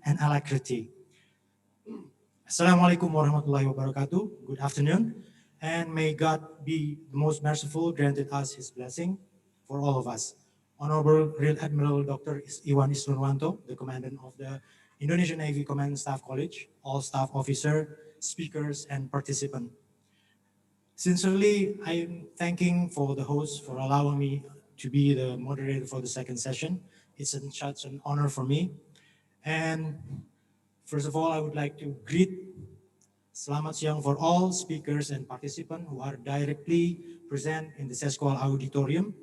and alacrity. Assalamualaikum warahmatullahi wabarakatuh. Good afternoon, and may God be the most merciful, granted us His blessing for all of us. Honorable Rear Admiral Dr. Iwan Isnurwanto, the Commandant of the Indonesian Navy Command and Staff College, all staff officer, speakers, and participants. Sincerely, I am thanking for the host for allowing me to be the moderator for the second session. It's such an honor for me. And first of all, I would like to greet Selamat siang for all speakers and participants who are directly present in the SESKOAL auditorium.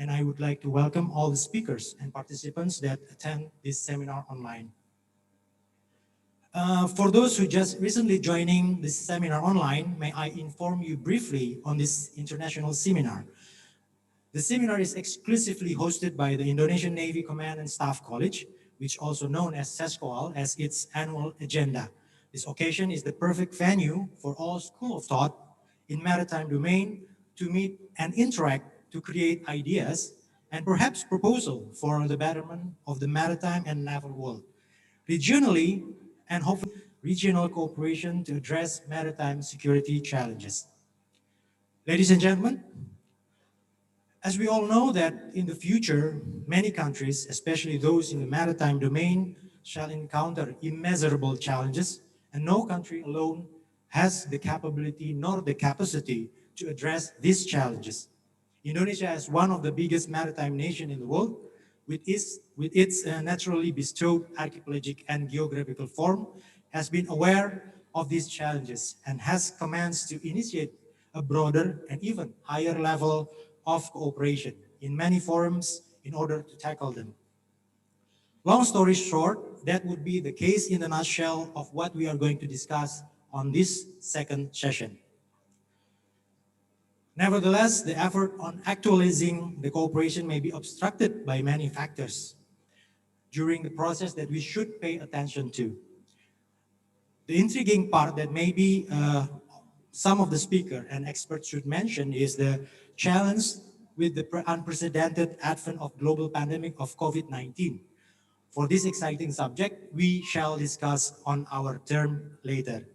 And I would like to welcome all the speakers and participants that attend this seminar online. For those who just recently joining this seminar online, may I inform you briefly on this international seminar. The seminar is exclusively hosted by the Indonesian Navy Command and Staff College, which also known as SESKOAL, as its annual agenda. This occasion is the perfect venue for all school of thought in maritime domain to meet and interact to create ideas and perhaps proposal for the betterment of the maritime and naval world. Regionally, and hopefully regional cooperation to address maritime security challenges. Ladies and gentlemen, as we all know that in the future, many countries, especially those in the maritime domain, shall encounter immeasurable challenges, and no country alone has the capability nor the capacity to address these challenges. Indonesia, as one of the biggest maritime nations in the world, with its naturally bestowed archipelagic and geographical form, has been aware of these challenges and has commenced to initiate a broader and even higher level of cooperation in many forums in order to tackle them. Long story short, that would be the case in a nutshell of what we are going to discuss on this second session. Nevertheless, the effort on actualizing the cooperation may be obstructed by many factors during the process that we should pay attention to. The intriguing part that maybe some of the speakers and experts should mention is the challenge with the unprecedented advent of global pandemic of COVID-19. For this exciting subject, we shall discuss on our term later.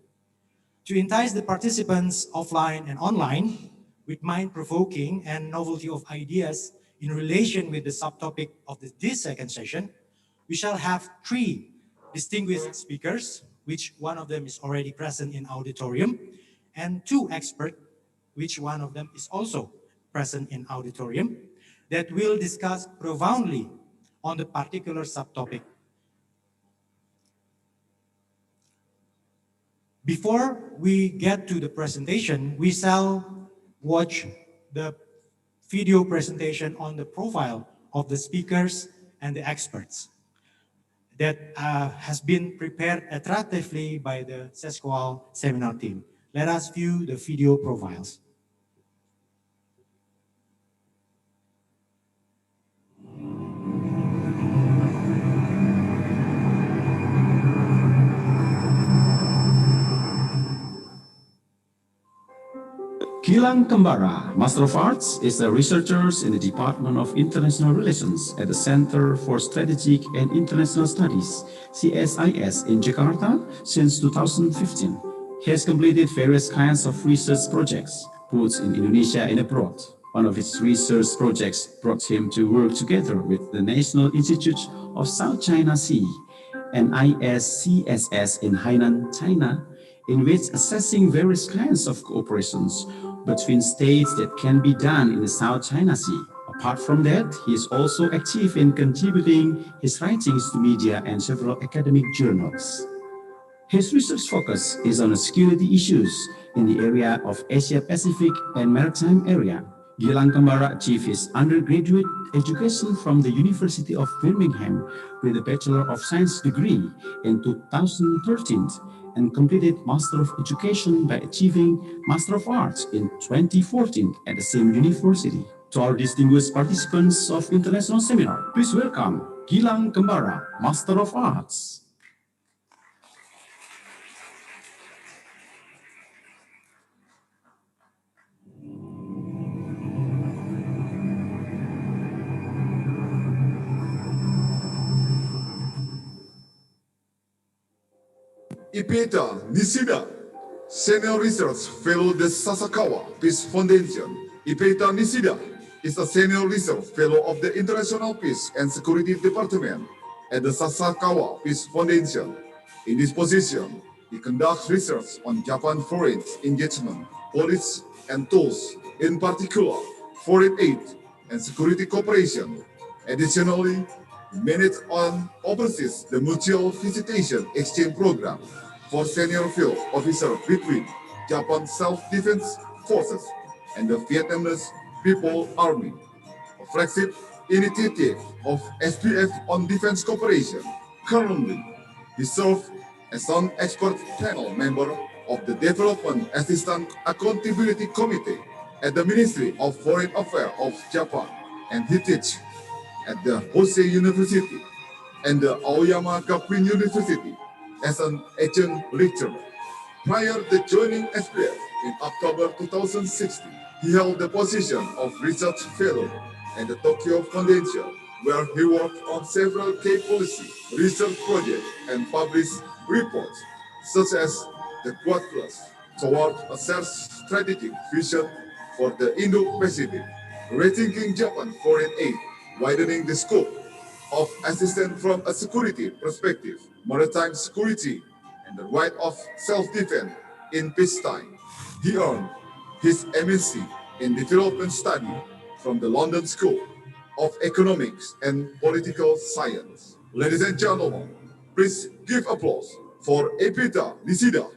To entice the participants offline and online with mind-provoking and novelty of ideas in relation with the subtopic of this second session, we shall have three distinguished speakers, which one of them is already present in auditorium, and two experts, which one of them is also present in auditorium, that will discuss profoundly on the particular subtopic. Before we get to the presentation, we shall watch the video presentation on the profile of the speakers and the experts that has been prepared attractively by the SESKOAL seminar team. Let us view the video profiles. Gilang Kembara, Master of Arts, is a researcher in the Department of International Relations at the Center for Strategic and International Studies, CSIS, in Jakarta since 2015. He has completed various kinds of research projects, both in Indonesia and abroad. One of his research projects brought him to work together with the National Institute of South China Sea, NISCSS in Hainan, China, in which assessing various kinds of cooperations between states that can be done in the South China Sea. Apart from that, he is also active in contributing his writings to media and several academic journals. His research focus is on security issues in the area of Asia-Pacific and Maritime area. Gilang Kembara achieved his undergraduate education from the University of Birmingham with a Bachelor of Science degree in 2013 and completed Master of Education by achieving Master of Arts in 2014 at the same university. To our distinguished participants of International Seminar, please welcome Gilang Kembara, Master of Arts. Ipeta Nishida, Senior Research Fellow at the Sasakawa Peace Foundation. Ipeta Nishida is a Senior Research Fellow of the International Peace and Security Department at the Sasakawa Peace Foundation. In this position, he conducts research on Japan foreign engagement, policy, and tools, in particular, foreign aid and security cooperation. Additionally, he managed on oversees the mutual visitation exchange program for senior field officers between Japan Self-Defense Forces and the Vietnamese People Army, a flagship initiative of SPF on defense cooperation. Currently, he serves as an expert panel member of the Development Assistance Accountability Committee at the Ministry of Foreign Affairs of Japan, and he teaches at the Hosei University and the Aoyama Gakuin University as an adjunct lecturer. Prior to joining SPF in October 2016, he held the position of research fellow at the Tokyo Foundation, where he worked on several key policy research projects and published reports, such as the Quad Plus, toward a self-strategic vision for the Indo-Pacific, rethinking Japan foreign aid, widening the scope of assistance from a security perspective, maritime security, and the right of self-defense in peacetime. He earned his MSc in Development Study from the London School of Economics and Political Science. Ladies and gentlemen, please give applause for Epita Nishida.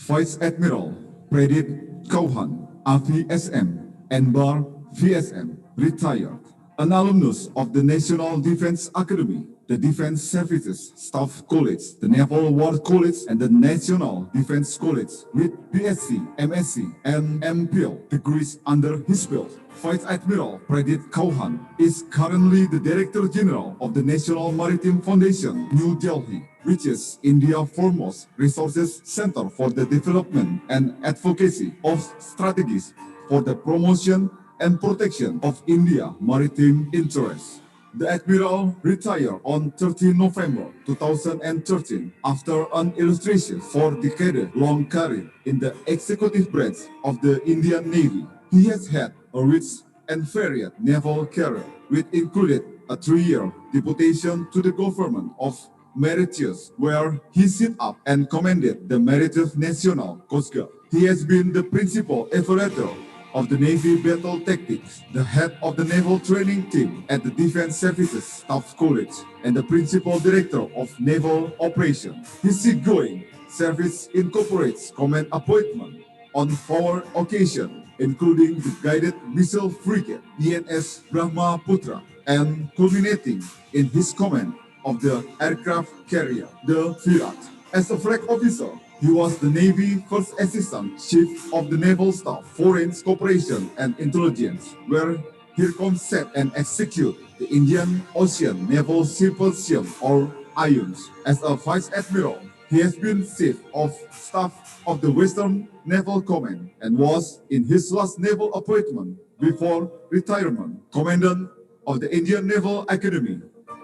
Vice Admiral Predit Kauhan, AVSM, and Bar VSM, retired. An alumnus of the National Defense Academy, the Defense Services Staff College, the Naval War College, and the National Defense College, with BSc, MSc, and MPhil degrees under his belt. Vice Admiral Predit Kauhan is currently the Director General of the National Maritime Foundation, New Delhi, which is India's foremost resources center for the development and advocacy of strategies for the promotion and protection of India's maritime interests. The Admiral retired on 13 November 2013 after an illustration for decade-long career in the executive branch of the Indian Navy. He has had a rich and varied naval career, which included a 3-year deputation to the government of Mauritius, where he set up and commanded the Mauritius National Coast Guard. He has been the principal evaluator of the Navy battle tactics, the head of the naval training team at the Defense Services Staff College, and the principal director of naval operations. His seagoing service incorporates command appointment on 4 occasions, including the guided missile frigate ENS Brahmaputra, and culminating in his command of the aircraft carrier, the Virat. As a flag officer, he was the Navy First Assistant Chief of the Naval Staff, Foreign Cooperation and Intelligence, where he concept and execute the Indian Ocean Naval Symposium, or IONS. As a Vice Admiral, he has been Chief of Staff of the Western Naval Command and was, in his last naval appointment before retirement, Commandant of the Indian Naval Academy,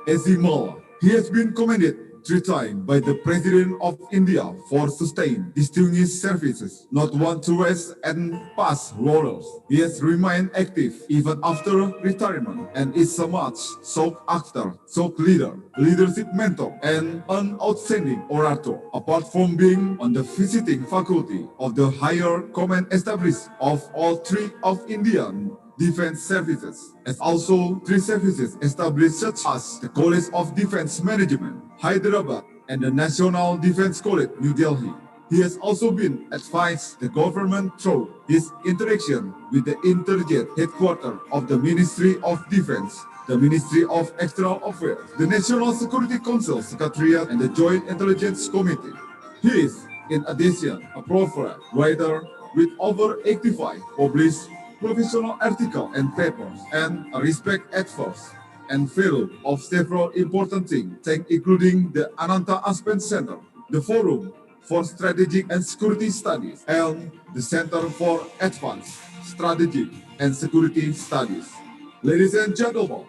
Azimala. He has been commended 3 times by the President of India for sustained distinguished services, not one to rest and pass laurels. He has remained active even after retirement and is a much sought after thought leader, leadership mentor, and an outstanding orator. Apart from being on the visiting faculty of the higher command established of all 3 of Indian Defense Services, as also 3 services established such as the College of Defense Management, Hyderabad, and the National Defense College, New Delhi. He has also been advised the government through his interaction with the Interjet headquarters of the Ministry of Defense, the Ministry of External Affairs, the National Security Council Secretariat, and the Joint Intelligence Committee. He is, in addition, a profile writer with over 85 published professional articles and papers, and a respect expert and fellow of several important think tanks, including the Ananta Aspen Center, the Forum for Strategic and Security Studies and the Center for Advanced Strategic and Security Studies. Ladies and gentlemen,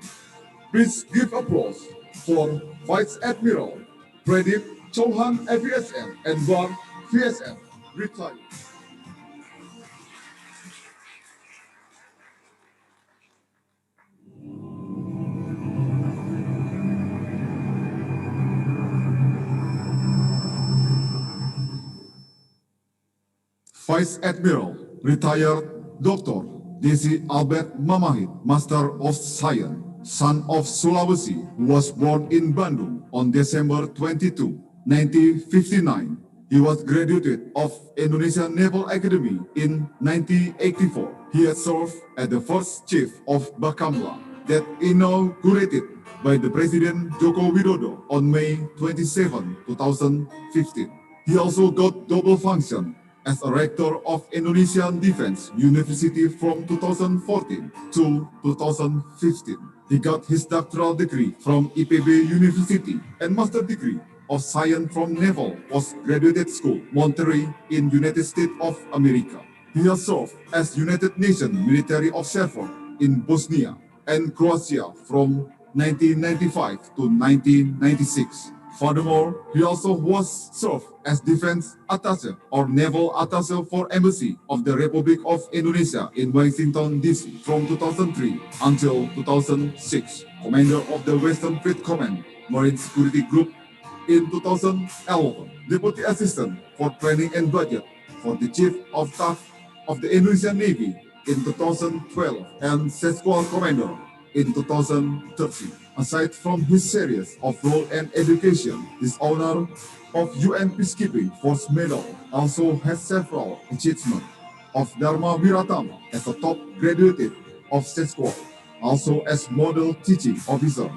please give applause for Vice Admiral Pradeep Chauhan AVSM and Bar VSM retired. Vice Admiral, retired Dr. Desi Albert Mamahit, Master of Science, son of Sulawesi, who was born in Bandung on December 22, 1959. He was graduated of Indonesian Naval Academy in 1984. He had served as the first chief of Bakamla that inaugurated by the President Joko Widodo on May 27, 2015. He also got double function as a rector of Indonesian Defense University from 2014 to 2015. He got his doctoral degree from IPB University and master degree of Science from Naval Postgraduate School, Monterey in United States of America. He has served as United Nations military observer in Bosnia and Croatia from 1995 to 1996. Furthermore, he also was served as Defense Attaché or Naval Attaché for Embassy of the Republic of Indonesia in Washington, D.C. from 2003 until 2006, Commander of the Western Fleet Command Marine Security Group in 2011, Deputy Assistant for Planning and Budget for the Chief of Staff of the Indonesian Navy in 2012, and SESKOAL Commander in 2013. Aside from his series of role and education, this owner of UN Peacekeeping Force Medal also has several achievements of Dharma Wiratama as a top graduate of SESKOAL, also as model teaching officer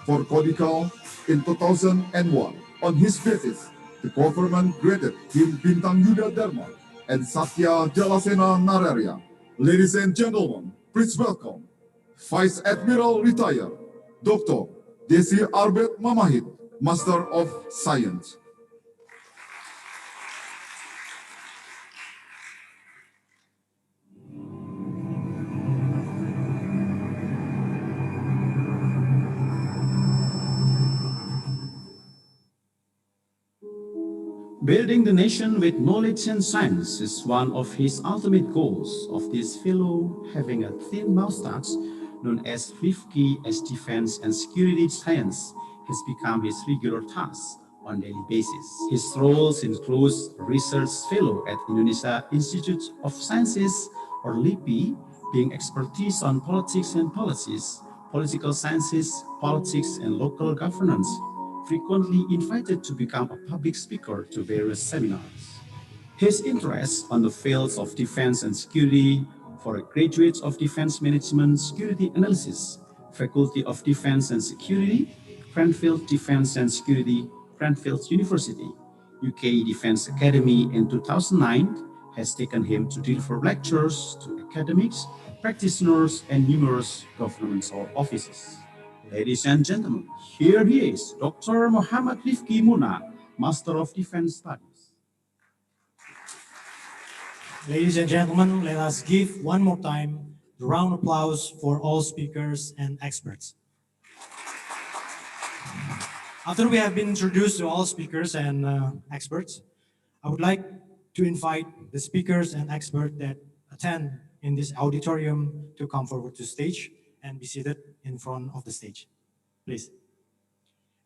for Codical in 2001. On his basis, the government granted him Bintang Yuda Dharma and Satya Jalasena Nararya. Ladies and gentlemen, please welcome Vice Admiral retired Dr. Desi Albert Mamahit, Master of Science. Building the nation with knowledge and science is one of his ultimate goals. Of this fellow having a thin mustache known as Rifki as defense and security science has become his regular task on daily basis. His roles include research fellow at Indonesia Institute of Sciences or LIPI, being expertise on politics and policies, political sciences, politics and local governance, frequently invited to become a public speaker to various seminars. His interest on the fields of defense and security for graduates of Defense Management Security Analysis, Faculty of Defense and Security, Cranfield Defense and Security, Cranfield University, UK Defense Academy in 2009 has taken him to deliver lectures to academics, practitioners, and numerous governmental offices. Ladies and gentlemen, here he is, Dr. Muhammad Rifki Muna, Master of Defense Studies. Ladies and gentlemen, let us give one more time the round of applause for all speakers and experts. After we have been introduced to all speakers and experts, I would like to invite the speakers and experts that attend in this auditorium to come forward to stage and be seated in front of the stage, please.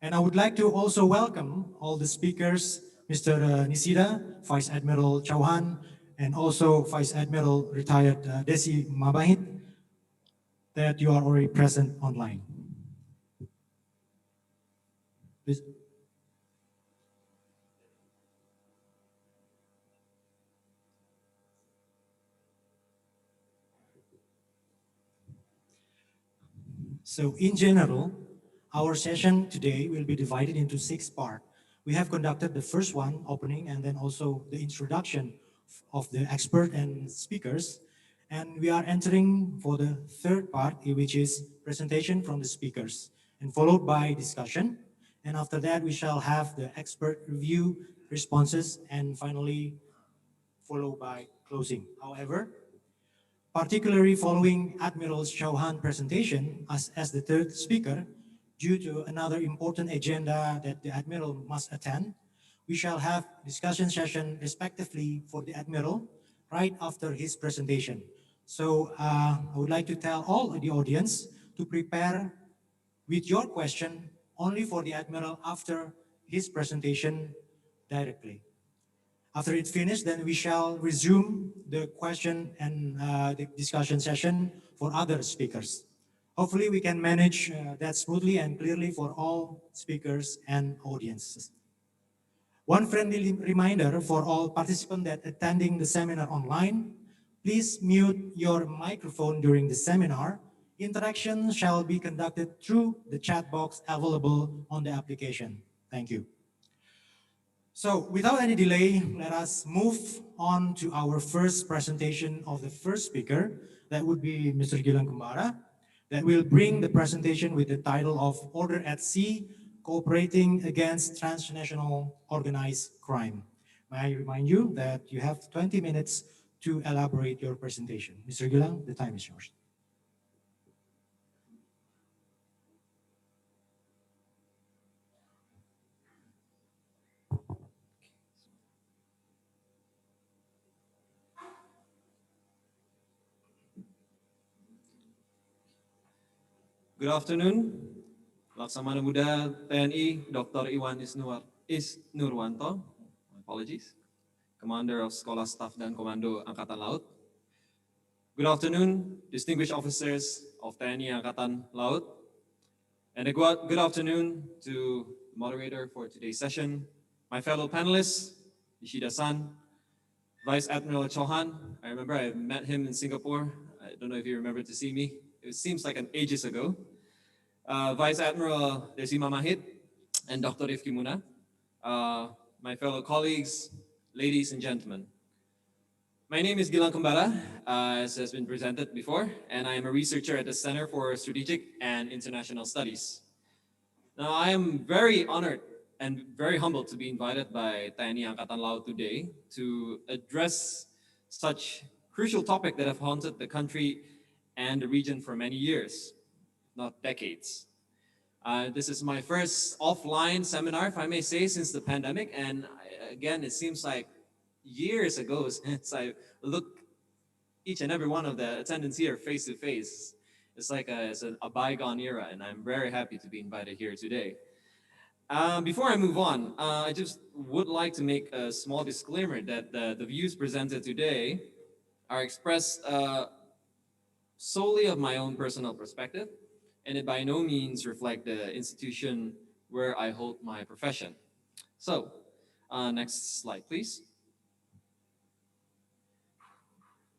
And I would like to also welcome all the speakers, Mr. Nisida, Vice Admiral Chauhan, and also Vice Admiral retired Desi Mabahit, that you are already present online. Please. So in general, our session today will be divided into 6 parts. We have conducted the first one, opening, and then also the introduction of the expert and speakers. And we are entering for the third part, which is presentation from the speakers, and followed by discussion. And after that, we shall have the expert review responses, and finally followed by closing. However, particularly following Admiral Chauhan's presentation as the third speaker, due to another important agenda that the Admiral must attend, we shall have discussion session respectively for the Admiral right after his presentation. So I would like to tell all of the audience to prepare with your question only for the Admiral after his presentation directly. After it's finished, then we shall resume the question and the discussion session for other speakers. Hopefully we can manage that smoothly and clearly for all speakers and audiences. One friendly reminder for all participants that attending the seminar online, please mute your microphone during the seminar. Interaction shall be conducted through the chat box available on the application. Thank you. So without any delay, let us move on to our first presentation of the first speaker. That would be Mr. Gilang Kembara, that will bring the presentation with the title of Order at Sea, Cooperating Against Transnational Organized Crime. May I remind you that you have 20 minutes to elaborate your presentation. Mr. Gilang, the time is yours. Good afternoon, Laksamana Muda TNI Dr. Iwan Isnurwanto, apologies, Commander of Sekolah Staff dan Komando Angkatan Laut. Good afternoon, distinguished officers of TNI Angkatan Laut, and a good afternoon to the moderator for today's session, my fellow panelists, Ishida-san, Vice Admiral Chauhan. I remember I met him in Singapore. I don't know if you remember to see me. It seems like an ages ago. Vice Admiral Desima Mahit and Dr. Rifki Muna, my fellow colleagues, ladies and gentlemen. My name is Gilang Kembara, as has been presented before, and I am a researcher at the Center for Strategic and International Studies. Now, I am very honored and very humbled to be invited by TNI Angkatan Laut today to address such crucial topic that have haunted the country and the region for many years, not decades. This is my first offline seminar, if I may say, since the pandemic. And again, it seems like years ago since I looked each and every one of the attendants here face to face. It's like it's a bygone era, and I'm very happy to be invited here today. Before I move on, I just would like to make a small disclaimer that the views presented today are expressed solely of my own personal perspective, and it by no means reflect the institution where I hold my profession. So, next slide, please.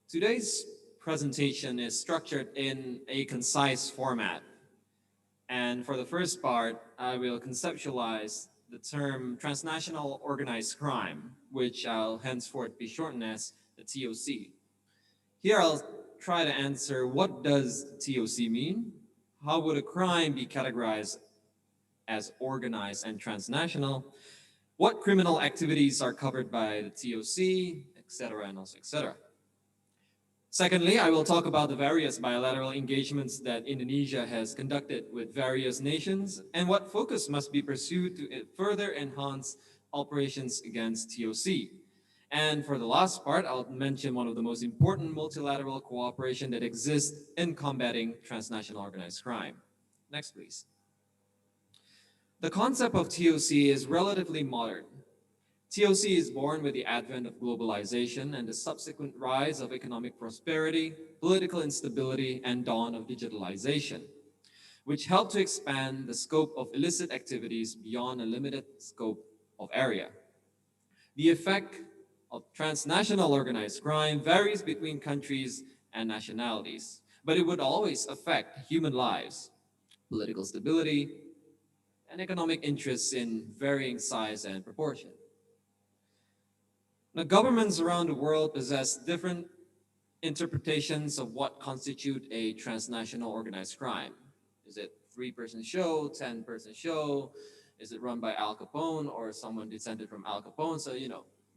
Today's presentation is structured in a concise format. And for the first part, I will conceptualize the term transnational organized crime, which I'll henceforth be shortened as the TOC. Here I'll try to answer, what does TOC mean? How would a crime be categorized as organized and transnational? What criminal activities are covered by the TOC, etc., and also etc. Secondly, I will talk about the various bilateral engagements that Indonesia has conducted with various nations and what focus must be pursued to further enhance operations against TOC. And for the last part, I'll mention one of the most important multilateral cooperation that exists in combating transnational organized crime. Next, please. The concept of TOC is relatively modern. TOC is born with the advent of globalization and the subsequent rise of economic prosperity, political instability, and dawn of digitalization, which helped to expand the scope of illicit activities beyond a limited scope of area. The effect of transnational organized crime varies between countries and nationalities, but it would always affect human lives, political stability, and economic interests in varying size and proportion. Now, governments around the world possess different interpretations of what constitute a transnational organized crime. Is it 3-person show, 10-person show, Is it run by Al Capone or someone descended from Al Capone? So, a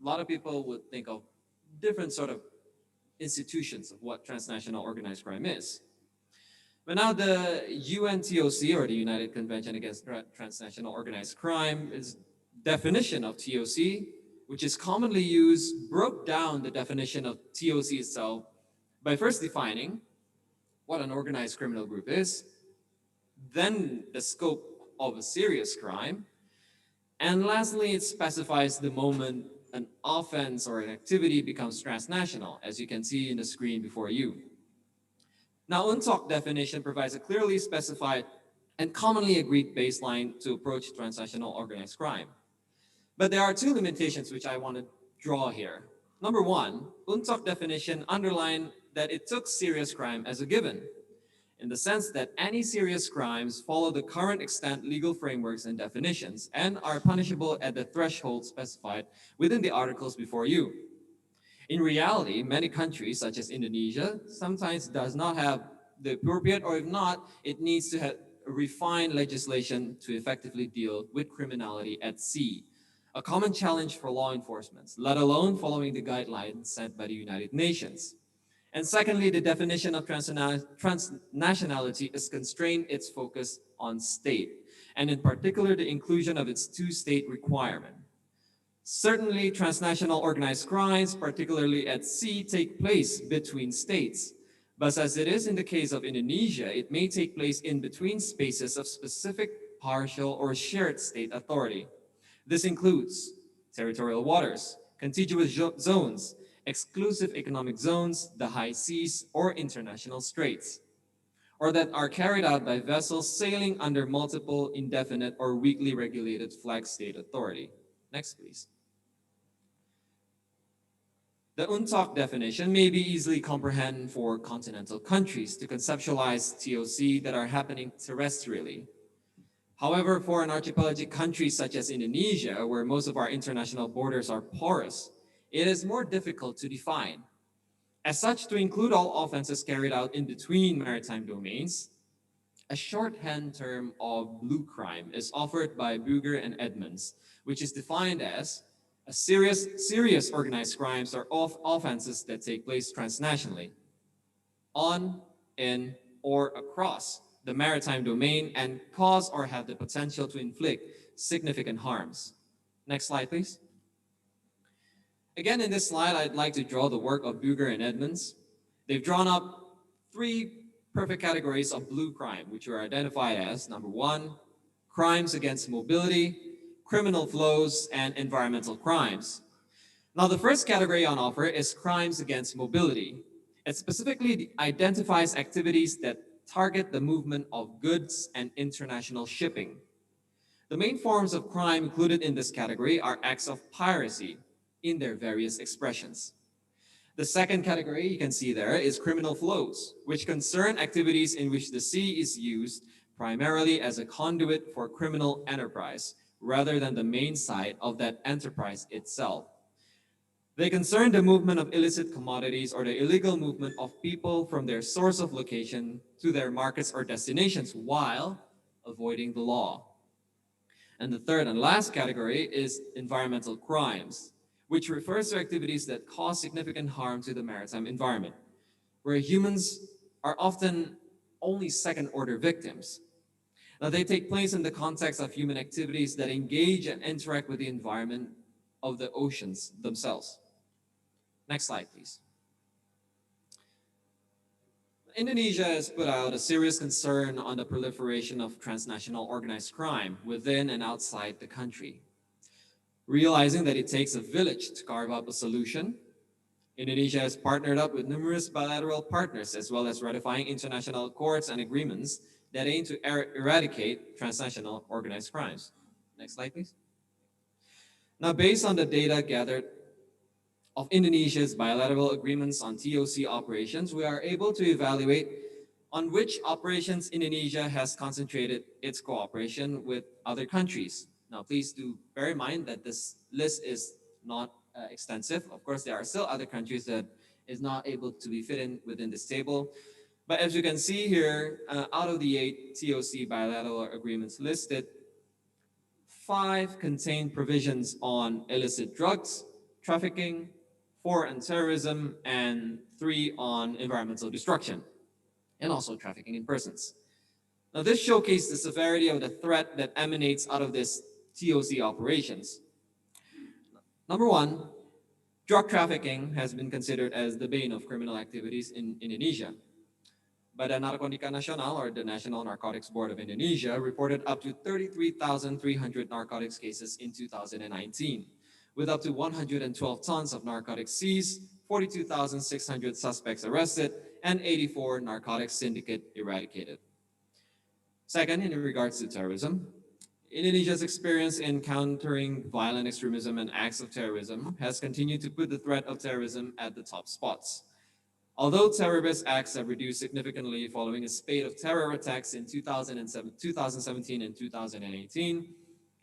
lot of people would think of different sort of institutions of what transnational organized crime is. But now the UNTOC, or the United Convention Against Transnational Organized Crime, is definition of TOC, which is commonly used, broke down the definition of TOC itself by first defining what an organized criminal group is, then the scope of a serious crime, and lastly, it specifies the moment an offense or an activity becomes transnational, as you can see in the screen before you. Now, UNTOC definition provides a clearly specified and commonly agreed baseline to approach transnational organized crime. But there are two limitations which I want to draw here. Number one, UNTOC definition underlined that it took serious crime as a given, in the sense that any serious crimes follow the current extant legal frameworks and definitions and are punishable at the threshold specified within the articles before you. In reality, many countries, such as Indonesia, sometimes does not have the appropriate, or if not, it needs to have refined legislation to effectively deal with criminality at sea, a common challenge for law enforcement, let alone following the guidelines set by the United Nations. And secondly, the definition of transnationality is constrained its focus on state, and in particular, the inclusion of its two-state requirement. Certainly, transnational organized crimes, particularly at sea, take place between states. But as it is in the case of Indonesia, it may take place in between spaces of specific partial or shared state authority. This includes territorial waters, contiguous zones, exclusive economic zones, the high seas, or international straits, or that are carried out by vessels sailing under multiple indefinite or weakly regulated flag state authority. Next, please. The UNTOC definition may be easily comprehended for continental countries to conceptualize TOC that are happening terrestrially. However, for an archipelagic country such as Indonesia, where most of our international borders are porous, it is more difficult to define. As such, to include all offenses carried out in between maritime domains, a shorthand term of blue crime is offered by Buger and Edmonds, which is defined as a serious organized crimes or offenses that take place transnationally, on, in, or across the maritime domain and cause or have the potential to inflict significant harms. Next slide, please. Again, in this slide, I'd like to draw the work of Buger and Edmonds. They've drawn up three perfect categories of blue crime, which are identified as, number one, crimes against mobility, criminal flows, and environmental crimes. Now, the first category on offer is crimes against mobility. It specifically identifies activities that target the movement of goods and international shipping. The main forms of crime included in this category are acts of piracy in their various expressions. The second category you can see there is criminal flows, which concern activities in which the sea is used primarily as a conduit for criminal enterprise, rather than the main site of that enterprise itself. They concern the movement of illicit commodities or the illegal movement of people from their source of location to their markets or destinations while avoiding the law. And the third and last category is environmental crimes, which refers to activities that cause significant harm to the maritime environment, where humans are often only second-order victims. Now, they take place in the context of human activities that engage and interact with the environment of the oceans themselves. Next slide, please. Indonesia has put out a serious concern on the proliferation of transnational organized crime within and outside the country. Realizing that it takes a village to carve up a solution, Indonesia has partnered up with numerous bilateral partners as well as ratifying international accords and agreements that aim to eradicate transnational organized crimes. Next slide, please. Now, based on the data gathered of Indonesia's bilateral agreements on TOC operations, we are able to evaluate on which operations Indonesia has concentrated its cooperation with other countries. Now, please do bear in mind that this list is not extensive. Of course, there are still other countries that is not able to be fit in within this table. But as you can see here, out of the 8 TOC bilateral agreements listed, 5 contain provisions on illicit drugs, trafficking, 4 on terrorism, and 3 on environmental destruction, and also trafficking in persons. Now, this showcased the severity of the threat that emanates out of this TOC operations. Number one, drug trafficking has been considered as the bane of criminal activities in Indonesia. Badan Narkotika Nasional, or the National Narcotics Board of Indonesia, reported up to 33,300 narcotics cases in 2019, with up to 112 tons of narcotics seized, 42,600 suspects arrested, and 84 narcotics syndicate eradicated. Second, in regards to terrorism, Indonesia's experience in countering violent extremism and acts of terrorism has continued to put the threat of terrorism at the top spots. Although terrorist acts have reduced significantly following a spate of terror attacks in 2017 and 2018,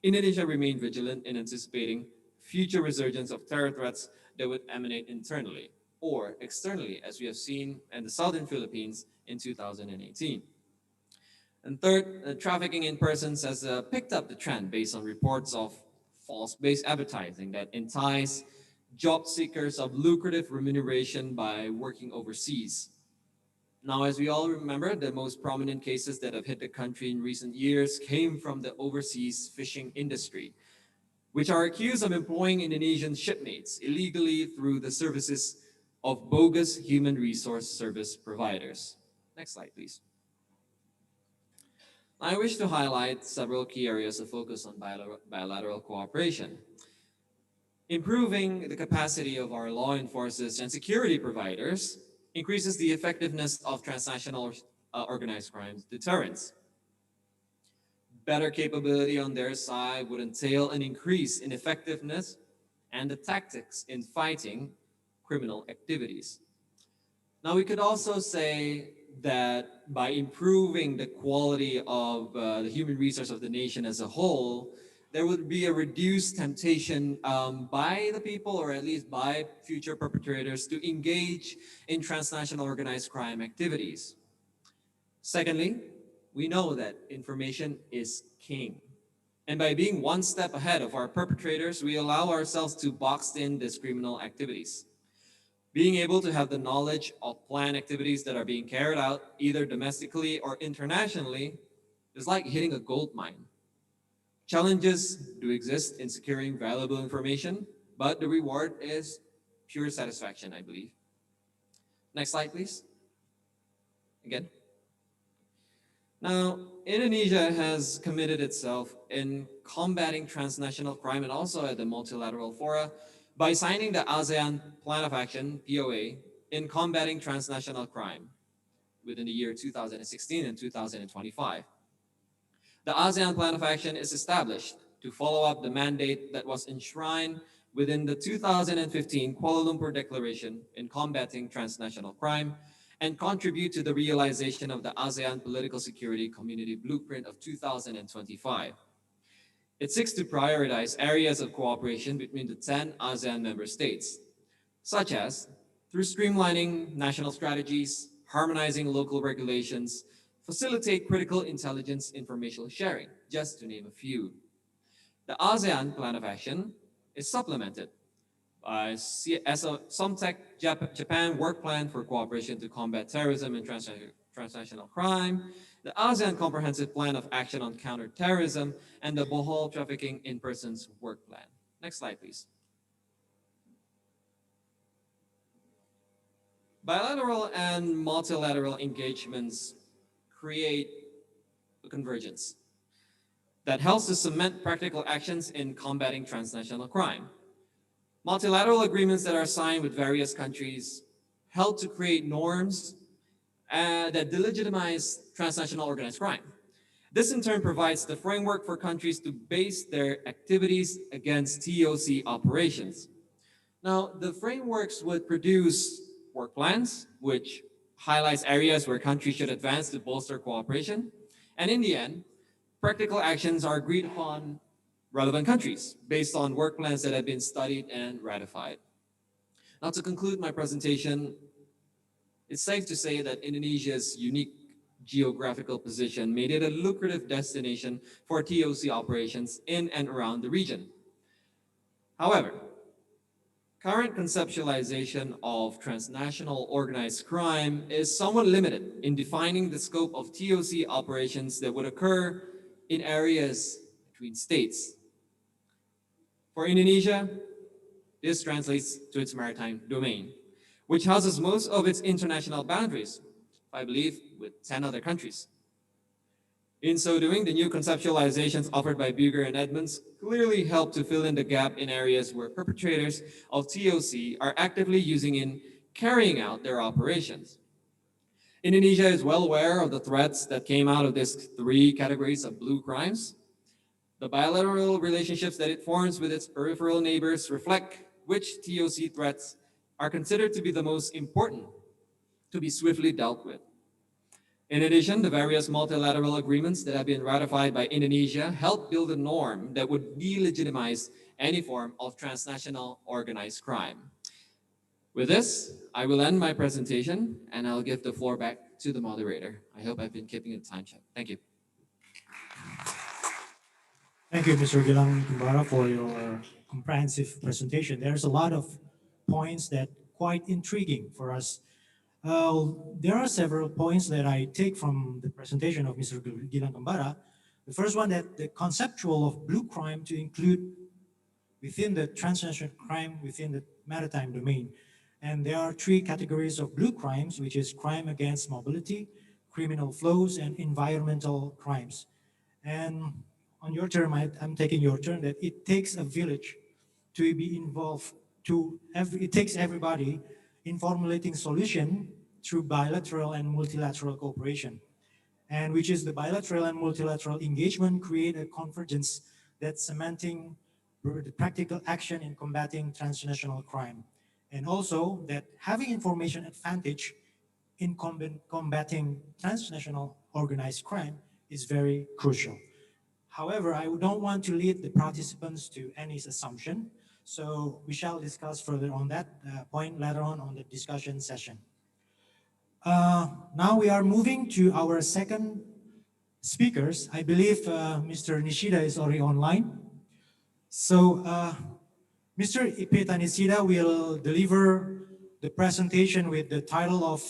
Indonesia remained vigilant in anticipating future resurgence of terror threats that would emanate internally or externally, as we have seen in the southern Philippines in 2018. And third, trafficking in persons has picked up the trend based on reports of false-based advertising that entice job seekers of lucrative remuneration by working overseas. Now, as we all remember, the most prominent cases that have hit the country in recent years came from the overseas fishing industry, which are accused of employing Indonesian shipmates illegally through the services of bogus human resource service providers. Next slide, please. I wish to highlight several key areas of focus on bilateral cooperation. Improving the capacity of our law enforcers and security providers increases the effectiveness of transnational organized crime deterrence. Better capability on their side would entail an increase in effectiveness and the tactics in fighting criminal activities. Now, we could also say that by improving the quality of the human resource of the nation as a whole, there would be a reduced temptation by the people, or at least by future perpetrators, to engage in transnational organized crime activities. Secondly, we know that information is king. And by being one step ahead of our perpetrators, we allow ourselves to box in these criminal activities. Being able to have the knowledge of planned activities that are being carried out, either domestically or internationally, is like hitting a gold mine. Challenges do exist in securing valuable information, but the reward is pure satisfaction, I believe. Next slide, please. Again. Now, Indonesia has committed itself in combating transnational crime and also at the multilateral fora by signing the ASEAN Plan of Action, POA, in combating transnational crime within the year 2016 and 2025. The ASEAN Plan of Action is established to follow up the mandate that was enshrined within the 2015 Kuala Lumpur Declaration in combating transnational crime and contribute to the realization of the ASEAN Political Security Community Blueprint of 2025. It seeks to prioritize areas of cooperation between the 10 ASEAN member states, such as through streamlining national strategies, harmonizing local regulations, facilitate critical intelligence information sharing, just to name a few. The ASEAN Plan of Action is supplemented by SOMTEC Japan Work Plan for Cooperation to Combat Terrorism and Transnational Crime, the ASEAN Comprehensive Plan of Action on Counterterrorism, and the Bohol Trafficking in Persons Work Plan. Next slide, please. Bilateral and multilateral engagements create a convergence that helps to cement practical actions in combating transnational crime. Multilateral agreements that are signed with various countries help to create norms that delegitimize transnational organized crime. This in turn provides the framework for countries to base their activities against TOC operations. Now, the frameworks would produce work plans, which highlights areas where countries should advance to bolster cooperation. And in the end, practical actions are agreed upon relevant countries based on work plans that have been studied and ratified. Now, to conclude my presentation, it's safe to say that Indonesia's unique geographical position made it a lucrative destination for TOC operations in and around the region. However, current conceptualization of transnational organized crime is somewhat limited in defining the scope of TOC operations that would occur in areas between states. For Indonesia, this translates to its maritime domain, which houses most of its international boundaries, I believe, with 10 other countries. In so doing, the new conceptualizations offered by Buger and Edmonds clearly help to fill in the gap in areas where perpetrators of TOC are actively using in carrying out their operations. Indonesia is well aware of the threats that came out of these three categories of blue crimes. The bilateral relationships that it forms with its peripheral neighbors reflect which TOC threats are considered to be the most important to be swiftly dealt with. In addition, the various multilateral agreements that have been ratified by Indonesia help build a norm that would delegitimize any form of transnational organized crime. With this, I will end my presentation and I'll give the floor back to the moderator. I hope I've been keeping a time check. Thank you. Thank you, Mr. Gilang Kumbara, for your comprehensive presentation. There's a lot of points that quite intriguing for us. There are several points that I take from the presentation of Mr. Gilang Kumbara. The first one, that the conceptual of blue crime to include within the transnational crime within the maritime domain. And there are three categories of blue crimes, which is crime against mobility, criminal flows, and environmental crimes. And on your term, I'm taking your turn, that it takes a village to be involved, it takes everybody in formulating solution through bilateral and multilateral cooperation. And which is the bilateral and multilateral engagement create a convergence that's cementing the practical action in combating transnational crime. And also that having information advantage in combating transnational organized crime is very crucial. However, I don't want to lead the participants to any assumption, so we shall discuss further on that point later on the discussion session. Now we are moving to our second speakers. I believe Mr. Nishida is already online. So Mr. Ipeta Nishida will deliver the presentation with the title of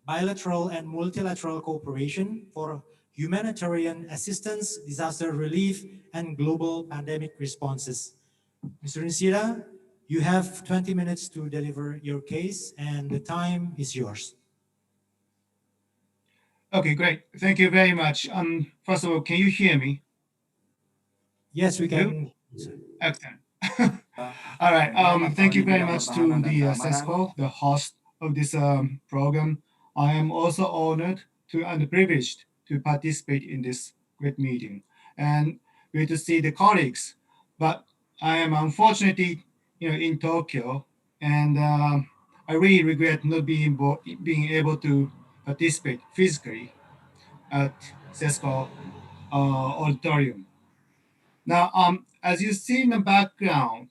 Bilateral and Multilateral Cooperation for Humanitarian Assistance, Disaster Relief, and Global Pandemic Responses. Mr. Nishida, you have 20 minutes to deliver your case, and the time is yours. Okay, great. Thank you very much. First of all, can you hear me? Yes, we can. Excellent. All right. Thank you very much to the SESKOAL, the host of this program. I am also honored and privileged to participate in this great meeting, and great to see the colleagues. But I am unfortunately, in Tokyo, and I really regret not being able to participate physically at SESKOAL auditorium. Now, as you see in the background,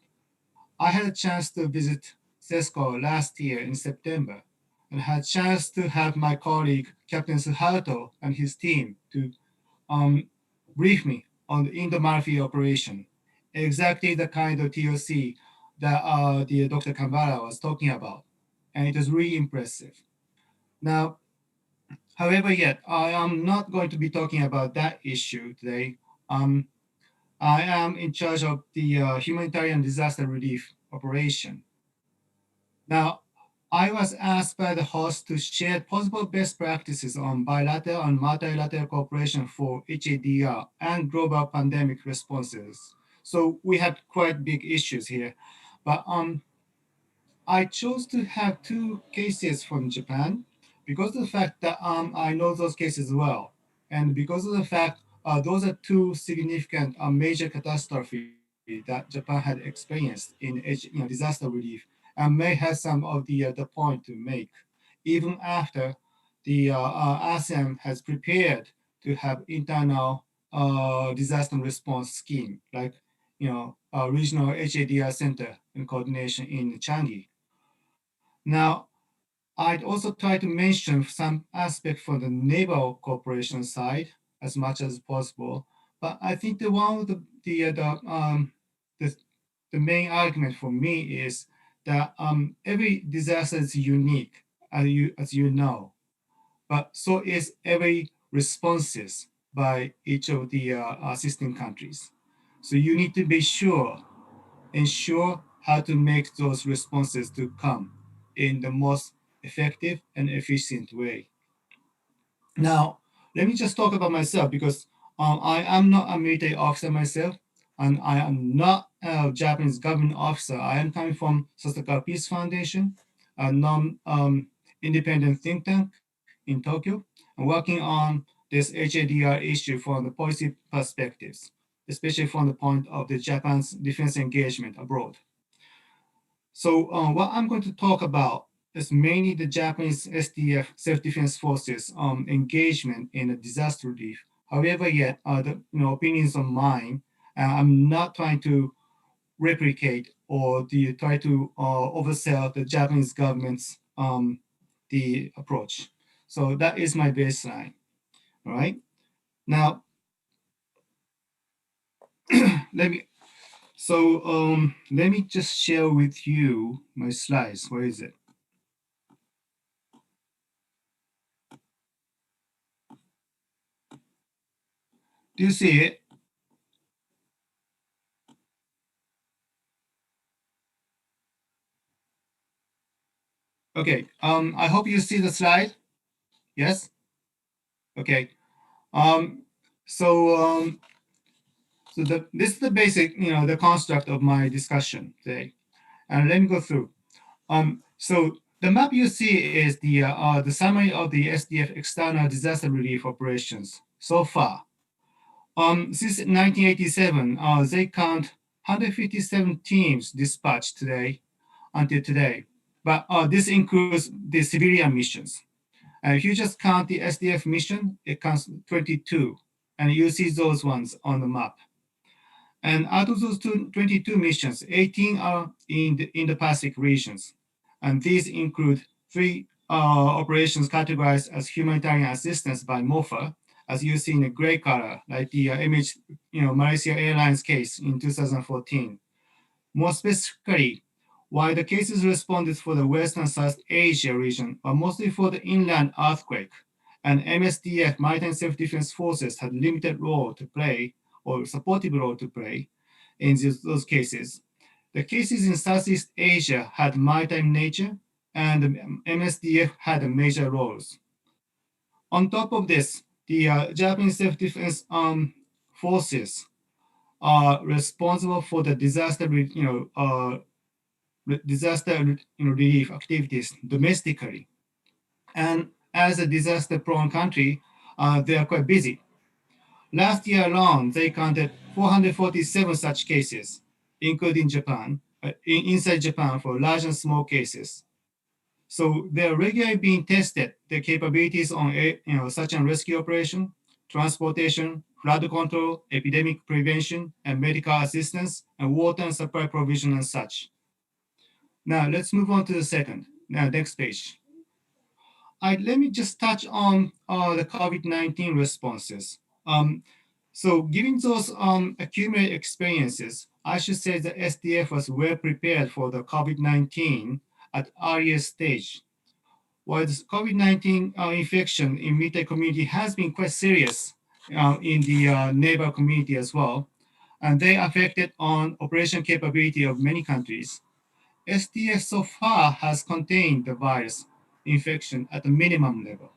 I had a chance to visit SESKO last year in September and had a chance to have my colleague, Captain Suharto, and his team to um, brief me on the Indo-Malfi operation, exactly the kind of TOC that the Dr. Kambara was talking about. And it was really impressive. Now, however, yet, I am not going to be talking about that issue today. I am in charge of the humanitarian disaster relief operation. Now, I was asked by the host to share possible best practices on bilateral and multilateral cooperation for HADR and global pandemic responses. So we had quite big issues here. But I chose to have two cases from Japan because of the fact that I know those cases well. And because of the fact those are two significant major catastrophes that Japan had experienced in disaster relief and may have some of the point to make, even after the ASEAN has prepared to have internal disaster response scheme, like a regional HADR center in coordination in Changi. Now, I'd also try to mention some aspect for the naval cooperation side as much as possible. But I think the one of the, the main argument for me is that every disaster is unique, as you know, but so is every responses by each of the assisting countries. So you need to be ensure how to make those responses to come in the most effective and efficient way. Now, let me just talk about myself because I am not a military officer myself, and I am not a Japanese government officer. I am coming from SESKOAL Peace Foundation, a non-independent think tank in Tokyo, and working on this HADR issue from the policy perspectives, especially from the point of the Japan's defense engagement abroad. So what I'm going to talk about is mainly the Japanese SDF self-defense forces engagement in a disaster relief. However, yet the opinions of mine, I'm not trying to replicate or try to oversell the Japanese government's the approach. So that is my baseline. All right. Now let me let me just share with you my slides. Where is it? Do you see it? Okay. I hope you see the slide. Yes. Okay. Um, so this is the basic, the construct of my discussion today, and let me go through. So the map you see is the summary of the SDF external disaster relief operations so far. Since 1987, they count 157 teams dispatched today until today, but this includes the civilian missions. And if you just count the SDF mission, it counts 22, and you see those ones on the map. And out of those 22 missions, 18 are in the Indo-Pacific regions. And these include three operations categorized as humanitarian assistance by MOFA, as you see in the gray color, like the Malaysia Airlines case in 2014. More specifically, while the cases responded for the West and South Asia region are mostly for the inland earthquake, and MSDF, Maritime Self-Defense Forces, had limited role to play or supportive role to play in those cases. The cases in Southeast Asia had maritime nature, and the MSDF had major roles. On top of this, the Japanese self-defense forces are responsible for the disaster relief activities domestically. And as a disaster-prone country, they are quite busy. Last year alone, they counted 447 such cases, including Japan, inside Japan for large and small cases. So they're regularly being tested, their capabilities on search and rescue operation, transportation, flood control, epidemic prevention, and medical assistance, and water and supply provision and such. Now let's move on to the second. Now, next page. Let me just touch on the COVID-19 responses. So given those accumulated experiences, I should say that SDF was well prepared for the COVID-19 at earlier stage. While the COVID-19 infection in military community has been quite serious in the naval community as well, and they affected on operation capability of many countries, SDF so far has contained the virus infection at a minimum level.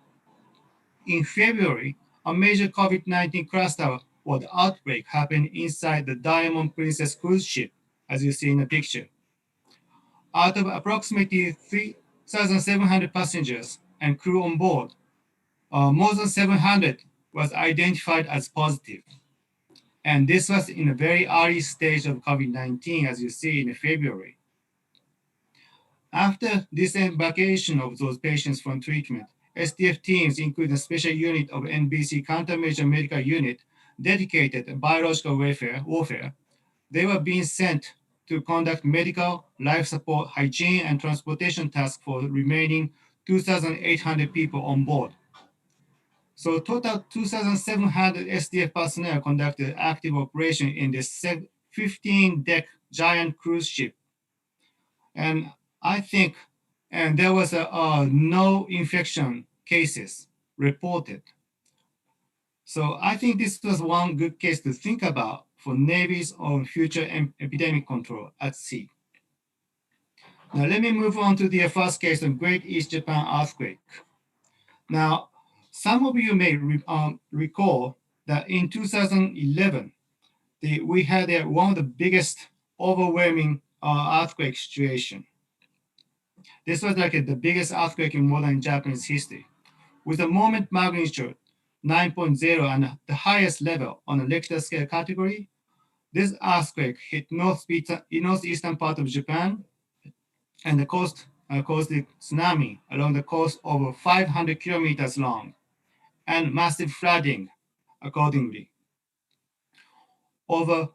In February, a major COVID-19 cluster or the outbreak happened inside the Diamond Princess cruise ship, as you see in the picture. Out of approximately 3,700 passengers and crew on board, more than 700 was identified as positive. And this was in a very early stage of COVID-19, as you see in February. After disembarkation of those patients from treatment, SDF teams, including a special unit of NBC Countermeasure Medical Unit dedicated to biological warfare, they were being sent to conduct medical, life support, hygiene, and transportation tasks for the remaining 2,800 people on board. So total 2,700 SDF personnel conducted active operation in this 15-deck giant cruise ship. And I think, and there was no infection cases reported. So I think this was one good case to think about for navies on future epidemic control at sea. Now let me move on to the first case of Great East Japan earthquake. Now, some of you may recall that in 2011, we had one of the biggest overwhelming earthquake situation. This was like the biggest earthquake in modern Japanese history, with a moment magnitude 9.0 and the highest level on the Richter scale category. This earthquake hit northeastern part of Japan and caused the tsunami along the coast over 500 kilometers long and massive flooding accordingly. Over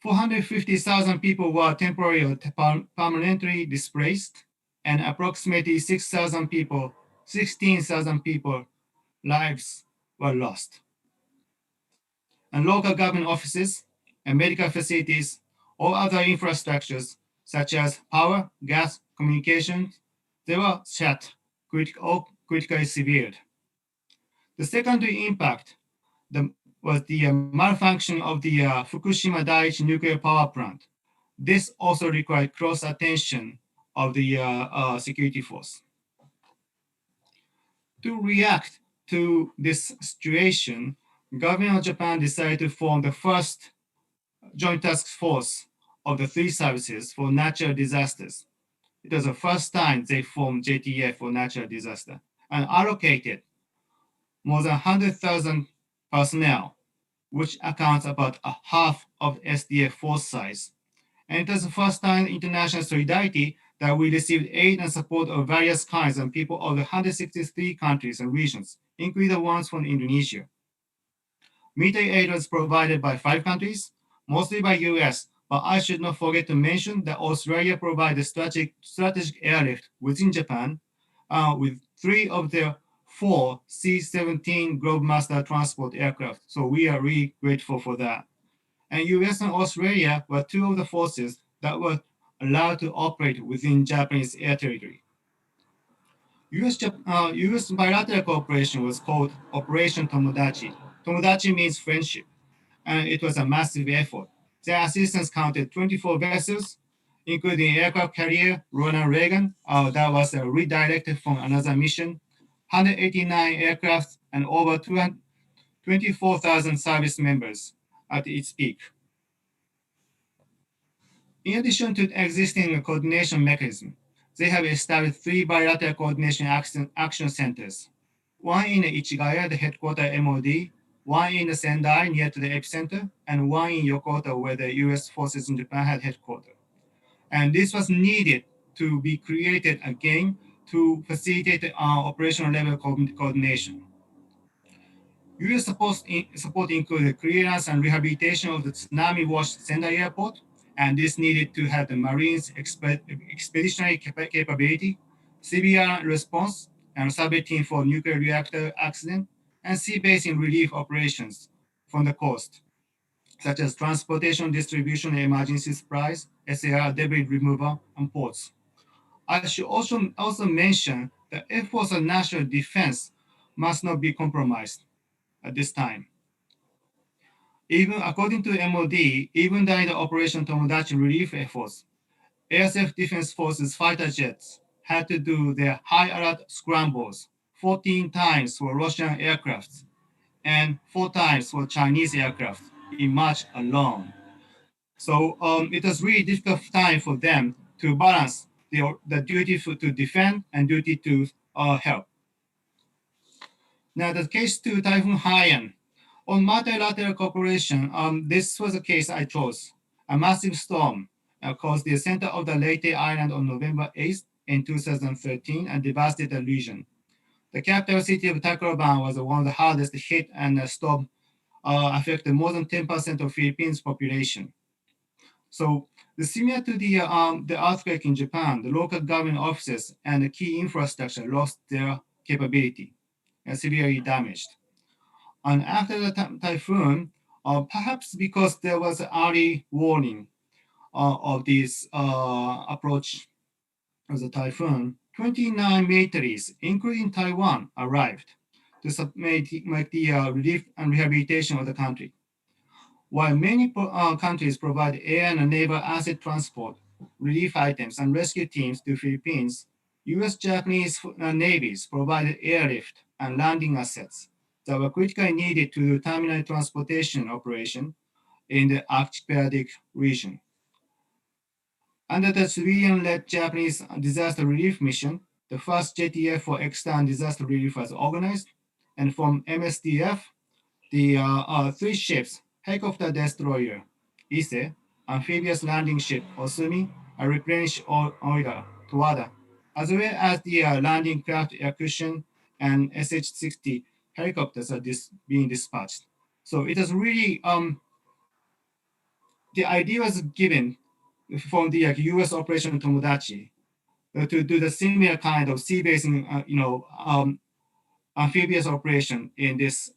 450,000 people were temporarily or permanently displaced, and approximately 16,000 people lives were lost. And local government offices and medical facilities or other infrastructures such as power, gas, communications, they were shut or critically severed. The secondary impact was the malfunction of the Fukushima Daiichi nuclear power plant. This also required close attention of the security force. To react to this situation, government of Japan decided to form the first joint task force of the three services for natural disasters. It was the first time they formed JTF for natural disaster and allocated more than 100,000 personnel, which accounts about a half of SDF force size. And it was the first time in international solidarity that we received aid and support of various kinds and people of the 163 countries and regions, including the ones from Indonesia. Military aid was provided by 5 countries, mostly by US, but I should not forget to mention that Australia provided strategic airlift within Japan with 3 of their 4 C-17 Globemaster transport aircraft. So we are really grateful for that. And US and Australia were 2 of the forces that were allowed to operate within Japanese air territory. US bilateral cooperation was called Operation Tomodachi. Tomodachi means friendship, and it was a massive effort. Their assistance counted 24 vessels, including aircraft carrier Ronald Reagan, that was redirected from another mission, 189 aircraft, and over 24,000 service members at its peak. In addition to existing coordination mechanism, they have established 3 bilateral coordination action centers. One in Ichigaya, the headquarters MOD, one in Sendai near to the epicenter, and one in Yokota where the US forces in Japan had headquarters. And this was needed to be created again to facilitate operational level coordination. US support included clearance and rehabilitation of the tsunami-washed Sendai airport, and this needed to have the Marines' expeditionary capability, civilian response, and subteam for nuclear reactor accident, and sea-based relief operations from the coast, such as transportation, distribution, emergency supplies, SAR, debris removal, and ports. I should also mention that efforts of national defense must not be compromised at this time. Even according to MOD, even during the Operation Tomodachi relief efforts, Air Self-Defense Forces fighter jets had to do their high alert scrambles 14 times for Russian aircraft and 4 times for Chinese aircraft in March alone. So it was really difficult time for them to balance the duty to defend and duty to help. Now the case to Typhoon Haiyan. On multilateral cooperation, this was the case I chose. A massive storm caused the center of the Leyte Island on November 8th in 2013 and devastated the region. The capital city of Tacloban was one of the hardest hit, and the storm affected more than 10% of Philippines' population. So similar to the earthquake in Japan, the local government offices and the key infrastructure lost their capability and severely damaged. And after the typhoon, perhaps because there was early warning of this approach of the typhoon, 29 militaries, including Taiwan, arrived to make the relief and rehabilitation of the country. While many countries provide air and naval asset transport, relief items, and rescue teams to Philippines, U.S. Japanese navies provided airlift and landing assets that were critically needed to do terminal transportation operation in the archipelagic region. Under the civilian-led Japanese disaster relief mission, the first JTF for external disaster relief was organized, and from MSDF, the three ships, helicopter destroyer Ise, amphibious landing ship Osumi, a replenish oiler Towada, as well as the landing craft Yakushin and SH-60 helicopters are being dispatched. So it is really the idea was given from the U.S. Operation Tomodachi to do the similar kind of sea-basing, amphibious operation in this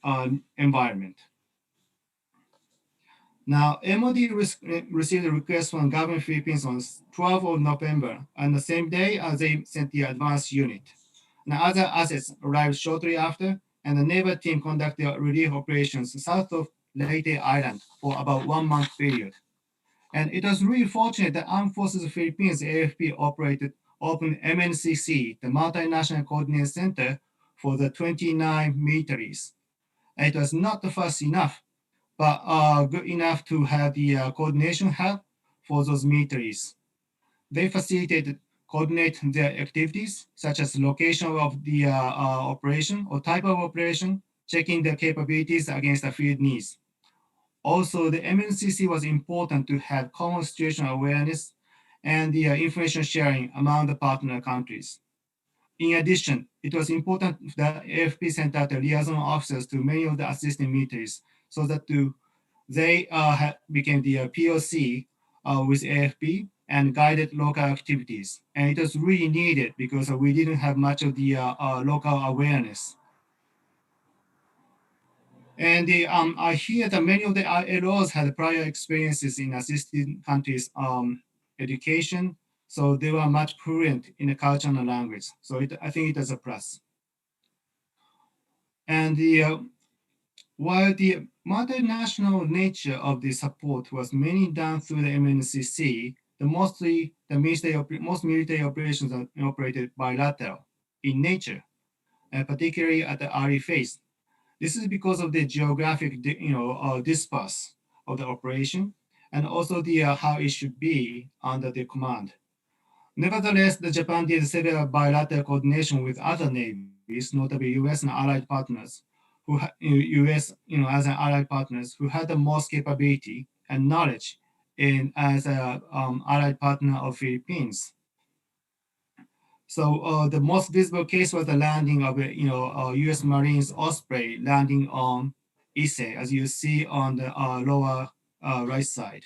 environment. Now, MOD received a request from government Philippines on 12th of November, and the same day as they sent the advanced unit. Now, other assets arrived shortly after, and the naval team conducted relief operations south of Leyte Island for about 1 month period. And it was really fortunate that Armed Forces of Philippines, AFP, opened MNCC, the Multinational Coordination Center, for the 29 militaries. And it was not the fast enough, but good enough to have the coordination hub for those militaries. They facilitated coordinate their activities, such as location of the operation or type of operation, checking their capabilities against the field needs. Also, the MNCC was important to have common situational awareness and the information sharing among the partner countries. In addition, it was important that AFP sent out the liaison officers to many of the assistant militaries so that they became the POC with AFP and guided local activities. And it was really needed because we didn't have much of the local awareness. And I hear that many of the LOs had prior experiences in assisting countries' education, so they were much fluent in the culture and the language. So I think it is a plus. And while the multinational nature of the support was mainly done through the MNCC, most military operations are operated bilateral in nature, and particularly at the early phase. This is because of the geographic, disperse of the operation, and also the how it should be under the command. Nevertheless, the Japan did several bilateral coordination with other navies, notably U.S. and allied partners, U.S. As an allied partners who had the most capability and knowledge in as a allied partner of Philippines. So the most visible case was the landing of U.S. Marines Osprey landing on Ise, as you see on the lower right side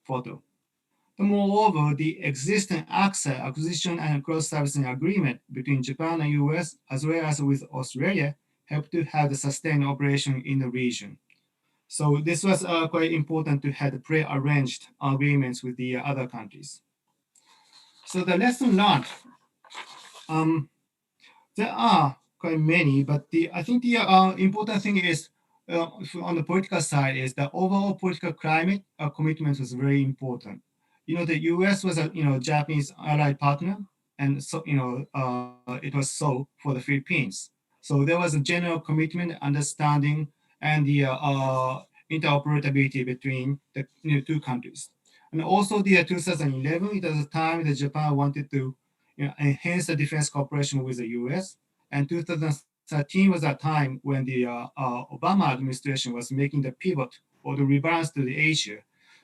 photo. Moreover, the existing AXA acquisition and cross-servicing agreement between Japan and US, as well as with Australia, helped to have the sustained operation in the region. So this was quite important to have pre-arranged agreements with the other countries. So the lesson learned, there are quite many, but I think the important thing is on the political side is the overall political climate commitment was very important. The U.S. was a Japanese allied partner, and so it was so for the Philippines. So there was a general commitment, understanding, and the interoperability between the two countries. And also the 2011, it was a time that Japan wanted to enhance the defense cooperation with the U.S. And 2013 was a time when the Obama administration was making the pivot or the rebalance to the Asia.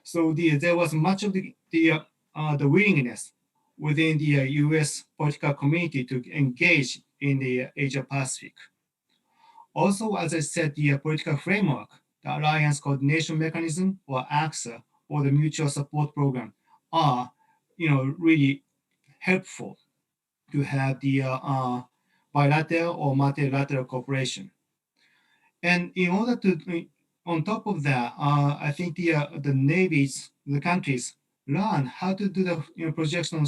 So there was much of the willingness within the U.S. political community to engage in the Asia Pacific. Also, as I said, the political framework, the Alliance Coordination Mechanism, or AXA, or the mutual support program are, really helpful to have the bilateral or multilateral cooperation. And in order to, on top of that, I think the navies, the countries, learn how to do the projection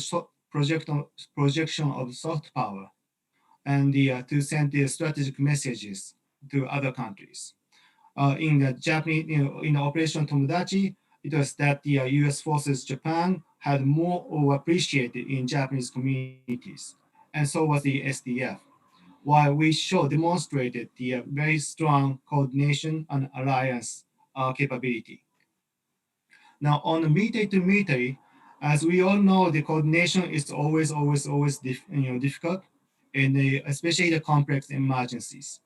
of soft power and to send the strategic messages to other countries. In the Japanese, in Operation Tomodachi, it was that the U.S. forces Japan had more or appreciated in Japanese communities, and so was the SDF. While we demonstrated the very strong coordination and alliance capability. Now, on the military to military, as we all know, the coordination is always difficult, and especially the complex emergencies.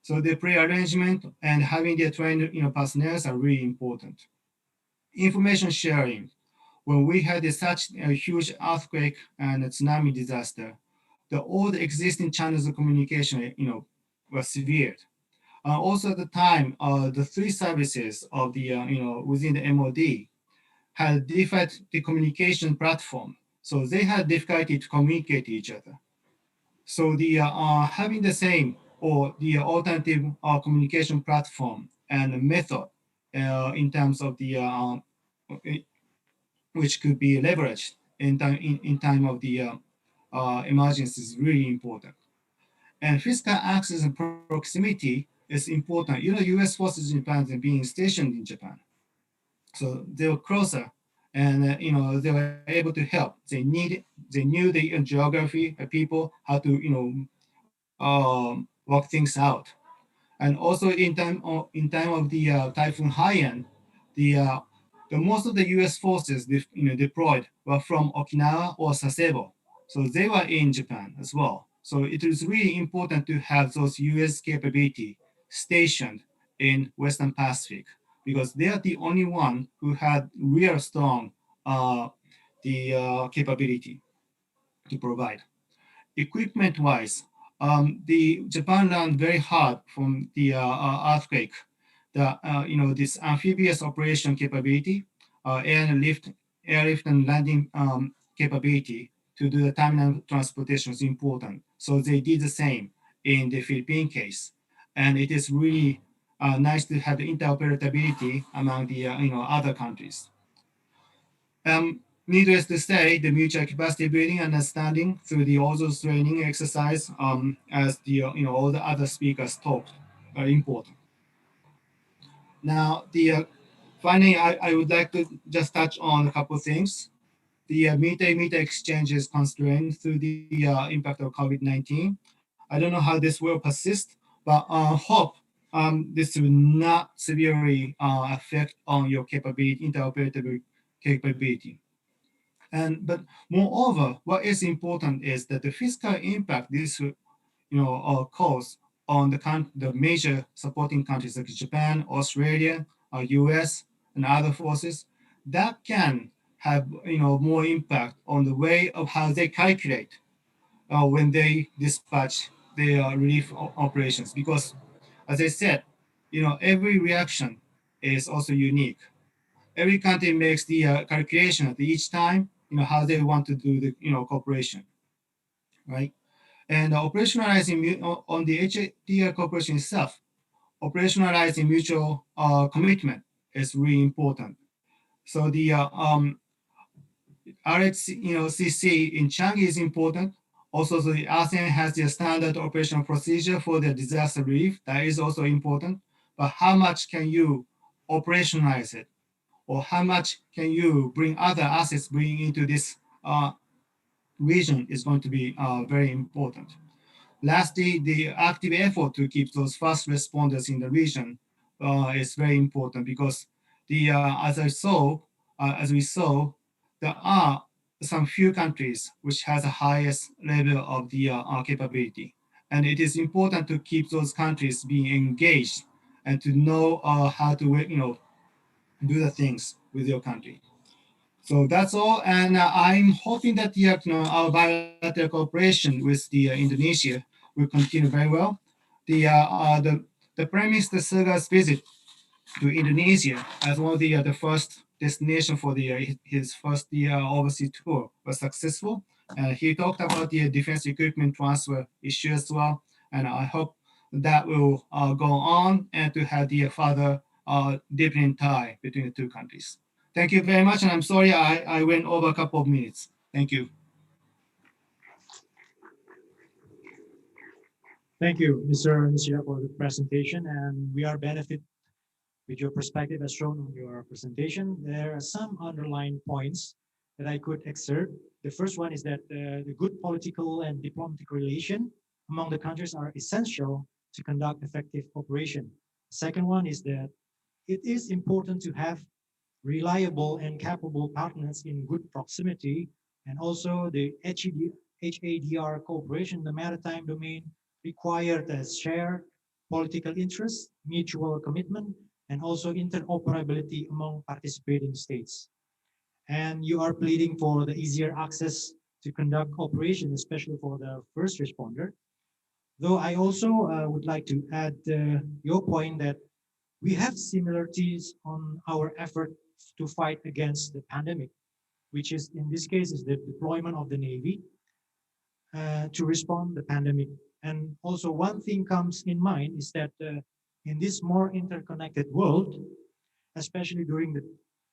So the pre-arrangement and having the trained personnel are really important. Information sharing. When we had such a huge earthquake and a tsunami disaster, all the existing channels of communication, were severed. Also at the time, the three services of the, within the MOD had different the communication platform. So they had difficulty to communicate each other. So the having the same or the alternative communication platform and method in terms of the which could be leveraged in time of the emergency is really important. And physical access and proximity is important. U.S. forces in Japan are being stationed in Japan, so they were closer, and they were able to help. They knew the geography, people, how to work things out. And also in time of the Typhoon Haiyan, the most of the U.S. forces deployed were from Okinawa or Sasebo, so they were in Japan as well. So it is really important to have those U.S. capability stationed in Western Pacific because they are the only one who had real strong capability to provide. Equipment wise, the Japan learned very hard from the earthquake. This amphibious operation capability, airlift and landing capability to do the terminal transportation is important. So they did the same in the Philippine case, and it is really nice to have the interoperability among the other countries. Needless to say, the mutual capacity building and understanding through the OZOS training exercise, as the all the other speakers talked, are important. Now, finally, I would like to just touch on a couple of things. The meter exchange is constrained through the impact of COVID-19. I don't know how this will persist, but hope this will not severely affect on your capability, interoperability capability. But moreover, what is important is that the fiscal impact this cause on the major supporting countries like Japan, Australia, US, and other forces, that can have more impact on the way of how they calculate when they dispatch their relief operations. Because, as I said, every reaction is also unique. Every country makes the calculation at each time, how they want to do the cooperation, right? And operationalizing on the HDR cooperation itself, operationalizing mutual commitment is really important. So the CC in Changi is important. Also, the ASEAN has the standard operational procedure for the disaster relief. That is also important. But how much can you operationalize it? Or how much can you bring other assets bring into this region is going to be very important. Lastly, the active effort to keep those fast responders in the region is very important because as we saw, there are some few countries which has the highest level of the capability, and it is important to keep those countries being engaged and to know how to do the things with your country. So that's all, and I'm hoping that our bilateral cooperation with the Indonesia will continue very well. The Prime Minister Suga's visit to Indonesia as one of the first destination for his first year overseas tour was successful. He talked about the defense equipment transfer issue as well, and I hope that will go on and to have the further deepening tie between the two countries. Thank you very much, and I'm sorry I went over a couple of minutes. Thank you. Thank you, Mr. Nishida, for the presentation, and we are benefit with your perspective as shown on your presentation. There are some underlying points that I could exert. The first one is that the good political and diplomatic relation among the countries are essential to conduct effective cooperation. Second one is that it is important to have reliable and capable partners in good proximity, and also the HADR cooperation in the maritime domain required a shared political interests, mutual commitment, and also interoperability among participating states. And you are pleading for the easier access to conduct cooperation, especially for the first responder. Though I also would like to add your point that we have similarities on our effort to fight against the pandemic, which is in this case is the deployment of the Navy to respond the pandemic. And also one thing comes in mind is that in this more interconnected world, especially during the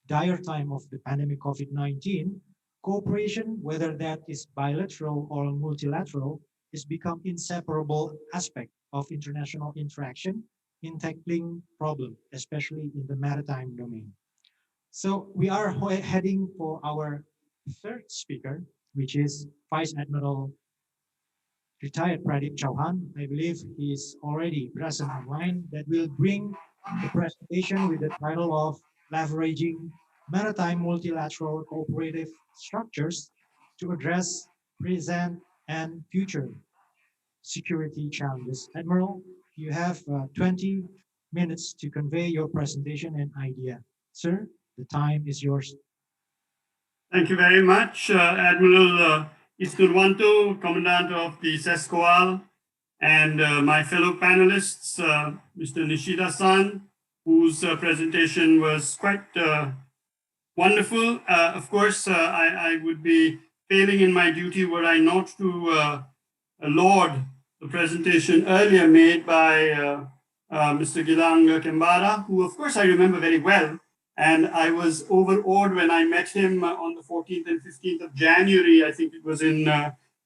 dire time of the pandemic COVID-19, cooperation, whether that is bilateral or multilateral, is become inseparable aspect of international interaction in tackling problem, especially in the maritime domain. So we are heading for our third speaker, which is Vice Admiral retired Pradeep Chauhan. I believe he is already present online that will bring the presentation with the title of Leveraging Maritime Multilateral Cooperative Structures to Address Present and Future Security Challenges. Admiral, you have 20 minutes to convey your presentation and idea. Sir, the time is yours. Thank you very much, Admiral Isnurwanto, Commandant of the SESKOAL, and my fellow panelists, Mr. Nishida-san, whose presentation was quite wonderful. Of course, I would be failing in my duty were I not to laud the presentation earlier made by Mr. Gilang Kembara, who of course I remember very well. And I was overawed when I met him on the 14th and 15th of January, I think it was in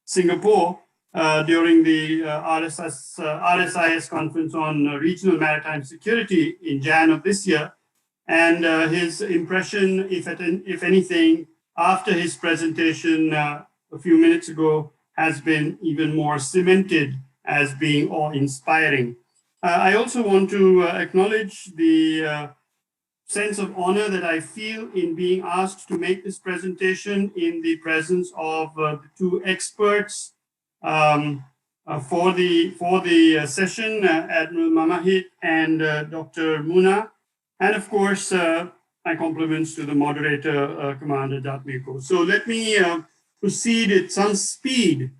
Singapore, during the RSIS conference on regional maritime security in Jan of this year. And his impression, if anything, after his presentation a few minutes ago has been even more cemented as being awe-inspiring. I also want to acknowledge the sense of honor that I feel in being asked to make this presentation in the presence of the two experts for the session, Admiral Mamahit and Dr. Muna, and of course, my compliments to the moderator, Commander Datmiko. So let me proceed at some speed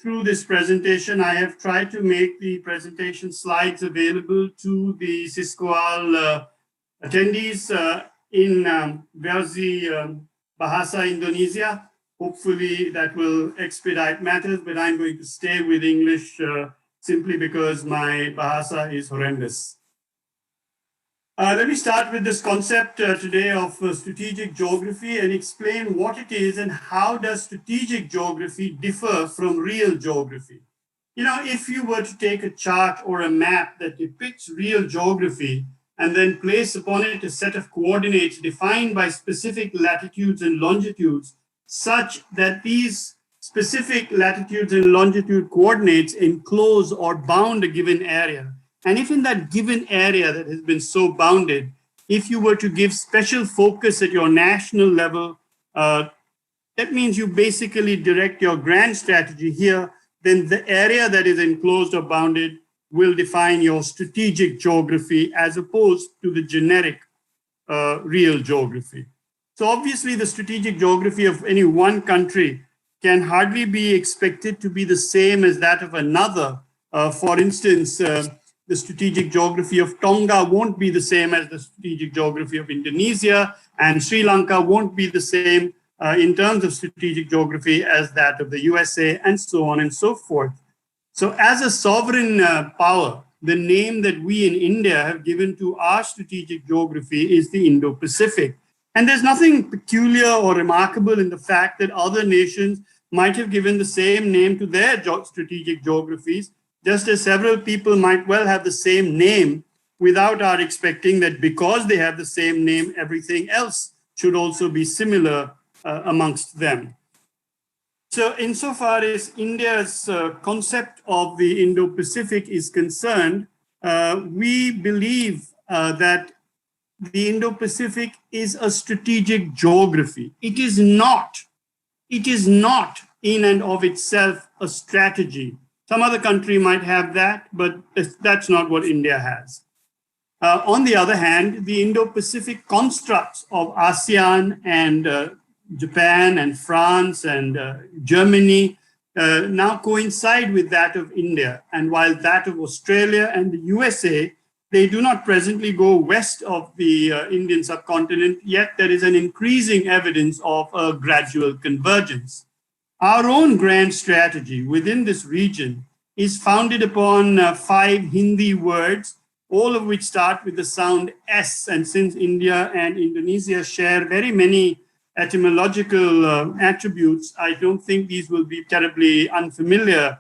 through this presentation. I have tried to make the presentation slides available to the SESKOAL attendees in versi Bahasa Indonesia. Hopefully that will expedite matters, but I'm going to stay with English simply because my Bahasa is horrendous. Let me start with this concept today of strategic geography and explain what it is and how does strategic geography differ from real geography. You know, if you were to take a chart or a map that depicts real geography and then place upon it a set of coordinates defined by specific latitudes and longitudes, such that these specific latitudes and longitude coordinates enclose or bound a given area. And if in that given area that has been so bounded, if you were to give special focus at your national level, that means you basically direct your grand strategy here, then the area that is enclosed or bounded will define your strategic geography as opposed to the generic real geography. So obviously the strategic geography of any one country can hardly be expected to be the same as that of another. For instance, The strategic geography of Tonga won't be the same as the strategic geography of Indonesia, and Sri Lanka won't be the same in terms of strategic geography as that of the USA, and so on and so forth. So as a sovereign power, the name that we in India have given to our strategic geography is the Indo-Pacific. And there's nothing peculiar or remarkable in the fact that other nations might have given the same name to their strategic geographies, just as several people might well have the same name without our expecting that because they have the same name, everything else should also be similar amongst them. So insofar as India's concept of the Indo-Pacific is concerned, we believe that the Indo-Pacific is a strategic geography. It is not in and of itself a strategy. Some other country might have that, but that's not what India has. On the other hand, the Indo-Pacific constructs of ASEAN and Japan and France and Germany now coincide with that of India. And while that of Australia and the USA, they do not presently go west of the Indian subcontinent, yet there is an increasing evidence of a gradual convergence. Our own grand strategy within this region is founded upon 5 Hindi words, all of which start with the sound S. And since India and Indonesia share very many etymological attributes, I don't think these will be terribly unfamiliar.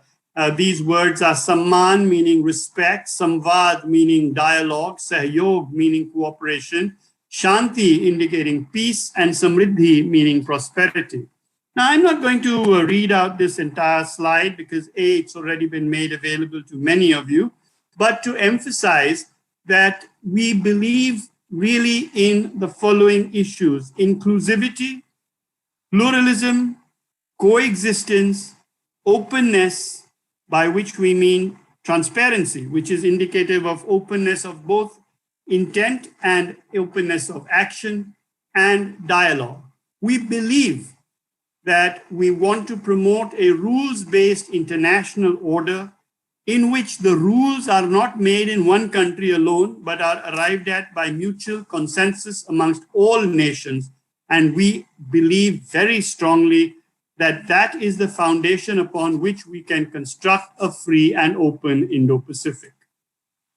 These words are Samman, meaning respect, Samvad, meaning dialogue, Sahyog, meaning cooperation, Shanti, indicating peace, and Samriddhi, meaning prosperity. Now, I'm not going to read out this entire slide because A, it's already been made available to many of you, but to emphasize that we believe really in the following issues: inclusivity, pluralism, coexistence, openness, by which we mean transparency, which is indicative of openness of both intent and openness of action, and dialogue. We believe that we want to promote a rules-based international order in which the rules are not made in one country alone, but are arrived at by mutual consensus amongst all nations. And we believe very strongly that that is the foundation upon which we can construct a free and open Indo-Pacific.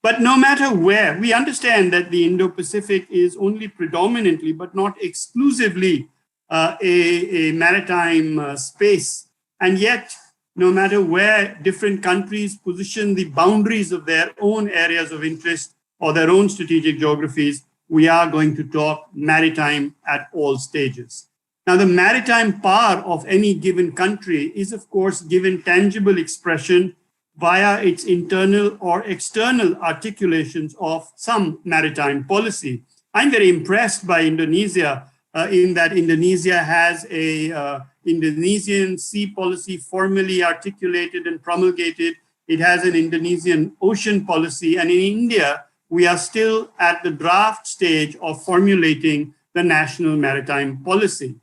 But no matter where, we understand that the Indo-Pacific is only predominantly, but not exclusively, a maritime space. And yet, no matter where different countries position the boundaries of their own areas of interest or their own strategic geographies, we are going to talk maritime at all stages. Now, the maritime power of any given country is, of course, given tangible expression via its internal or external articulations of some maritime policy. I'm very impressed by Indonesia in that Indonesia has a Indonesian sea policy formally articulated and promulgated. It has an Indonesian ocean policy. And in India, we are still at the draft stage of formulating the national maritime policy.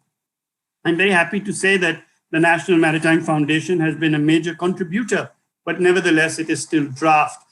I'm very happy to say that the National Maritime Foundation has been a major contributor, but nevertheless, it is still draft.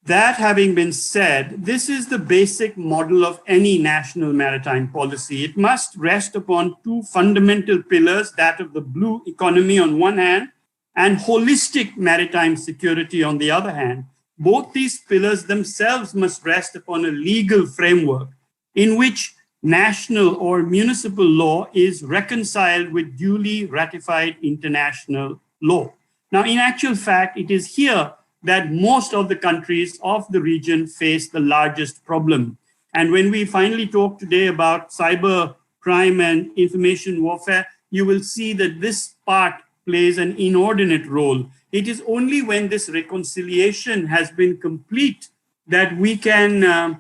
That having been said, this is the basic model of any national maritime policy. It must rest upon 2 fundamental pillars, that of the blue economy on one hand, and holistic maritime security on the other hand. Both these pillars themselves must rest upon a legal framework in which national or municipal law is reconciled with duly ratified international law. Now, in actual fact, it is here that most of the countries of the region face the largest problem. And when we finally talk today about cyber crime and information warfare, you will see that this part plays an inordinate role. It is only when this reconciliation has been complete that we can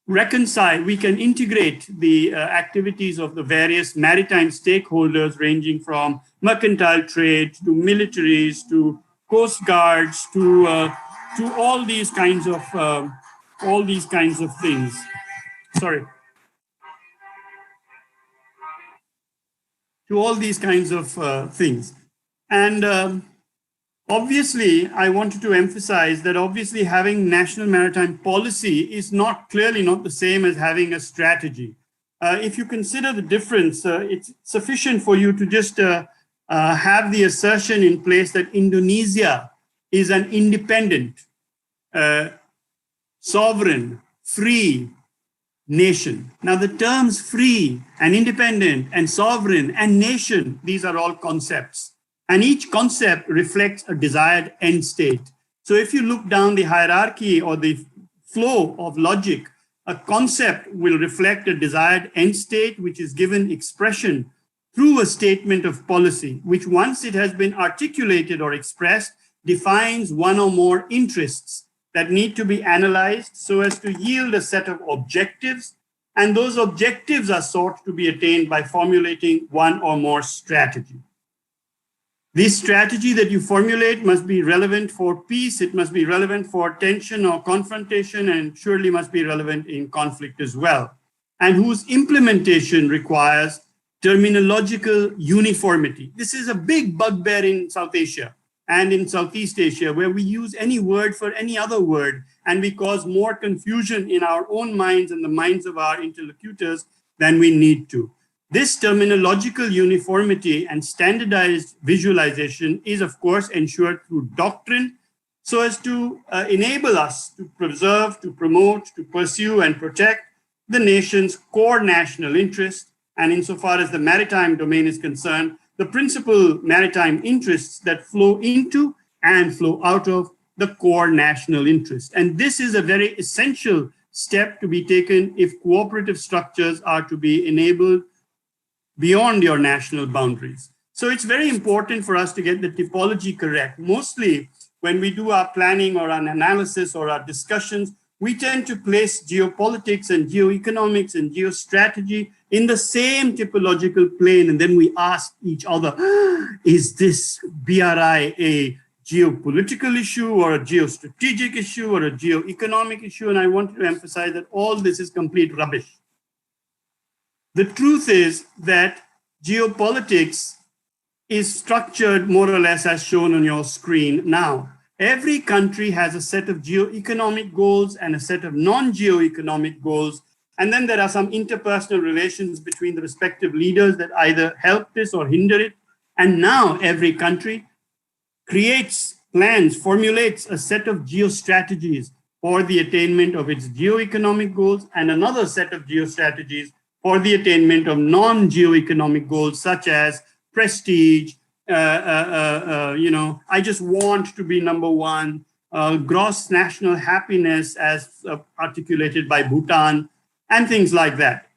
reconcile, we can integrate the activities of the various maritime stakeholders, ranging from mercantile trade to militaries to coast guards to all these kinds of things. Sorry. To all these kinds of things. And Obviously, I wanted to emphasize that obviously having national maritime policy is clearly not the same as having a strategy. If you consider the difference, it's sufficient for you to just have the assertion in place that Indonesia is an independent, sovereign, free nation. Now, the terms free and independent and sovereign and nation, these are all concepts. And each concept reflects a desired end state. So if you look down the hierarchy or the flow of logic, a concept will reflect a desired end state, which is given expression through a statement of policy, which once it has been articulated or expressed, defines one or more interests that need to be analyzed so as to yield a set of objectives. And those objectives are sought to be attained by formulating one or more strategy. This strategy that you formulate must be relevant for peace, it must be relevant for tension or confrontation, and surely must be relevant in conflict as well, and whose implementation requires terminological uniformity. This is a big bugbear in South Asia and in Southeast Asia, where we use any word for any other word, and we cause more confusion in our own minds and the minds of our interlocutors than we need to. This terminological uniformity and standardized visualization is, of course, ensured through doctrine so as to enable us to preserve, to promote, to pursue and protect the nation's core national interest. And insofar as the maritime domain is concerned, the principal maritime interests that flow into and flow out of the core national interest. And this is a very essential step to be taken if cooperative structures are to be enabled beyond your national boundaries. So it's very important for us to get the typology correct. Mostly when we do our planning or an analysis or our discussions, we tend to place geopolitics and geoeconomics and geostrategy in the same typological plane. And then we ask each other, is this BRI a geopolitical issue or a geostrategic issue or a geoeconomic issue? And I want to emphasize that all this is complete rubbish. The truth is that geopolitics is structured more or less as shown on your screen now. Every country has a set of geoeconomic goals and a set of non-geoeconomic goals. And then there are some interpersonal relations between the respective leaders that either help this or hinder it. And now every country creates plans, formulates a set of geostrategies for the attainment of its geoeconomic goals and another set of geostrategies for the attainment of non-geoeconomic goals, such as prestige, I just want to be number one, gross national happiness as articulated by Bhutan, and things like that.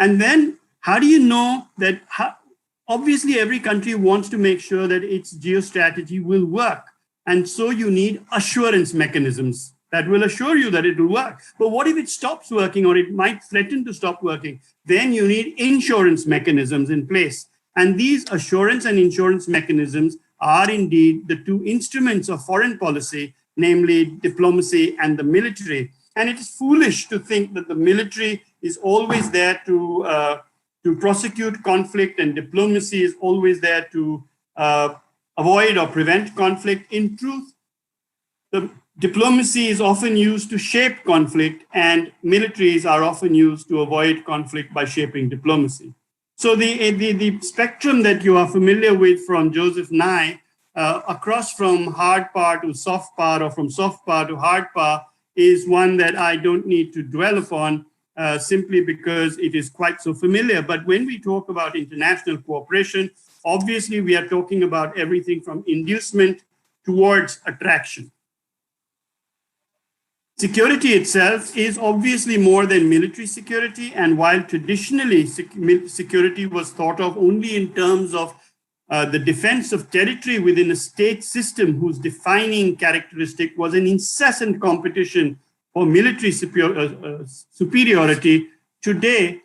And then how do you know that? Obviously, every country wants to make sure that its geostrategy will work. And so you need assurance mechanisms that will assure you that it will work. But what if it stops working or it might threaten to stop working? Then you need insurance mechanisms in place. And these assurance and insurance mechanisms are indeed the two instruments of foreign policy, namely diplomacy and the military. And it is foolish to think that the military is always there to prosecute conflict and diplomacy is always there to avoid or prevent conflict. In truth, the diplomacy is often used to shape conflict, and militaries are often used to avoid conflict by shaping diplomacy. So the spectrum that you are familiar with from Joseph Nye, across from hard power to soft power or from soft power to hard power, is one that I don't need to dwell upon simply because it is quite so familiar. But when we talk about international cooperation, obviously we are talking about everything from inducement towards attraction. Security itself is obviously more than military security, and while traditionally security was thought of only in terms of the defense of territory within a state system whose defining characteristic was an incessant competition for military superiority, today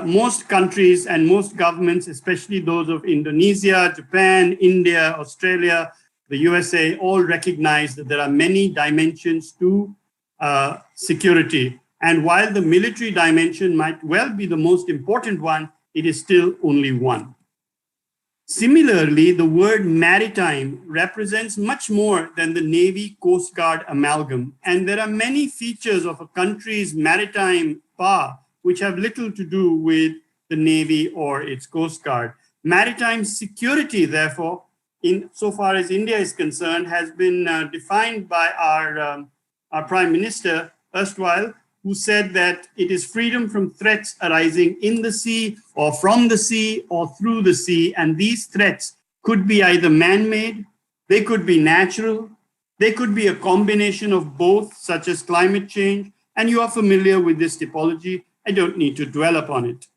most countries and most governments, especially those of Indonesia, Japan, India, Australia, the USA, all recognize that there are many dimensions to security. And while the military dimension might well be the most important one, it is still only one. Similarly, the word maritime represents much more than the Navy Coast Guard amalgam, and there are many features of a country's maritime power which have little to do with the Navy or its Coast Guard. Maritime security, therefore, in so far as India is concerned, has been defined by our Prime Minister erstwhile, who said that it is freedom from threats arising in the sea or from the sea or through the sea. And these threats could be either man-made, they could be natural, they could be a combination of both, such as climate change. And you are familiar with this typology. I don't need to dwell upon it.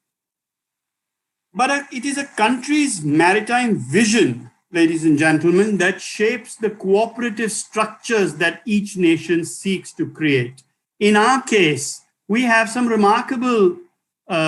But it is a country's maritime vision, ladies and gentlemen, that shapes the cooperative structures that each nation seeks to create. In our case, we have some remarkable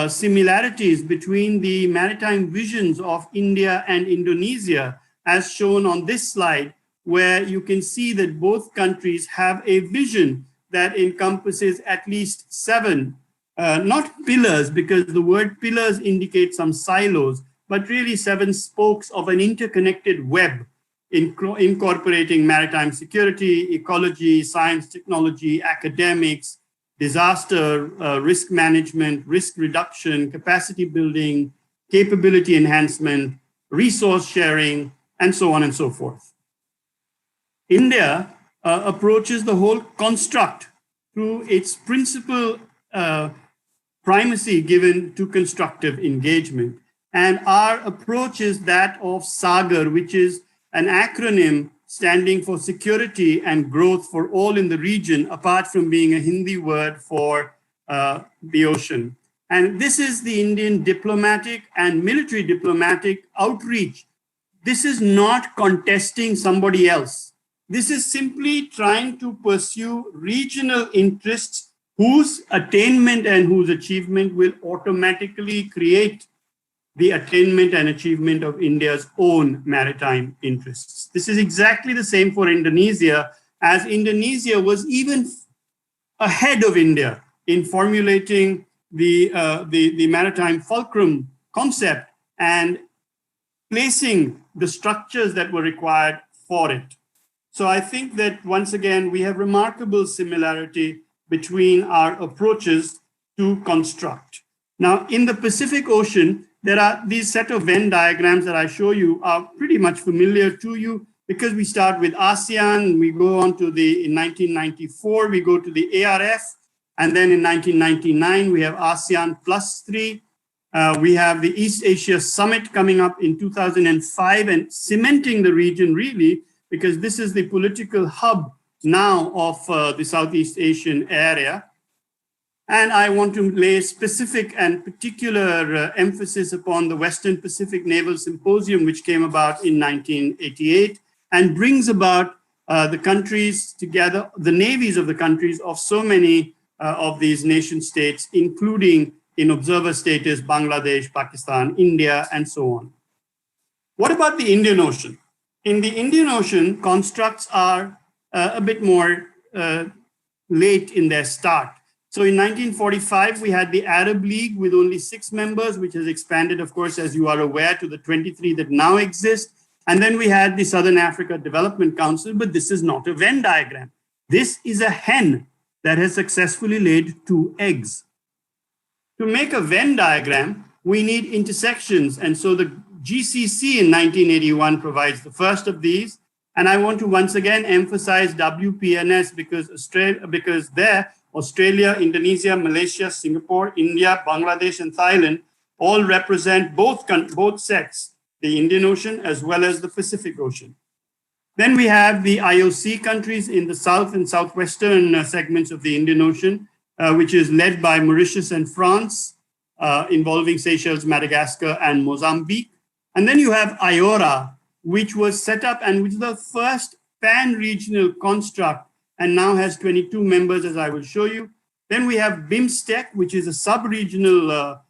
similarities between the maritime visions of India and Indonesia, as shown on this slide, where you can see that both countries have a vision that encompasses at least 7, not pillars, because the word pillars indicates some silos, but really 7 spokes of an interconnected web incorporating maritime security, ecology, science, technology, academics, disaster risk management, risk reduction, capacity building, capability enhancement, resource sharing, and so on and so forth. India approaches the whole construct through its principal primacy given to constructive engagement. And our approach is that of SAGAR, which is an acronym standing for security and growth for all in the region, apart from being a Hindi word for the ocean. And this is the Indian diplomatic and military diplomatic outreach. This is not contesting somebody else. This is simply trying to pursue regional interests whose attainment and whose achievement will automatically create the attainment and achievement of India's own maritime interests. This is exactly the same for Indonesia, as Indonesia was even ahead of India in formulating the maritime fulcrum concept and placing the structures that were required for it. So I think that once again, we have remarkable similarity between our approaches to construct. Now, in the Pacific Ocean, there are these set of Venn diagrams that I show you are pretty much familiar to you, because we start with ASEAN, we go on to in 1994, we go to the ARF, and then in 1999, we have ASEAN +3. We have the East Asia Summit coming up in 2005 and cementing the region really, because this is the political hub now of the Southeast Asian area. And I want to lay specific and particular emphasis upon the Western Pacific Naval Symposium, which came about in 1988 and brings about the countries together, the navies of the countries of so many of these nation states, including in observer status, Bangladesh, Pakistan, India, and so on. What about the Indian Ocean? In the Indian Ocean, constructs are a bit more late in their start. So in 1945, we had the Arab League with only 6 members, which has expanded, of course, as you are aware, to the 23 that now exist. And then we had the Southern Africa Development Council, but this is not a Venn diagram. This is a hen that has successfully laid 2 eggs. To make a Venn diagram, we need intersections. And so the GCC in 1981 provides the first of these. And I want to once again emphasize WPNS because Australia, Indonesia, Malaysia, Singapore, India, Bangladesh, and Thailand all represent both sets, the Indian Ocean as well as the Pacific Ocean. Then we have the IOC countries in the south and southwestern segments of the Indian Ocean, which is led by Mauritius and France, involving Seychelles, Madagascar, and Mozambique. And then you have IORA, which was set up and which is the first pan-regional construct and now has 22 members, as I will show you. Then we have BIMSTEC, which is a sub-regional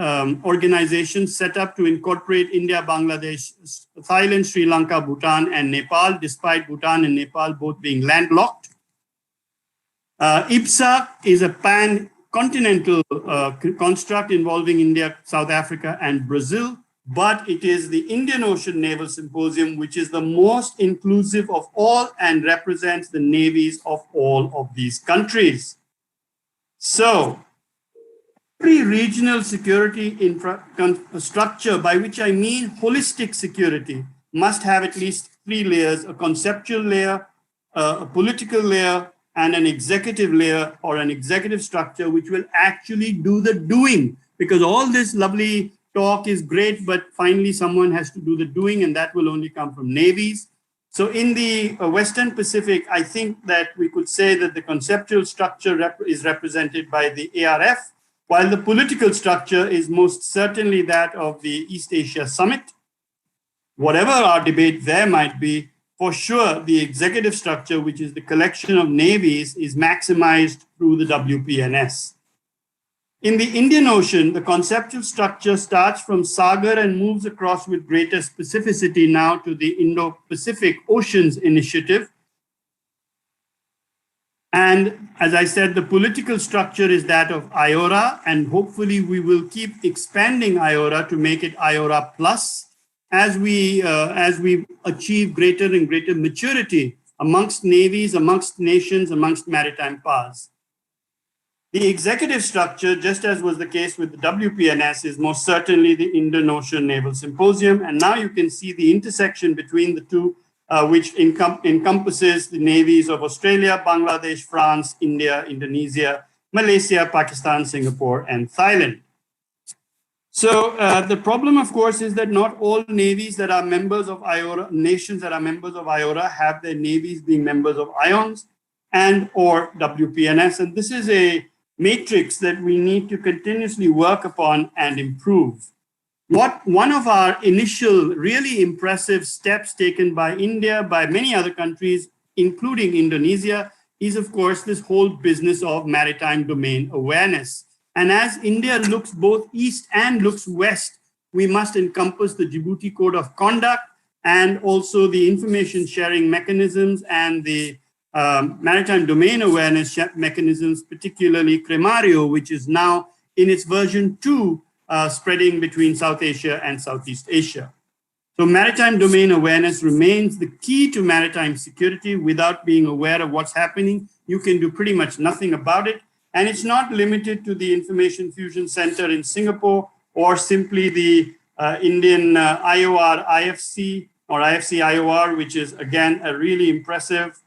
organization set up to incorporate India, Bangladesh, Thailand, Sri Lanka, Bhutan, and Nepal, despite Bhutan and Nepal both being landlocked. IPSA is a pan-continental construct involving India, South Africa, and Brazil. but it is the Indian Ocean Naval Symposium, which is the most inclusive of all and represents the navies of all of these countries. So, every regional security infrastructure, by which I mean holistic security, must have at least three layers: a conceptual layer, a political layer, and an executive layer or an executive structure which will actually do the doing. Because all this lovely talk is great, but finally someone has to do the doing, and that will only come from navies. So in the Western Pacific, I think that we could say that the conceptual structure is represented by the ARF, while the political structure is most certainly that of the East Asia Summit. Whatever our debate there might be, for sure, the executive structure, which is the collection of navies, is maximized through the WPNS. In the Indian Ocean, the conceptual structure starts from Sagar and moves across with greater specificity now to the Indo-Pacific Oceans Initiative. And as I said, the political structure is that of IORA, and hopefully we will keep expanding IORA to make it IORA Plus as we achieve greater and greater maturity amongst navies, amongst nations, amongst maritime powers. The executive structure, just as was the case with the WPNS, is most certainly the Indian Ocean Naval Symposium. And now you can see the intersection between the two, which encompasses the navies of Australia, Bangladesh, France, India, Indonesia, Malaysia, Pakistan, Singapore, and Thailand. So the problem, of course, is that not all navies that are members of IORA, nations that are members of IORA, have their navies being members of IONS and or WPNS. And this is a matrix that we need to continuously work upon and improve. One of our initial really impressive steps taken by India, by many other countries, including Indonesia, is of course this whole business of maritime domain awareness. And as India looks both east and looks west, we must encompass the Djibouti Code of Conduct and also the information sharing mechanisms and the maritime domain awareness mechanisms, particularly Cremario, which is now in its version 2, spreading between South Asia and Southeast Asia. So maritime domain awareness remains the key to maritime security. Without being aware of what's happening, you can do pretty much nothing about it. And it's not limited to the Information Fusion Center in Singapore or simply the Indian IOR IFC or IFC IOR, which is again a really impressive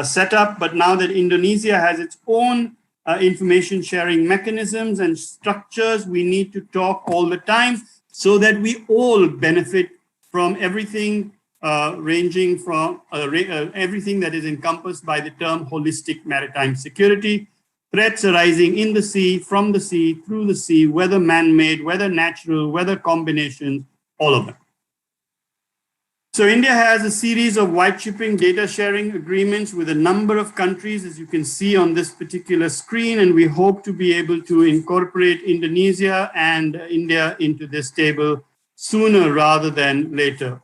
setup. But now that Indonesia has its own information sharing mechanisms and structures, we need to talk all the time so that we all benefit from everything ranging from everything that is encompassed by the term holistic maritime security. Threats arising in the sea, from the sea, through the sea, whether man-made, whether natural, whether combinations, all of them. So India has a series of white shipping data sharing agreements with a number of countries, as you can see on this particular screen, and we hope to be able to incorporate Indonesia and India into this table sooner rather than later.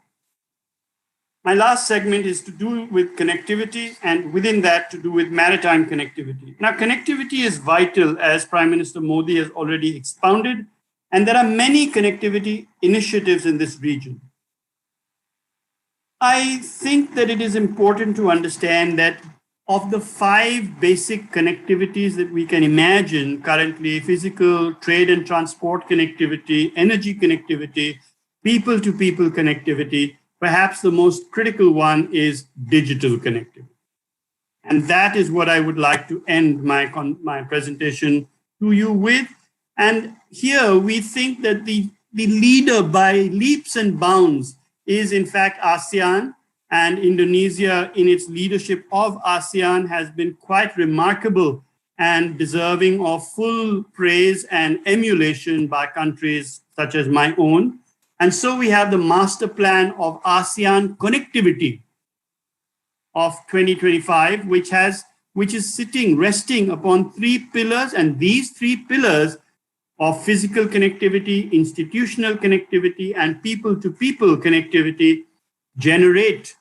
My last segment is to do with connectivity, and within that to do with maritime connectivity. Now, connectivity is vital, as Prime Minister Modi has already expounded, and there are many connectivity initiatives in this region. I think that it is important to understand that of the 5 basic connectivities that we can imagine currently: physical, trade and transport connectivity, energy connectivity, people-to-people connectivity, perhaps the most critical one is digital connectivity. And that is what I would like to end my presentation to you with. And here we think that the leader by leaps and bounds is in fact ASEAN, and Indonesia in its leadership of ASEAN has been quite remarkable and deserving of full praise and emulation by countries such as my own. And so we have the master plan of ASEAN connectivity of 2025, which is resting upon 3 pillars. And these 3 pillars of physical connectivity, institutional connectivity, and people-to-people connectivity generate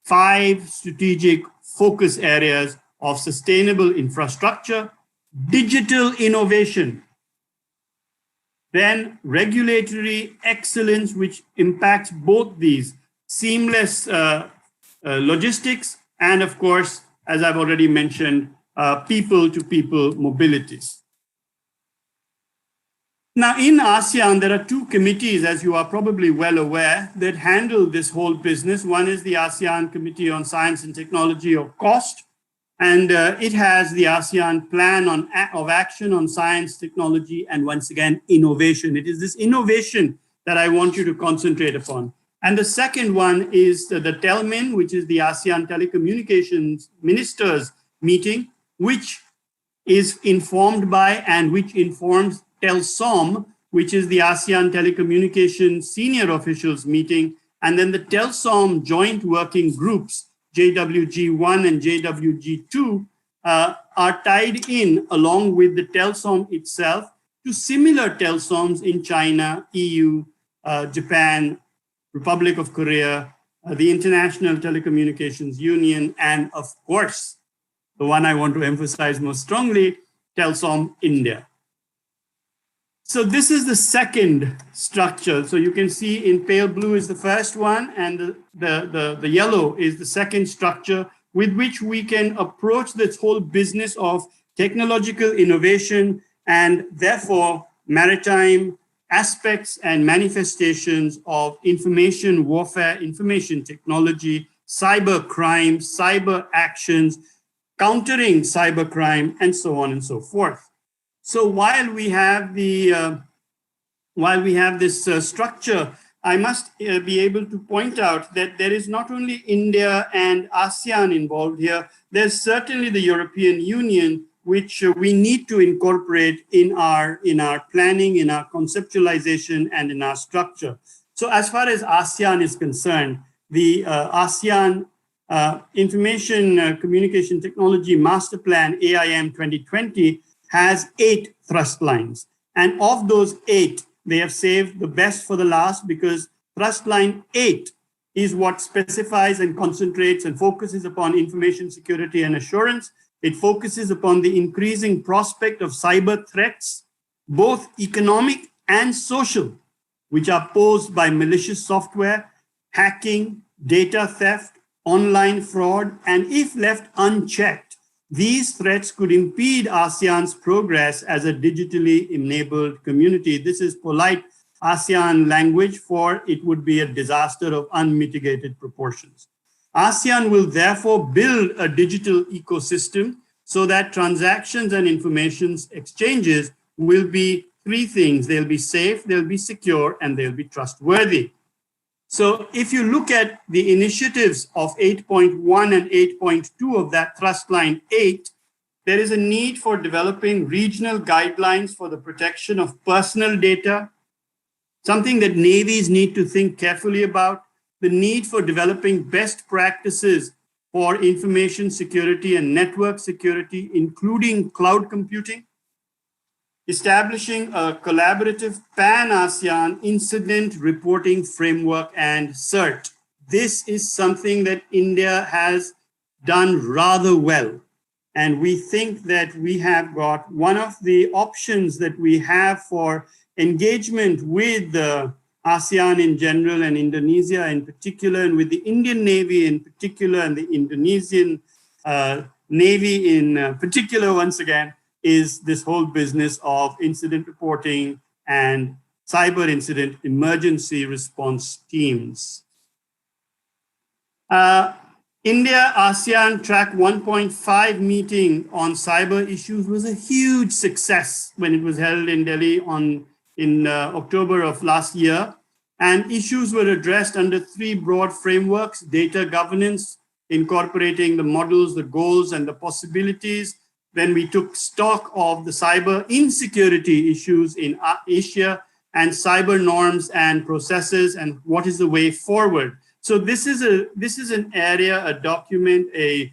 5 strategic focus areas of sustainable infrastructure, digital innovation. then regulatory excellence, which impacts both these, seamless logistics, and of course, as I've already mentioned, people-to-people mobilities. Now, in ASEAN, there are two committees, as you are probably well aware, that handle this whole business. One is the ASEAN Committee on Science and Technology, or COST, and it has the ASEAN Plan of Action on Science, Technology, and once again, innovation. It is this innovation that I want you to concentrate upon. And the second one is the TELMIN, which is the ASEAN Telecommunications Ministers Meeting, which is informed by and which informs TELSOM, which is the ASEAN Telecommunications Senior Officials Meeting, and then the TELSOM Joint Working Groups, JWG1 and JWG2, are tied in along with the TELSOM itself to similar TELSOMs in China, EU, Japan, Republic of Korea, the International Telecommunications Union, and of course, the one I want to emphasize most strongly, TELSOM India. So this is the second structure. So you can see in pale blue is the first one, and the yellow is the second structure with which we can approach this whole business of technological innovation and therefore maritime aspects and manifestations of information warfare, information technology, cyber crime, cyber actions, countering cybercrime, and so on and so forth. So while we have this structure, I must be able to point out that there is not only India and ASEAN involved here, there's certainly the European Union, which we need to incorporate in our planning, in our conceptualization, and in our structure. So as far as ASEAN is concerned, the ASEAN Information Communication Technology Master Plan, AIM 2020, has 8 thrust lines. And of those 8, they have saved the best for the last, because thrust line 8 is what specifies and concentrates and focuses upon information security and assurance. It focuses upon the increasing prospect of cyber threats, both economic and social, which are posed by malicious software, hacking, data theft, online fraud, and if left unchecked, these threats could impede ASEAN's progress as a digitally enabled community. This is polite ASEAN language for it would be a disaster of unmitigated proportions. ASEAN will therefore build a digital ecosystem so that transactions and information exchanges will be 3 things. They'll be safe, they'll be secure, and they'll be trustworthy. So if you look at the initiatives of 8.1 and 8.2 of that thrust line 8, there is a need for developing regional guidelines for the protection of personal data, something that navies need to think carefully about, the need for developing best practices for information security and network security, including cloud computing, establishing a collaborative pan-ASEAN incident reporting framework and CERT. This is something that India has done rather well. And we think that we have got one of the options that we have for engagement with ASEAN in general and Indonesia in particular, and with the Indian Navy in particular, and the Indonesian Navy in particular, once again, is this whole business of incident reporting and cyber incident emergency response teams. India ASEAN Track 1.5 meeting on cyber issues was a huge success when it was held in Delhi in October of last year. And issues were addressed under 3 broad frameworks: data governance, incorporating the models, the goals, and the possibilities. Then we took stock of the cyber insecurity issues in Asia and cyber norms and processes and what is the way forward. So this is an area, a document, a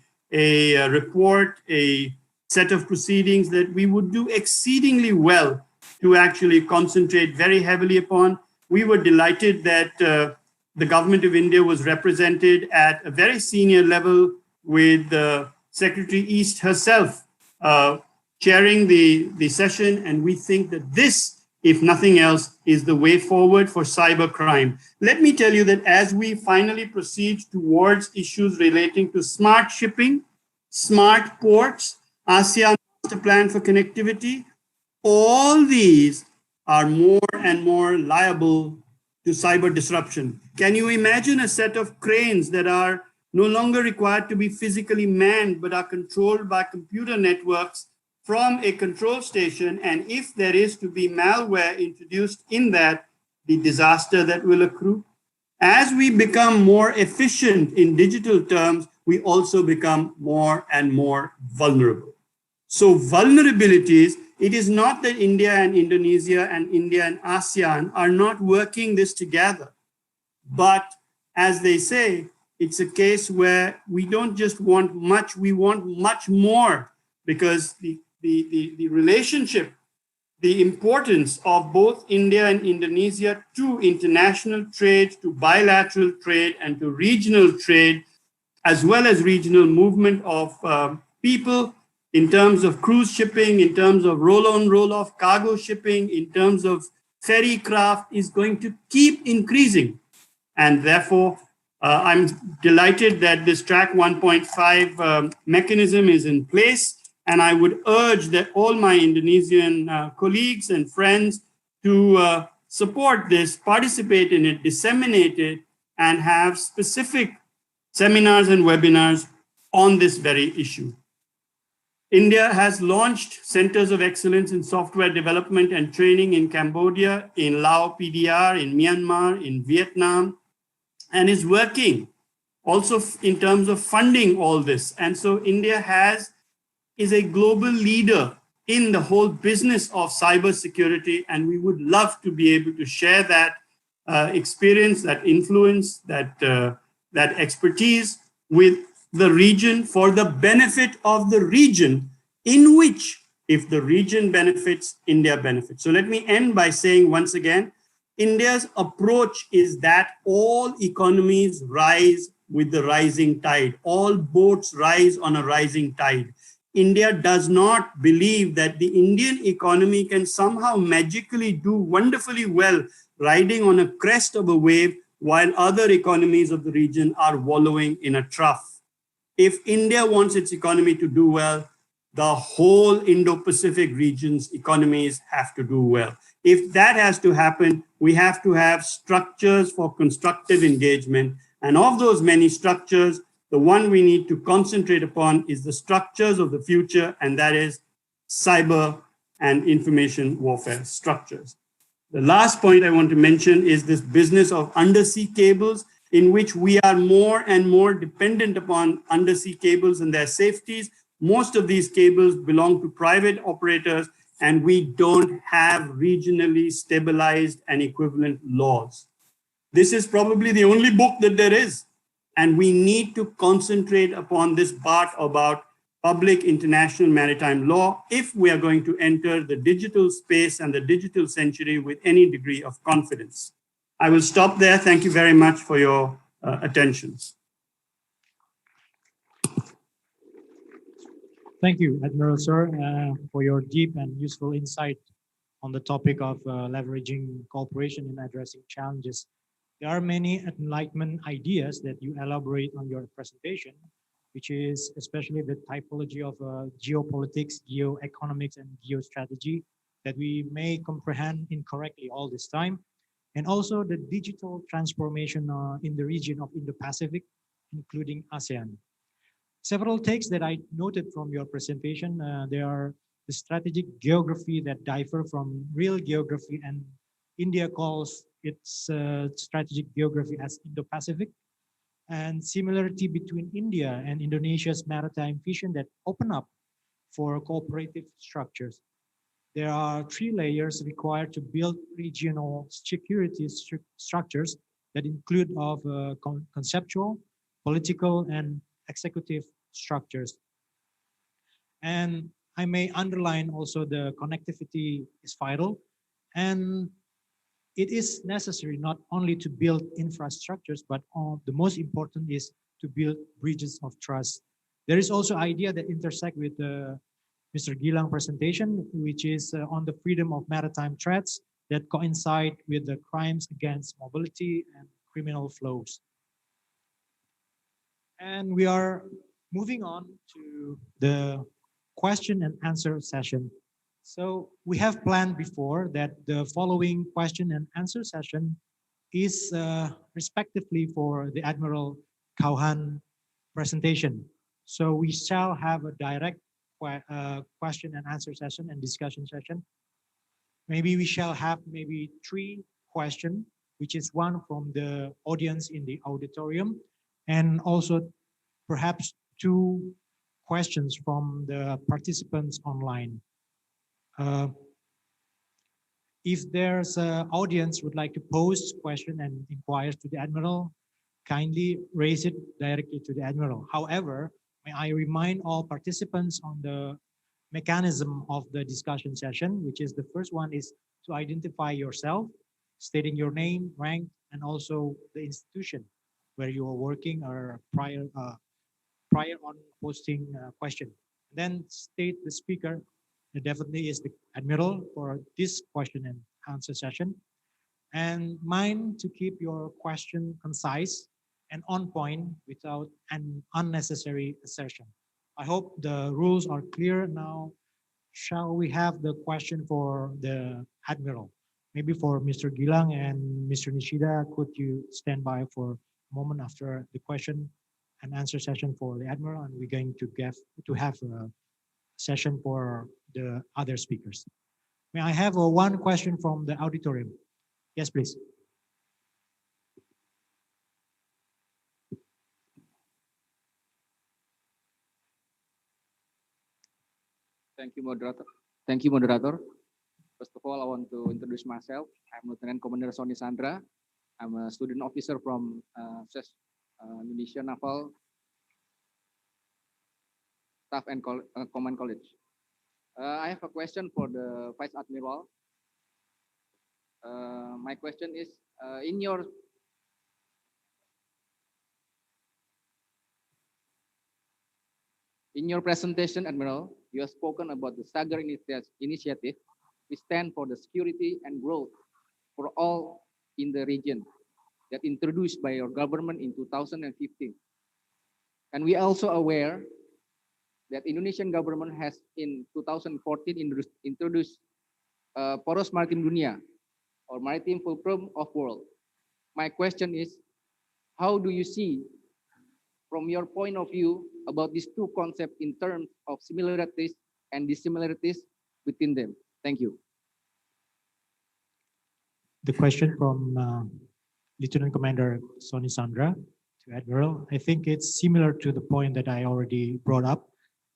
report, a set of proceedings that we would do exceedingly well to actually concentrate very heavily upon. We were delighted that the government of India was represented at a very senior level with Secretary East herself chairing the session, and we think that this if nothing else, is the way forward for cybercrime. Let me tell you that as we finally proceed towards issues relating to smart shipping, smart ports, ASEAN Master Plan for Connectivity, all these are more and more liable to cyber disruption. Can you imagine a set of cranes that are no longer required to be physically manned, but are controlled by computer networks from a control station? And if there is to be malware introduced in that, the disaster that will accrue. As we become more efficient in digital terms, we also become more and more vulnerable. So vulnerabilities, it is not that India and Indonesia and India and ASEAN are not working this together. But as they say, it's a case where we don't just want much, we want much more, because the relationship, the importance of both India and Indonesia to international trade, to bilateral trade, and to regional trade, as well as regional movement of people in terms of cruise shipping, in terms of roll-on, roll-off cargo shipping, in terms of ferry craft, is going to keep increasing. And therefore, I'm delighted that this track 1.5 mechanism is in place. And I would urge that all my Indonesian colleagues and friends to support this, participate in it, disseminate it, and have specific seminars and webinars on this very issue. India has launched centers of excellence in software development and training in Cambodia, in Lao PDR, in Myanmar, in Vietnam, and is working also in terms of funding all this. And so India is a global leader in the whole business of cybersecurity, and we would love to be able to share that experience, that influence, that expertise with the region for the benefit of the region, in which, if the region benefits, India benefits. So let me end by saying once again, India's approach is that all economies rise with the rising tide. All boats rise on a rising tide. India does not believe that the Indian economy can somehow magically do wonderfully well riding on a crest of a wave while other economies of the region are wallowing in a trough. If India wants its economy to do well, the whole Indo-Pacific region's economies have to do well. If that has to happen, we have to have structures for constructive engagement. And of those many structures, the one we need to concentrate upon is the structures of the future, and that is cyber and information warfare structures. The last point I want to mention is this business of undersea cables, in which we are more and more dependent upon undersea cables and their safeties. Most of these cables belong to private operators, and we don't have regionally stabilized and equivalent laws. This is probably the only book that there is. And we need to concentrate upon this part about public international maritime law if we are going to enter the digital space and the digital century with any degree of confidence. I will stop there. Thank you very much for your attention. Thank you, Admiral Sir, for your deep and useful insight on the topic of leveraging cooperation in addressing challenges. There are many enlightenment ideas that you elaborate on your presentation, which is especially the typology of geopolitics, geoeconomics, and geostrategy that we may comprehend incorrectly all this time. And also the digital transformation in the region of Indo-Pacific, including ASEAN. Several takes that I noted from your presentation, they are the strategic geography that differ from real geography, and India calls its strategic geography as Indo-Pacific, and similarity between India and Indonesia's maritime vision that open up for cooperative structures. There are 3 layers required to build regional security structures that include of conceptual, political, and executive structures. And I may underline also the connectivity is vital, and it is necessary not only to build infrastructures, but the most important is to build bridges of trust. There is also idea that intersect with Mr. Gilang presentation, which is on the freedom of maritime threats, that coincide with the crimes against mobility and criminal flows. And we are moving on to the question and answer session. So we have planned before that the following question and answer session is respectively for the Admiral Tahun presentation. So we shall have a direct question and answer session and discussion session. Maybe we shall have maybe 3 questions, which is one from the audience in the auditorium, and also perhaps 2 questions from the participants online. If there's an audience would like to pose question and inquires to the Admiral, kindly raise it directly to the Admiral. However, may I remind all participants on the mechanism of the discussion session, which is the first one is to identify yourself, stating your name, rank, and also the institution where you are working or prior on posting a question. Then state the speaker, definitely is the Admiral for this question and answer session. And mind to keep your question concise and on point without an unnecessary assertion. I hope the rules are clear now. Shall we have the question for the Admiral? Maybe for Mr. Gilang and Mr. Nishida, could you stand by for a moment after the question and answer session for the Admiral, and we're going to have a session for the other speakers. May I have one question from the auditorium? Yes, please. Thank you, moderator. Thank you, moderator. First of all, I want to introduce myself. I'm Lieutenant Commander Sony Sandra. I'm a student officer from Indonesia Naval Staff and Command College. I have a question for the Vice Admiral. My question is, in your presentation, Admiral, you have spoken about the SAGAR initiative. We stand for the security and growth for all in the region that introduced by your government in 2015. And we are also aware that Indonesian government has in 2014 introduced Poros Maritim Dunia or Maritime Fulcrum of World. My question is, how do you see from your point of view about these 2 concepts in terms of similarities and dissimilarities between them? Thank you. The question from Lieutenant Commander Sony Sandra to Admiral. I think it's similar to the point that I already brought up.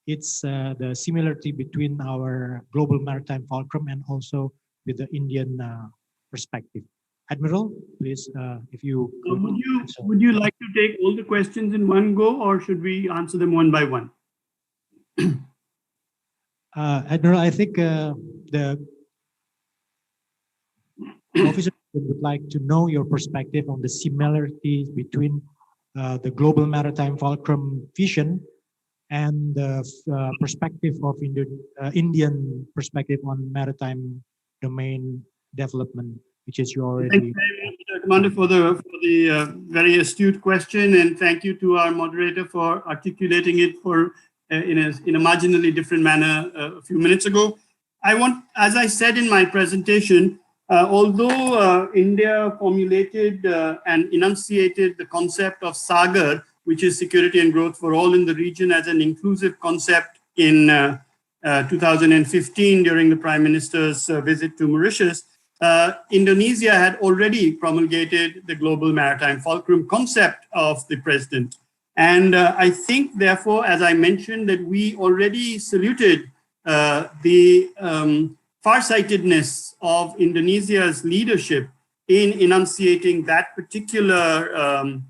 It's the similarity between our global maritime fulcrum and also with the Indian perspective. Admiral, please, if you could would you like to take all the questions in one go, or should we answer them one by one? Admiral, I think the officer would like to know your perspective on the similarities between the global maritime fulcrum vision and the perspective of Indian perspective on maritime domain development, which is you already. Thank you very much, Commander, for the very astute question, and thank you to our moderator for articulating it in a marginally different manner a few minutes ago. As I said in my presentation, although India formulated and enunciated the concept of SAGAR, which is security and growth for all in the region, as an inclusive concept in 2015 during the Prime Minister's visit to Mauritius, Indonesia had already promulgated the global maritime fulcrum concept of the president. And I think, therefore, as I mentioned, that we already saluted the farsightedness of Indonesia's leadership in enunciating that particular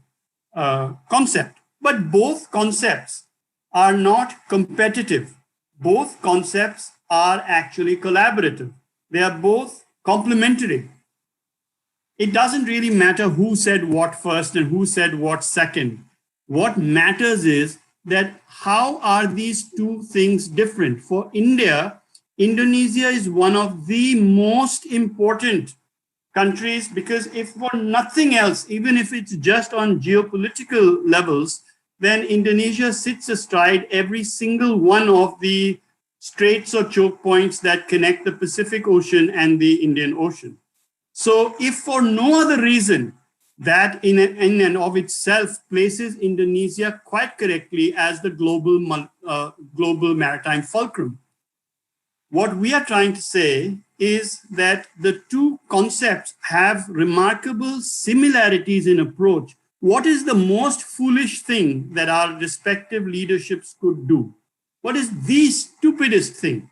concept. But both concepts are not competitive. Both concepts are actually collaborative. They are both complementary. It doesn't really matter who said what first and who said what second. What matters is that how are these 2 things different? For India, Indonesia is one of the most important countries, because if for nothing else, even if it's just on geopolitical levels, then Indonesia sits astride every single one of the straits or choke points that connect the Pacific Ocean and the Indian Ocean. So if for no other reason, that in and of itself places Indonesia quite correctly as the global maritime fulcrum. What we are trying to say is that the two concepts have remarkable similarities in approach. What is the most foolish thing that our respective leaderships could do? What is the stupidest thing?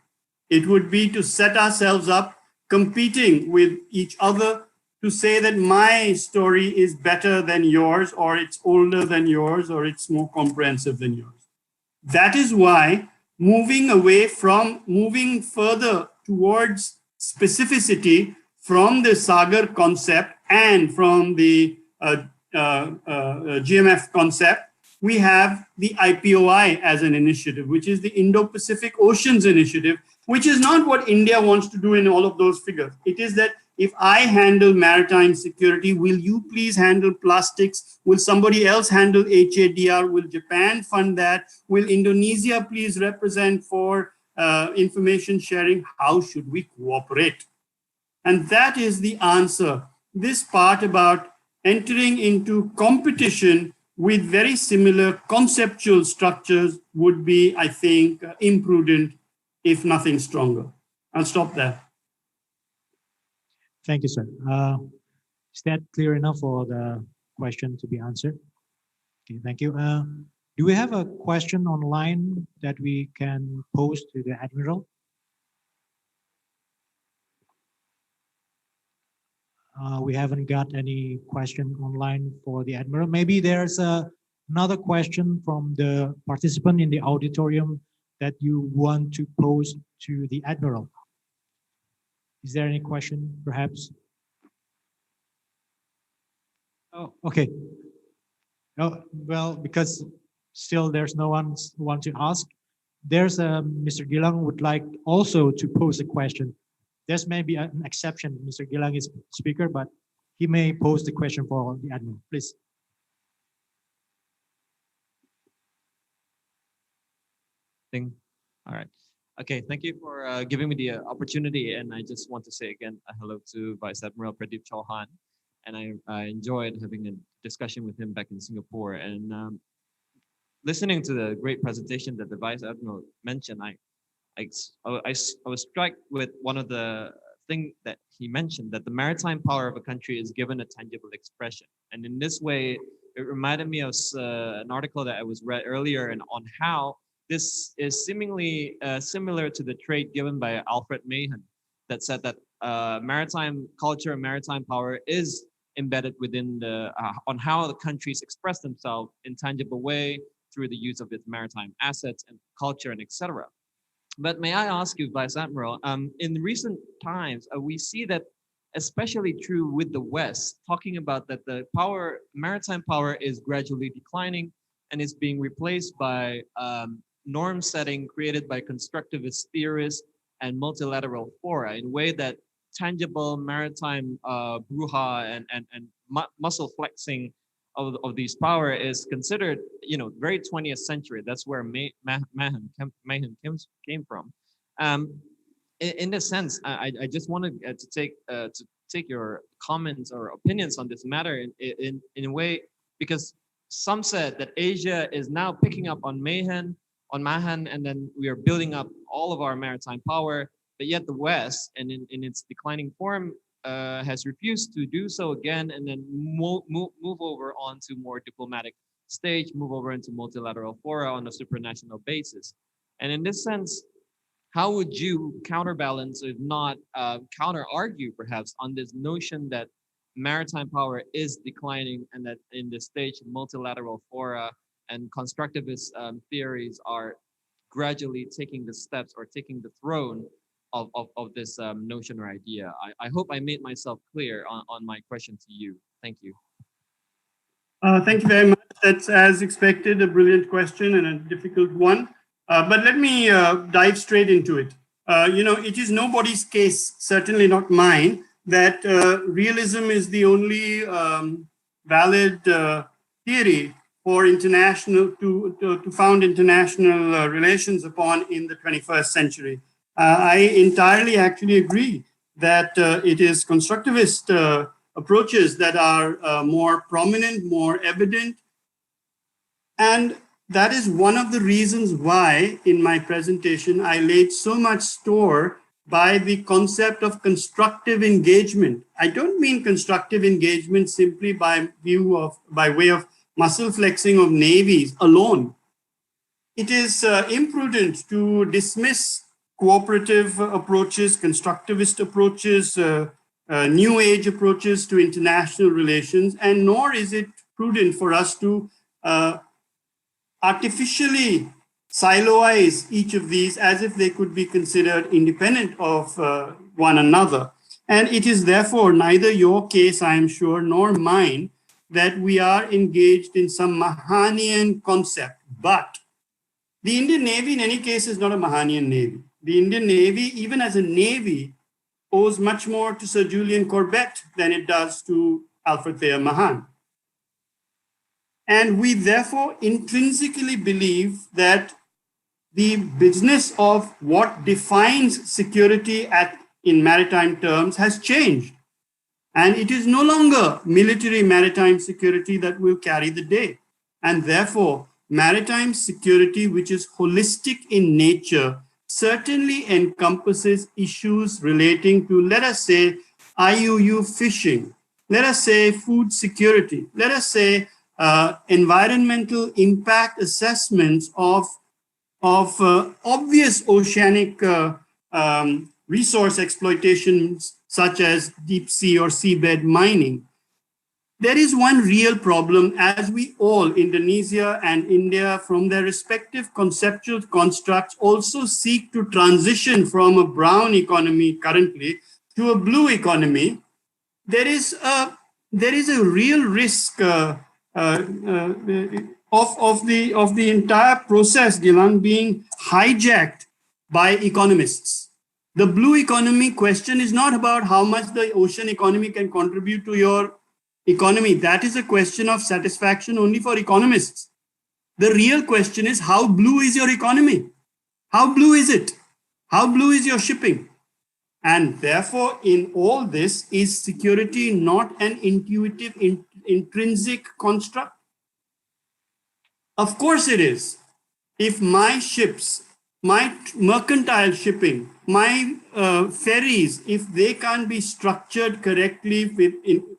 It would be to set ourselves up competing with each other, to say that my story is better than yours, or it's older than yours, or it's more comprehensive than yours. That is why moving further towards specificity from the Sagar concept and from the GMF concept, we have the IPOI as an initiative, which is the Indo-Pacific Oceans Initiative, which is not what India wants to do in all of those figures. It is that if I handle maritime security, will you please handle plastics? Will somebody else handle HADR? Will Japan fund that? Will Indonesia please represent for information sharing? How should we cooperate? And that is the answer. This part about entering into competition with very similar conceptual structures would be, I think, imprudent, if nothing stronger. I'll stop there. Thank you, sir. Is that clear enough for the question to be answered? Okay, thank you. Do we have a question online that we can pose to the Admiral? We haven't got any question online for the Admiral. Maybe there's another question from the participant in the auditorium that you want to pose to the Admiral. Is there any question, perhaps? Oh, okay. Oh, well, because still there's no one who wants to ask. There's Mr. Gilang would like also to pose a question. There's maybe an exception. Mr. Gilang is speaker, but he may pose the question for the Admiral. Please. All right. Okay, thank you for giving me the opportunity. And I just want to say again, hello to Vice Admiral Pradeep Chauhan. And I enjoyed having a discussion with him back in Singapore. And listening to the great presentation that the Vice Admiral mentioned, I was struck with one of the things that he mentioned, that the maritime power of a country is given a tangible expression. And in this way, it reminded me of an article that I was read earlier and on how this is seemingly similar to the trait given by Alfred Mahan that said that maritime culture and maritime power is embedded within the on how the countries express themselves in tangible way through the use of its maritime assets and culture and etc. But may I ask you, Vice Admiral, in recent times, we see that especially true with the West, talking about that the maritime power is gradually declining and is being replaced by norm setting created by constructivist theorists and multilateral fora in a way that tangible maritime bruha and muscle flexing of these power is considered, very 20th century. That's where Mahan came from. In this sense, I just wanted to take your comments or opinions on this matter in a way, because some said that Asia is now picking up on Mahan, and then we are building up all of our maritime power, but yet the West, and in its declining form, has refused to do so again, and then move over onto more diplomatic stage, move over into multilateral fora on a supranational basis. And in this sense, how would you counterbalance, if not counter-argue perhaps, on this notion that maritime power is declining and that in this stage, multilateral fora and constructivist theories are gradually taking the steps or taking the throne of this notion or idea? I hope I made myself clear on my question to you. Thank you. Thank you very much. That's, as expected, a brilliant question and a difficult one. But let me dive straight into it. it is nobody's case, certainly not mine, that realism is the only valid theory for international to found international relations upon in the 21st century. I entirely actually agree that it is constructivist approaches that are more prominent, more evident, and that is one of the reasons why in my presentation I laid so much store by the concept of constructive engagement. I don't mean constructive engagement simply by way of muscle flexing of navies alone. It is imprudent to dismiss cooperative approaches, constructivist approaches, new age approaches to international relations, and nor is it prudent for us to artificially siloize each of these as if they could be considered independent of one another. And it is therefore neither your case, I am sure, nor mine, that we are engaged in some Mahanian concept. But the Indian Navy, in any case, is not a Mahanian Navy. The Indian Navy, even as a Navy, owes much more to Sir Julian Corbett than it does to Alfred Thayer Mahan. And we therefore intrinsically believe that the business of what defines security in maritime terms has changed. And it is no longer military maritime security that will carry the day. And therefore, maritime security, which is holistic in nature, certainly encompasses issues relating to, let us say, IUU fishing, let us say food security, let us say environmental impact assessments of obvious oceanic resource exploitations such as deep sea or seabed mining. There is one real problem, as we all, Indonesia and India, from their respective conceptual constructs, also seek to transition from a brown economy currently to a blue economy. There is a real risk of the entire process, Gilang, being hijacked by economists. The blue economy question is not about how much the ocean economy can contribute to your economy. That is a question of satisfaction only for economists. The real question is, how blue is your economy? How blue is it? How blue is your shipping? And therefore, in all this, is security not an intuitive, intrinsic construct? Of course it is. If my ships, my mercantile shipping, my ferries, if they can't be structured correctly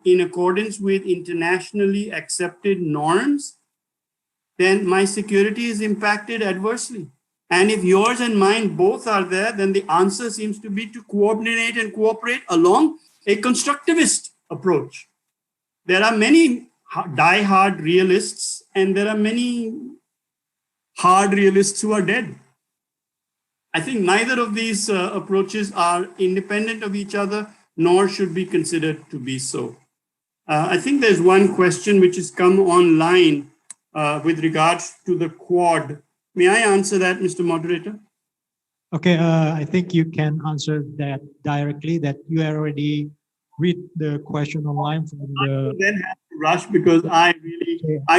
in accordance with internationally accepted norms, then my security is impacted adversely. And if yours and mine both are there, then the answer seems to be to coordinate and cooperate along a constructivist approach. There are many die-hard realists, and there are many hard realists who are dead. I think neither of these approaches are independent of each other, nor should be considered to be so. I think there's one question which has come online with regards to the Quad. May I answer that, Mr. Moderator? Okay, I think you can answer that directly, that you already read the question online from the... I will then have to rush because I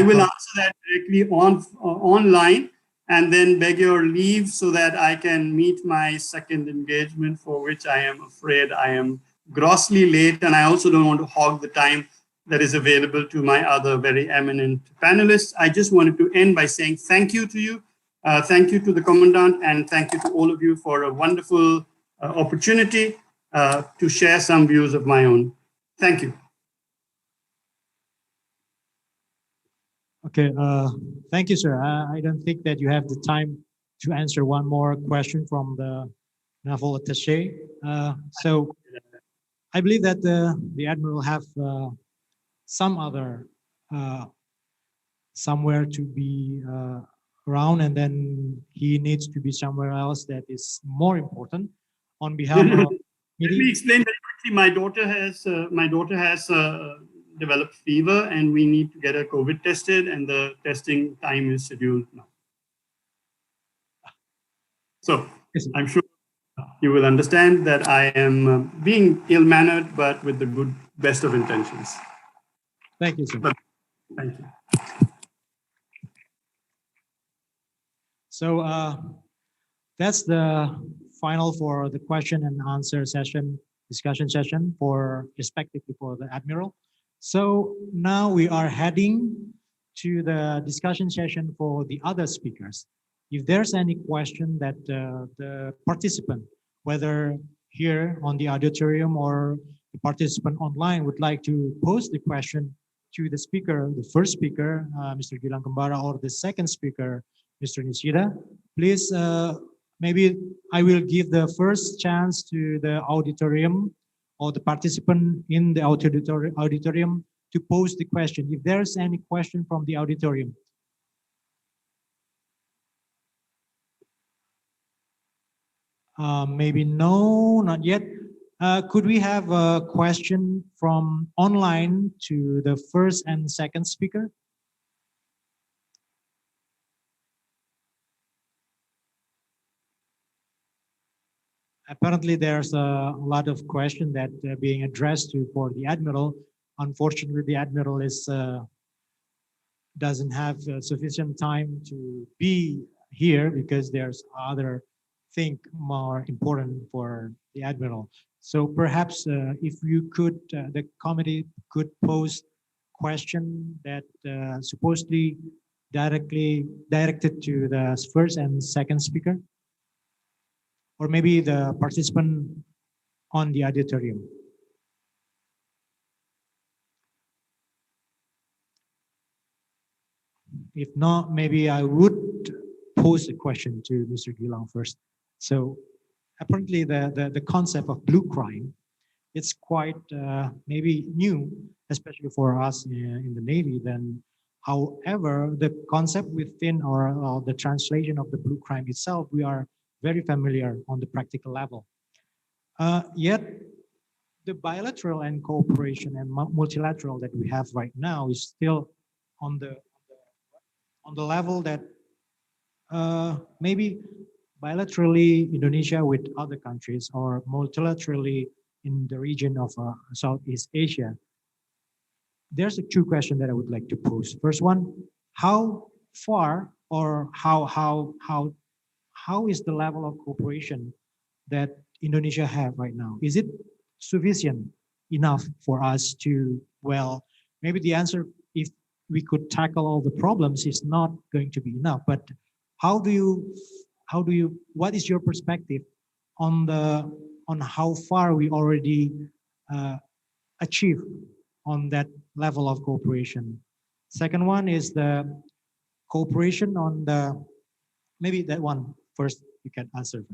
will answer that directly online and then beg your leave so that I can meet my second engagement, for which I am afraid I am grossly late, and I also don't want to hog the time that is available to my other very eminent panelists. I just wanted to end by saying thank you to you. Thank you to the Commandant, and thank you to all of you for a wonderful opportunity to share some views of my own. Thank you. Okay, thank you, sir. I don't think that you have the time to answer one more question from the naval attaché. So I believe that the Admiral have some other somewhere to be around, and then he needs to be somewhere else that is more important. On behalf of Let me explain very quickly. My daughter has developed fever, and we need to get her COVID tested, and the testing time is scheduled now. So I'm sure you will understand that I am being ill-mannered, but with the best of intentions. Thank you, sir. Thank you. So that's the final for the question and answer session, discussion session for respectively for the Admiral. So now we are heading to the discussion session for the other speakers. If there's any question that the participant, whether here on the auditorium or the participant online would like to pose the question to the speaker, the first speaker, Mr. Gilang Kembara, or the second speaker, Mr. Nishida, please, maybe I will give the first chance to the auditorium or the participant in the auditorium to pose the question. If there's any question from the auditorium. Maybe no, not yet. Could we have a question from online to the first and second speaker? Apparently, there's a lot of questions that are being addressed to for the Admiral. Unfortunately, the Admiral is doesn't have sufficient time to be here because there's other thing more important for the Admiral. So perhaps if you could, the committee could pose question that supposedly directed to the first and second speaker, or maybe the participant on the auditorium. If not, maybe I would pose a question to Mr. Gilang first. So apparently the concept of blue crime, it's quite maybe new, especially for us in the Navy. Then, however, the concept within or the translation of the blue crime itself, we are very familiar on the practical level. Yet, the bilateral and cooperation and multilateral that we have right now is still on the level that maybe bilaterally Indonesia with other countries or multilaterally in the region of Southeast Asia. There's two questions that I would like to pose. First one, how far or how is the level of cooperation that Indonesia have right now? Is it sufficient enough for us to, well, maybe the answer, if we could tackle all the problems, is not going to be enough. But what is your perspective on how far we already achieve on that level of cooperation? Second one is the cooperation on maybe that one first you can answer.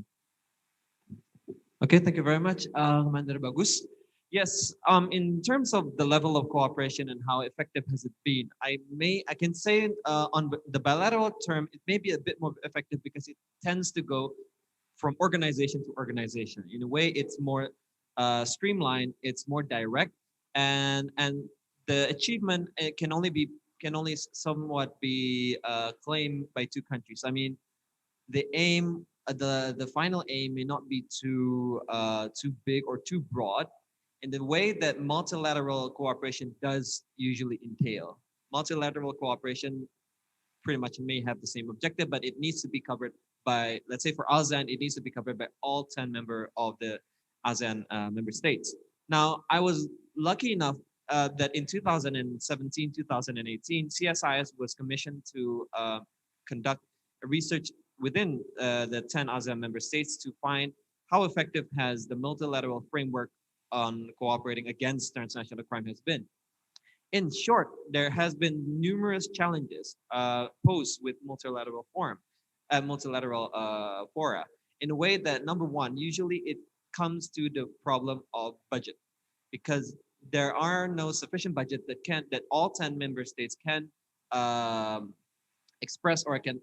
Okay, thank you very much, Commander Bagus. Yes, in terms of the level of cooperation and how effective has it been, I can say on the bilateral term, it may be a bit more effective because it tends to go from organization to organization. In a way, it's more streamlined, it's more direct, and the achievement can only somewhat be claimed by two countries. I mean, the aim, the final aim may not be too big or too broad in the way that multilateral cooperation does usually entail. Multilateral cooperation pretty much may have the same objective, but it needs to be covered by, let's say for ASEAN, it needs to be covered by all 10 members of the ASEAN member states. Now, I was lucky enough that in 2017, 2018, CSIS was commissioned to conduct a research within the 10 ASEAN member states to find how effective has the multilateral framework on cooperating against transnational crime has been. In short, there has been numerous challenges posed with multilateral fora, in a way that, number one, usually it comes to the problem of budget, because there are no sufficient budget that all 10 member states can express or can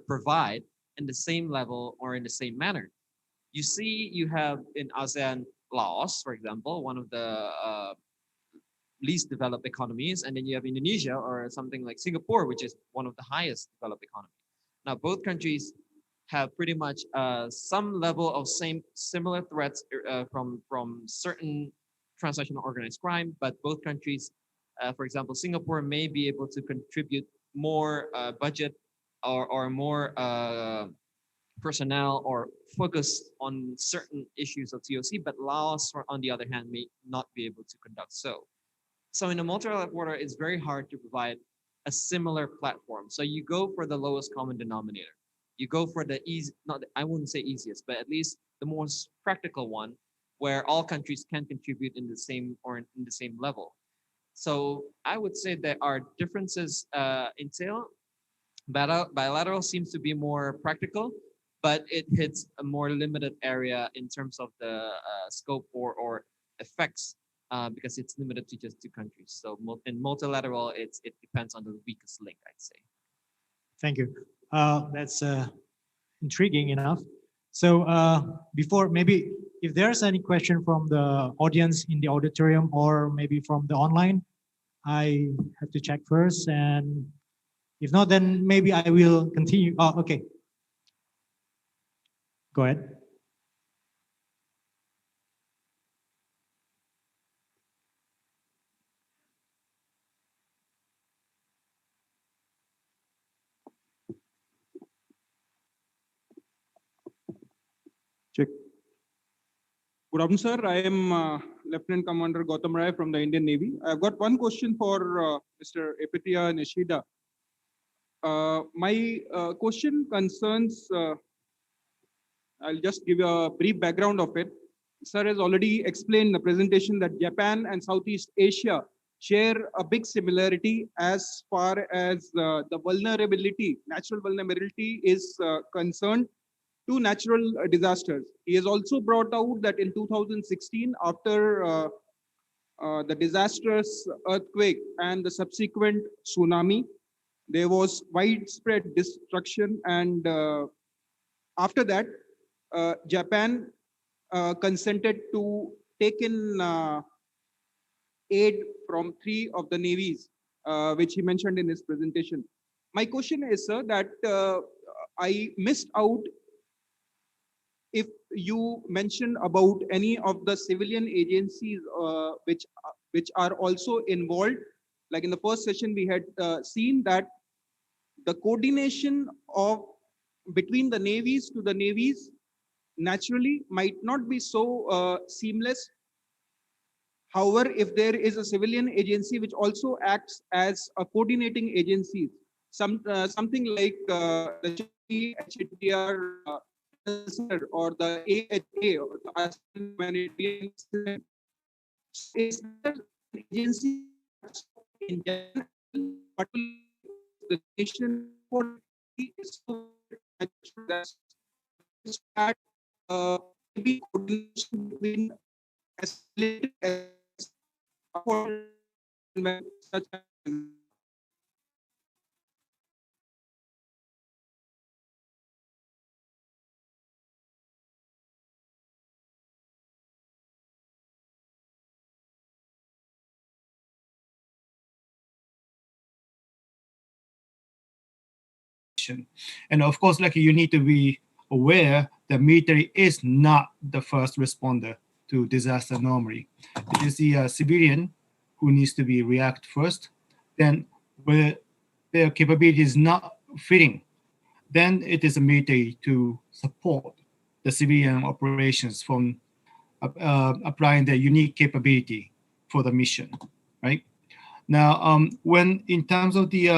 provide in the same level or in the same manner. You see, you have in ASEAN, Laos, for example, one of the least developed economies, and then you have Indonesia or something like Singapore, which is one of the highest developed economies. Now, both countries have pretty much some level of similar threats from certain transnational organized crime, but both countries, for example, Singapore may be able to contribute more budget or more personnel or focus on certain issues of TOC, but Laos, on the other hand, may not be able to conduct so. So in a multilateral order, it's very hard to provide a similar platform. So you go for the lowest common denominator. You go for the easy, not I wouldn't say easiest, but at least the most practical one, where all countries can contribute in the same or in the same level. So I would say there are differences entail. Bilateral seems to be more practical, but it hits a more limited area in terms of the scope or effects because it's limited to just two countries. So in multilateral, it depends on the weakest link, I'd say. Thank you. That's intriguing enough. So before, maybe if there's any question from the audience in the auditorium or maybe from the online, I have to check first. And if not, then maybe I will continue. Oh, okay. Go ahead. Check. Good afternoon, sir. I am Lieutenant Commander Gautam Rai from the Indian Navy. I've got one question for Mr. Epitia Nishida. My question concerns, I'll just give you a brief background of it. Sir has already explained in the presentation that Japan and Southeast Asia share a big similarity as far as the vulnerability, natural vulnerability is concerned to natural disasters. He has also brought out that in 2016, after the disastrous earthquake and the subsequent tsunami, there was widespread destruction, and after that, Japan consented to take in aid from 3 of the navies, which he mentioned in his presentation. My question is, sir, that I missed out if you mention about any of the civilian agencies which are also involved. Like in the first session, we had seen that the coordination of between the navies to the navies naturally might not be so seamless. However, if there is a civilian agency which also acts as a coordinating agency, something like the HTR or the AHA or the ASEAN Humanitarian System, is there an agency in general, particularly the nation is so that maybe coordination between as such as And of course, like you need to be aware that military is not the first responder to disaster normally. It is the civilian who needs to be react first. Then where their capability is not fitting, then it is a military to support the civilian operations from applying their unique capability for the mission, right? Now, when in terms of the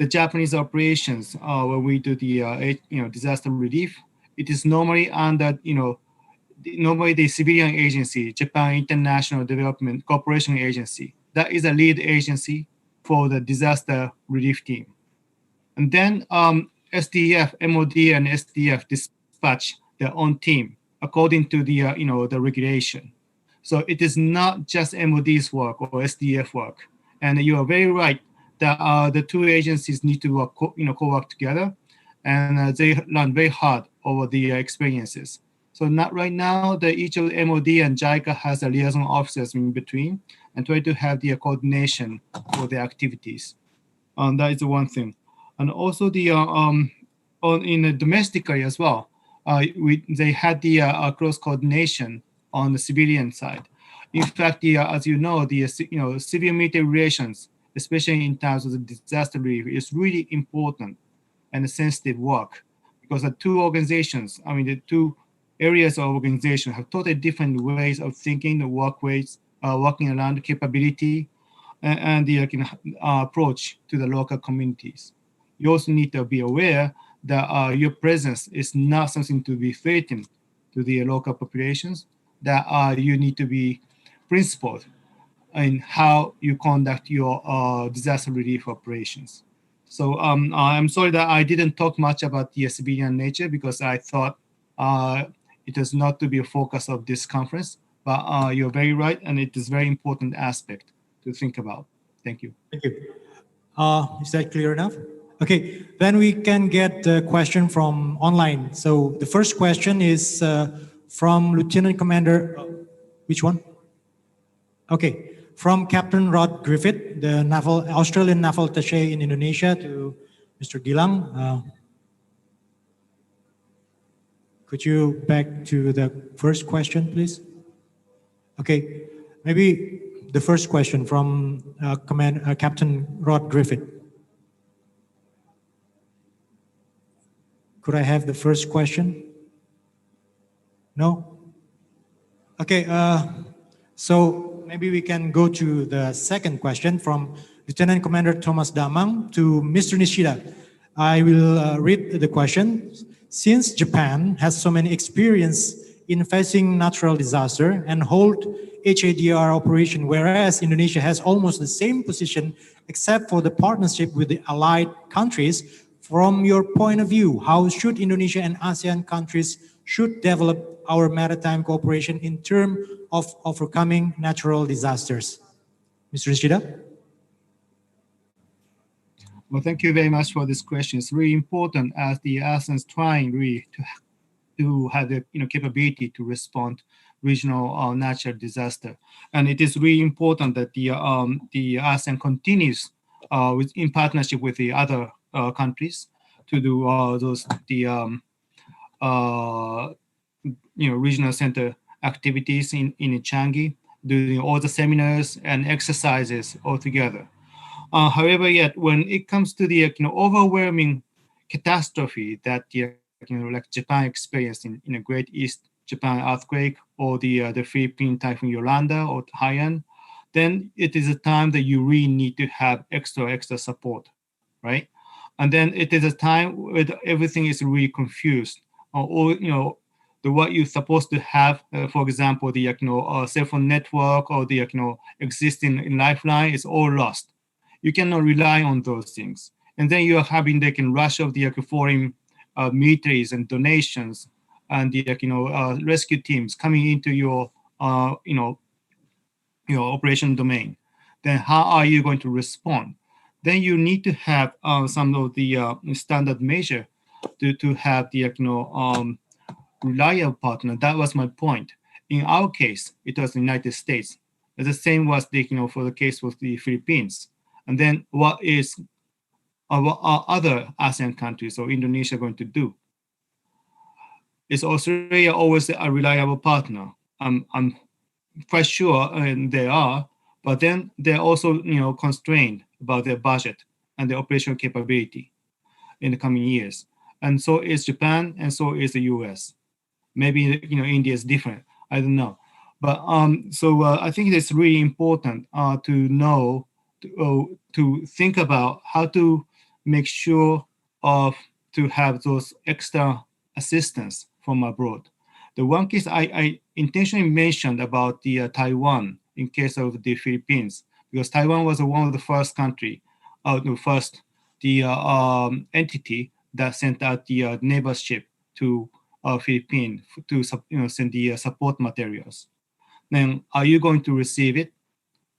Japanese operations, when we do the disaster relief, it is normally under normally the civilian agency, Japan International Development Cooperation Agency. That is a lead agency for the disaster relief team. And then SDF, MOD, and SDF dispatch their own team according to the the regulation. So it is not just MOD's work or SDF work. And you are very right that the two agencies need to work, co-work together, and they learn very hard over the experiences. So not right now, each of the MOD and JICA has a liaison officers in between and try to have the coordination for the activities. That is one thing. And also the in domestically as well. They had the close coordination on the civilian side. In fact, as you know, the civil military relations, especially in terms of the disaster relief, is really important and sensitive work because the two organizations, the two areas of organization have totally different ways of thinking, the working around capability and the approach to the local communities. You also need to be aware that your presence is not something to be threatened to the local populations, that you need to be principled in how you conduct your disaster relief operations. So I'm sorry that I didn't talk much about the civilian nature because I thought it is not to be a focus of this conference, but you're very right, and it is very important aspect to think about. Thank you. Thank you. Is that clear enough? Okay, then we can get the question from online. So the first question is from Lieutenant Commander, which one? Okay, from Captain Rod Griffith, the Australian Naval Attaché in Indonesia, to Mr. Gilang. Could you back to the first question, please? Okay, maybe the first question from Captain Rod Griffith. Could I have the first question? No? Okay, so maybe we can go to the second question from Lieutenant Commander Thomas Damang to Mr. Nishida. I will read the question. Since Japan has so many experience in facing natural disaster and hold HADR operation, whereas Indonesia has almost the same position except for the partnership with the allied countries, from your point of view, how should Indonesia and ASEAN countries should develop our maritime cooperation in terms of overcoming natural disasters? Mr. Nishida? Well, thank you very much for this question. It's really important as the ASEAN is trying really to have the capability to respond regional natural disaster, and it is really important that the ASEAN continues in partnership with the other countries to do regional center activities in Changi, doing all the seminars and exercises all together. However, yet when it comes to the overwhelming catastrophe that like Japan experienced in a Great East Japan earthquake or the Philippine Typhoon Yolanda or Haiyan, then it is a time that you really need to have extra support, right? And then it is a time where everything is really confused, or what you're supposed to have, for example, the cell phone network or the existing lifeline is all lost. You cannot rely on those things, and then you are having the rush of the foreign militaries and donations and the rescue teams coming into your operation domain. Then how are you going to respond? Then you need to have some of the standard measure to have the reliable partner. That was my point. In our case, it was the United States. The same was the for the case with the Philippines. And then what are other ASEAN countries or Indonesia going to do? Is Australia always a reliable partner? I'm quite sure they are, but then they're also constrained about their budget and their operational capability in the coming years. And so is Japan, and so is the US. Maybe India is different. I don't know. But I think it's really important to know to think about how to make sure to have those extra assistance from abroad. The one case I intentionally mentioned about the Taiwan in case of the Philippines, because Taiwan was one of the first entity that sent out the naval ship to Philippines to send the support materials. Then are you going to receive it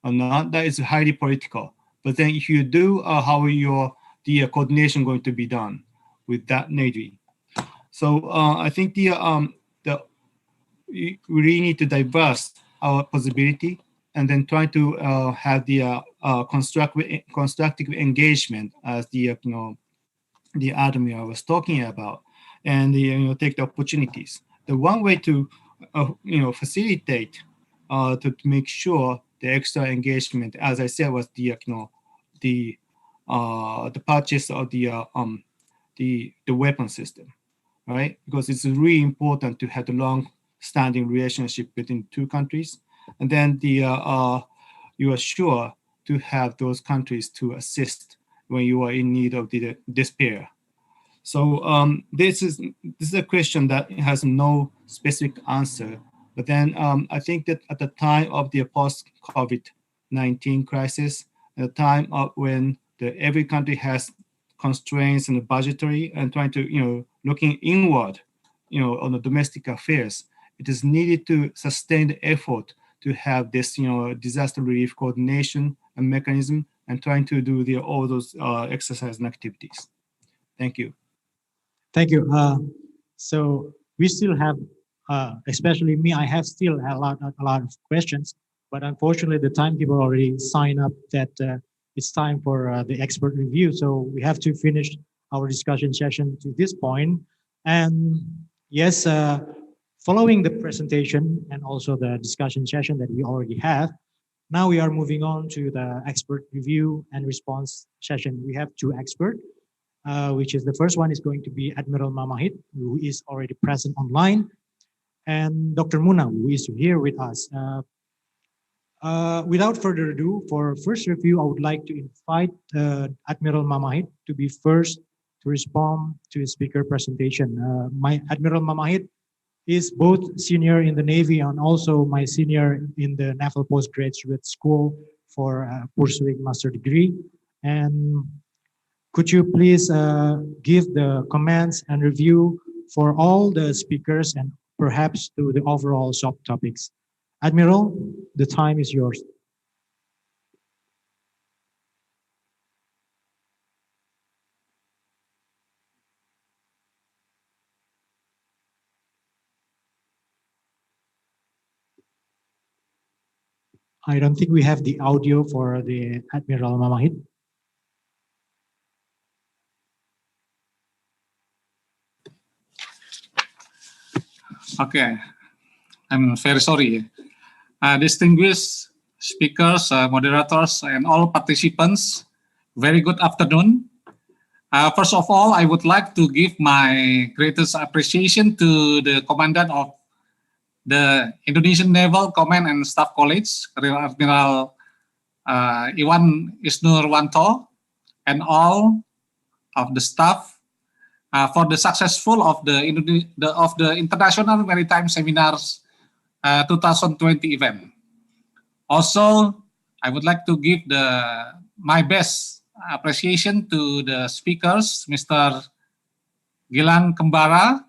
or not? That is highly political. But then if you do, how are the coordination going to be done with that Navy? So I think we really need to diverse our possibility and then try to have the constructive engagement as the the admiral was talking about, and take the opportunities. The one way to facilitate to make sure the extra engagement, as I said, was the purchase of the weapon system, right? Because it's really important to have the long-standing relationship between two countries, and then you are sure to have those countries to assist when you are in need of the despair. So this is a question that has no specific answer. But then I think that at the time of the post-COVID-19 crisis, at the time of when every country has constraints and budgetary and trying to looking inward, on the domestic affairs, it is needed to sustain the effort to have this disaster relief coordination and mechanism and trying to do all those exercise and activities. Thank you. Thank you. So we still have, especially me, I have still a lot of questions, but unfortunately the timekeeper already signed up that it's time for the expert review. So we have to finish our discussion session to this point. And yes, following the presentation and also the discussion session that we already have, now we are moving on to the expert review and response session. We have two experts. Which is the first one is going to be Admiral Mamahit, who is already present online, and Dr. Muna, who is here with us. Without further ado, for first review, I would like to invite Admiral Mamahit to be first to respond to the speaker presentation. My Admiral Mamahit is both senior in the Navy and also my senior in the Naval Postgraduate School for pursuing master degree. And could you please give the comments and review for all the speakers and perhaps to the overall subtopics? Admiral, the time is yours. I don't think we have the audio for the Admiral Mamahit. Okay, I'm very sorry. Distinguished speakers, moderators, and all participants, very good afternoon. First of all, I would like to give my greatest appreciation to the Commandant of the Indonesian Naval Command and Staff College, Rear Admiral Iwan Isnurwanto, and all of the staff for the successful of the International Maritime Seminars 2020 event. Also, I would like to give my best appreciation to the speakers, Mr. Gilang Kembara,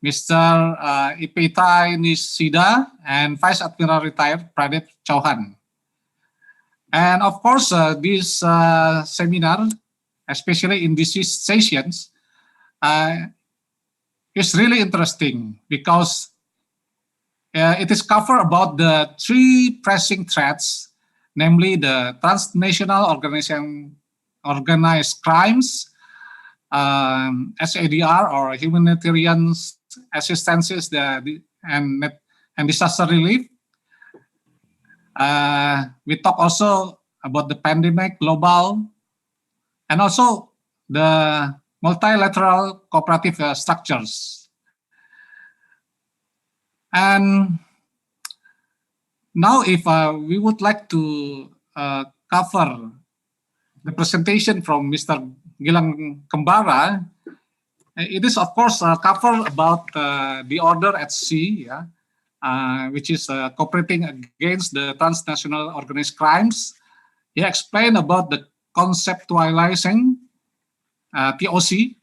Mr. Ipetai Nishida, and Vice Admiral Retired Pradeep Chauhan. And of course, this seminar, especially in these sessions, is really interesting because it is covered about the three pressing threats, namely the transnational organized crimes, SADR or humanitarian assistances, and disaster relief. We talk also about the pandemic, global, and also the multilateral cooperative structures. And now if we would like to cover the presentation from Mr. Gilang Kembara, it is of course cover about the order at sea, which is cooperating against the transnational organized crimes. He explained about the conceptualizing TOC.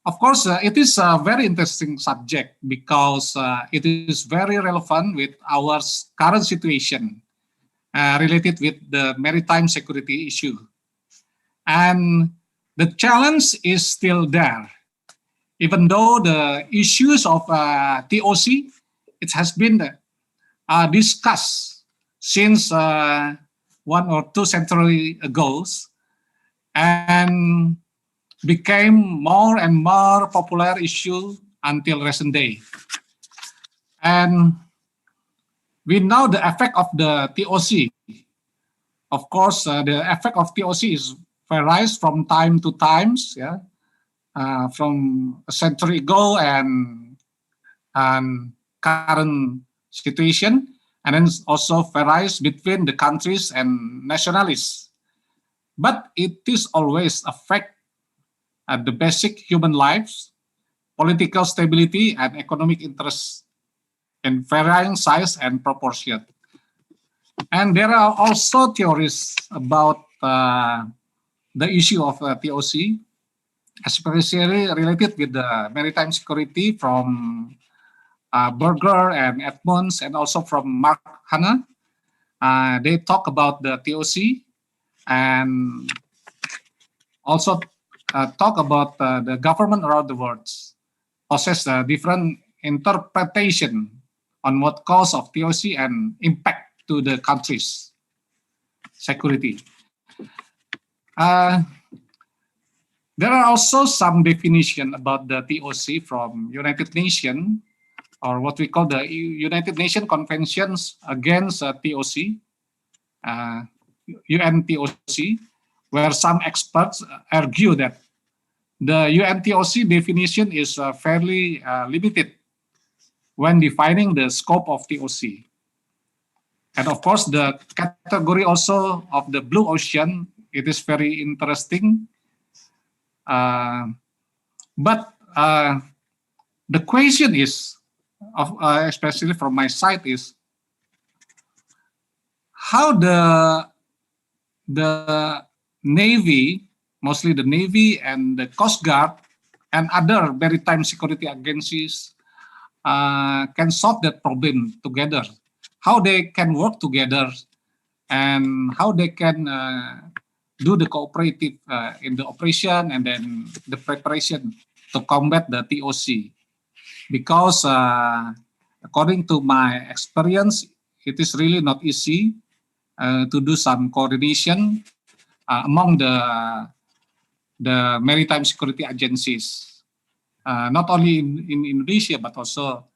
Of course, it is a very interesting subject because it is very relevant with our current situation related with the maritime security issue. And the challenge is still there. Even though the issues of TOC, it has been discussed since 1 or 2 centuries ago. And became more and more popular issue until recent day. And we know the effect of the TOC. Of course, the effect of TOC is varies from time to times, yeah, from a century ago and current situation, and then also varies between the countries and nationalities. But it is always affect the basic human lives, political stability, and economic interests in varying size and proportion. And there are also theories about the issue of TOC, especially related with the maritime security from Berger and Edmonds, and also from Mark Hanna. They talk about the TOC and also talk about the government around the world possess a different interpretation on what cause of TOC and impact to the country's security. There are also some definition about the TOC from United Nations, or what we call the United Nations Conventions Against TOC, UNTOC, where some experts argue that the UNTOC definition is fairly limited when defining the scope of TOC. And of course, the category also of the blue ocean, it is very interesting. But the question is, especially from my side, is how the Navy, mostly the Navy and the Coast Guard and other maritime security agencies can solve that problem together. How they can work together and how they can do the cooperative in the operation and then the preparation to combat the TOC. Because according to my experience, it is really not easy to do some coordination among the maritime security agencies, not only in Indonesia but also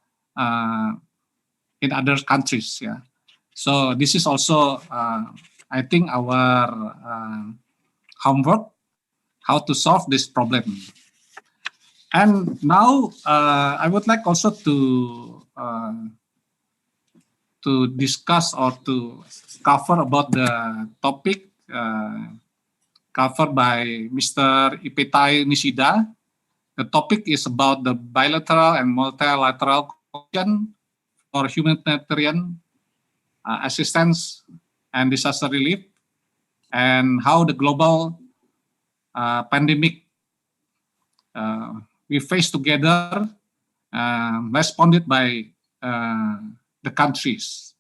in other countries. Yeah. So this is also, I think, our homework, how to solve this problem. And now I would like also to discuss or to cover about the topic covered by Mr. Ipetai Nishida. The topic is about the bilateral and multilateral cooperation for humanitarian assistance and disaster relief, and how the global pandemic we face together responded by the countries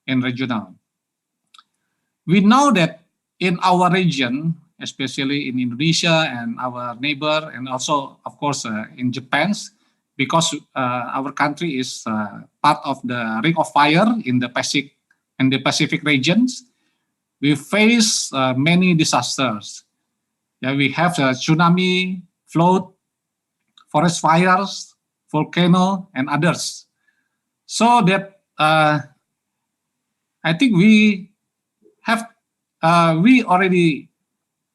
in regional. We know that in our region, especially in Indonesia and our neighbor, and also, of course, in Japan, because our country is part of the Ring of Fire in the Pacific regions, we face many disasters. Yeah, we have tsunami, flood, forest fires, volcano, and others. So that I think we have we already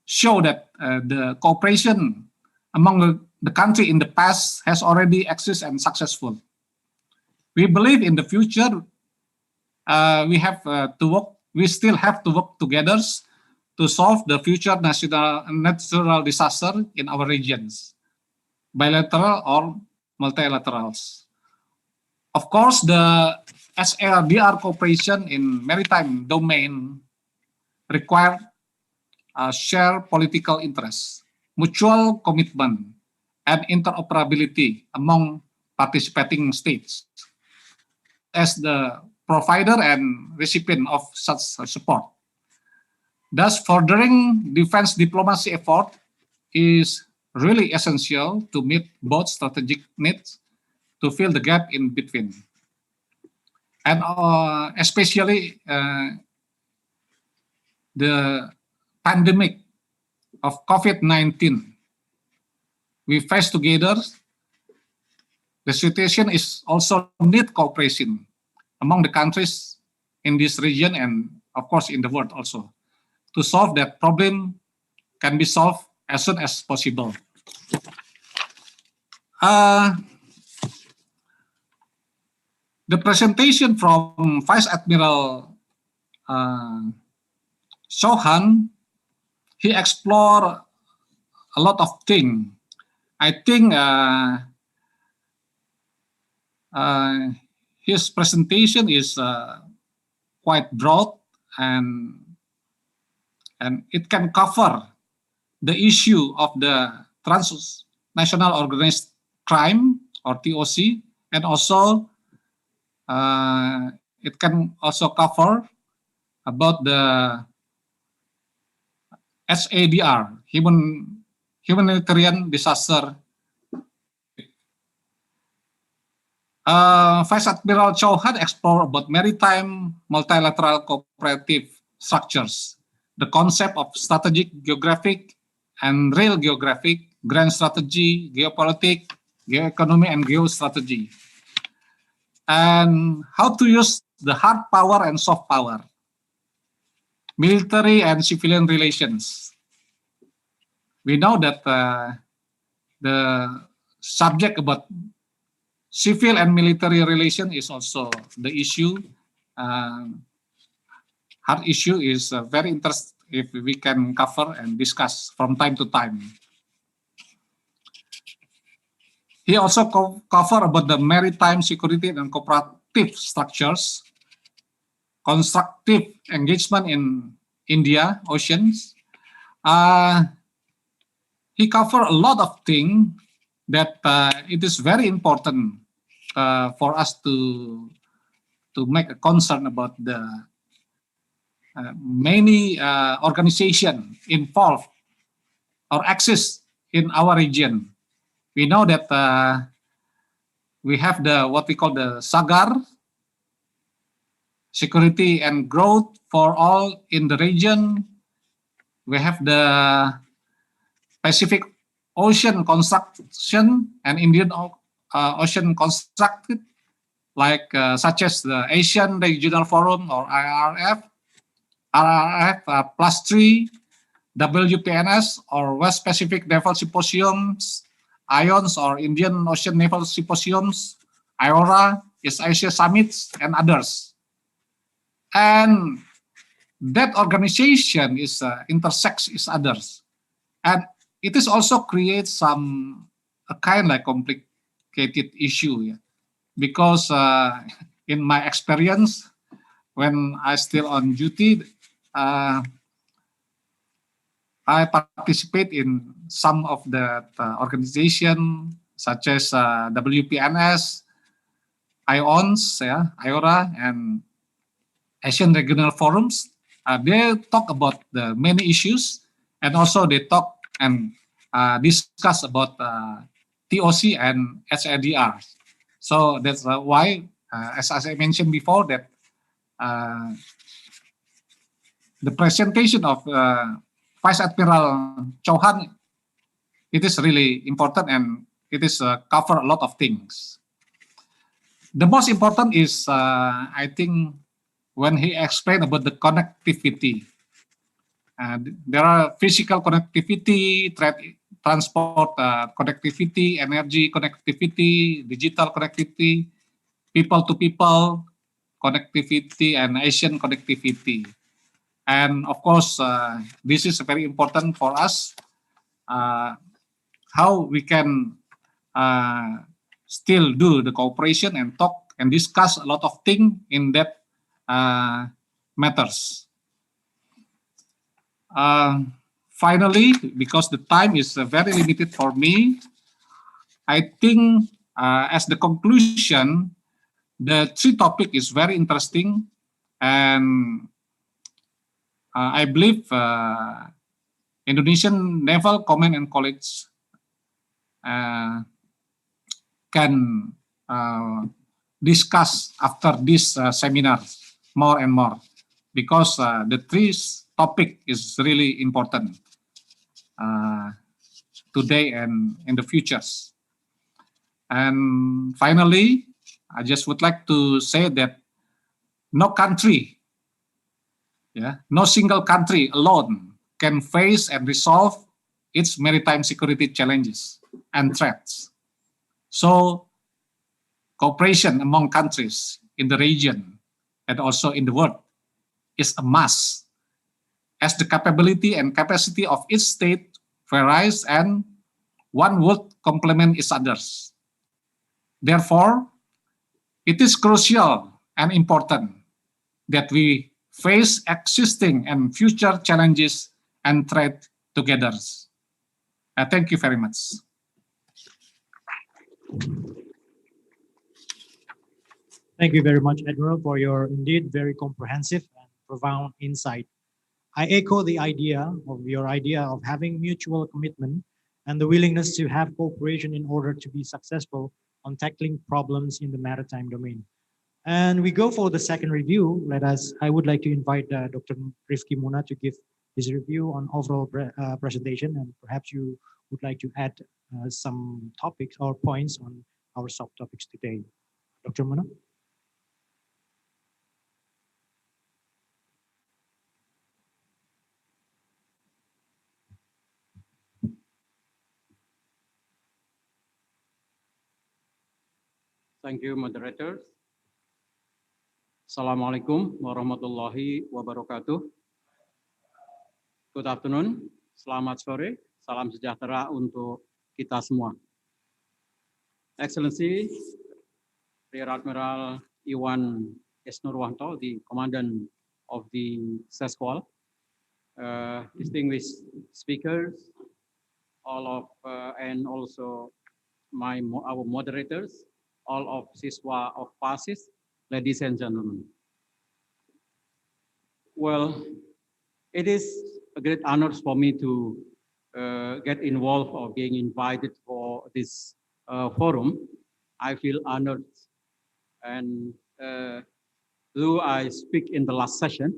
show that the cooperation among the country in the past has already existed and successful. We believe in the future we have to work. We still have to work together to solve the future natural disaster in our regions, bilateral or multilaterals. Of course, the SLDR cooperation in maritime domain require shared political interests, mutual commitment, and interoperability among participating states as the provider and recipient of such support. Thus, furthering defense diplomacy effort is really essential to meet both strategic needs to fill the gap in between. And especially the pandemic of COVID-19 we face together, the situation is also need cooperation among the countries in this region and of course in the world also to solve that problem can be solved as soon as possible. The presentation from Vice Admiral Chauhan, he explored a lot of things. I think his presentation is quite broad and it can cover the issue of the transnational organized crime or TOC, and also it can also cover about the SADR, humanitarian disaster. Vice Admiral Chauhan explored about maritime multilateral cooperative structures, the concept of strategic geographic and real geographic, grand strategy, geopolitics, geoeconomy, and geostrategy, and how to use the hard power and soft power, military and civilian relations. We know that the subject about civil and military relation is also the issue. Hard issue is very interesting if we can cover and discuss from time to time. He also cover about the maritime security and cooperative structures, constructive engagement in India oceans. He covered a lot of things that it is very important for us to make a concern about the many organizations involved or exist in our region. We know that we have the what we call the SAGAR, security and growth for all in the region. We have the Pacific Ocean Construction and Indian Ocean Constructed, like such as the Asian Regional Forum or IRF, +3, WPNS or West Pacific Naval Symposiums, IONS or Indian Ocean Naval Symposiums, IORA, East Asia Summits, and others. And that organization is intersects with others, and it is also creates some a kind like complicated issue, yeah? Because in my experience, when I still on duty, I participate in some of the organization such as WPNS, IONS, yeah, IORA, and Asian Regional Forums. They talk about the many issues, and also they talk and discuss about TOC and SADR. So that's why, as I mentioned before, that the presentation of Vice Admiral Chauhan, it is really important and it is cover a lot of things. The most important is, I think, when he explained about the connectivity. There are physical connectivity, transport connectivity, energy connectivity, digital connectivity, people-to-people connectivity, and Asian connectivity. And of course, this is very important for us, how we can still do the cooperation and talk and discuss a lot of things in that matters. Finally, because the time is very limited for me, I think as the conclusion, the three topic is very interesting, and I believe Indonesian Naval Command and College can discuss after this seminar more and more, because the three topic is really important. today and in the futures. And finally, I just would like to say that no country, no single country alone can face and resolve its maritime security challenges and threats. So cooperation among countries in the region and also in the world is a must, as the capability and capacity of each state varies and one would complement each others. Therefore, it is crucial and important that we face existing and future challenges and threats together. Thank you very much. Thank you very much, Admiral, for your indeed very comprehensive and profound insight. I echo the idea of having mutual commitment and the willingness to have cooperation in order to be successful on tackling problems in the maritime domain. And we go for the second review. I would like to invite Dr. Rifki Muna to give his review on overall presentation, and perhaps you would like to add some topics or points on our subtopics today. Dr. Muna? Thank you, moderators. Assalamualaikum warahmatullahi wabarakatuh. Good afternoon, selamat sore, salam sejahtera untuk kita semua. Excellency, Rear Admiral Iwan S. Nurwanto, the Commandant of the SESKOAL, distinguished speakers, and also our moderators, all of Siswa of PASIS, ladies and gentlemen. Well, it is a great honor for me to get involved or being invited for this forum. I feel honored, and though I speak in the last session,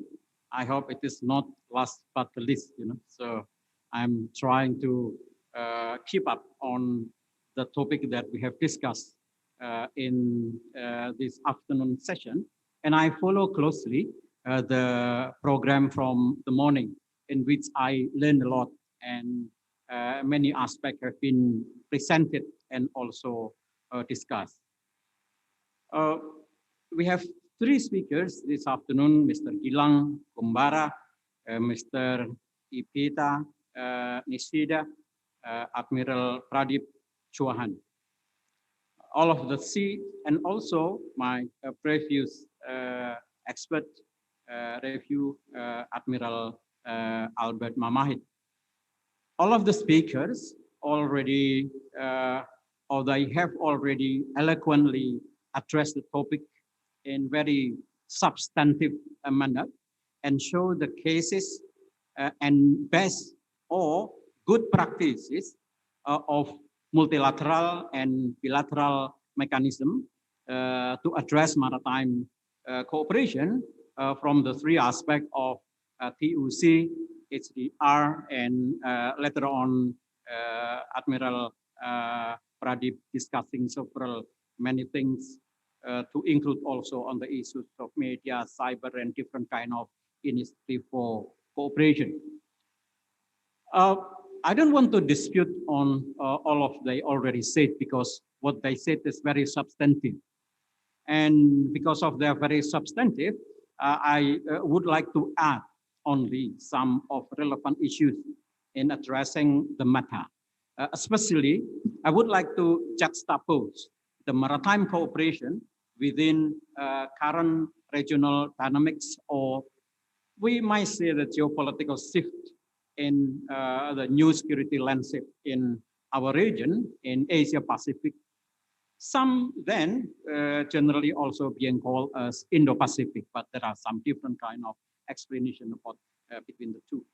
I hope it is not last but the least, So I'm trying to keep up on the topic that we have discussed in this afternoon session, and I follow closely the program from the morning, in which I learned a lot, and many aspects have been presented and also discussed. We have three speakers this afternoon: Mr. Gilang Kumbara, Mr. Ipita Nishida, Admiral Pradip Chauhan. All of the C, and also my previous expert review, Admiral Albert Mamahit. All of the speakers already, or they have already eloquently addressed the topic in very substantive manner and show the cases and best or good practices of multilateral and bilateral mechanism to address maritime cooperation from the three aspects of TUC, HDR, and later on Admiral Pradip discussing many things to include also on the issues of media, cyber, and different kind of initiative for cooperation. I don't want to dispute on all of they already said, because what they said is very substantive. And because of their very substantive, I would like to add only some of relevant issues in addressing the matter. Especially, I would like to juxtapose the maritime cooperation within current regional dynamics, or we might say the geopolitical shift in the new security landscape in our region, in Asia Pacific. Some then generally also being called as Indo-Pacific, but there are some different kind of explanation about between the two.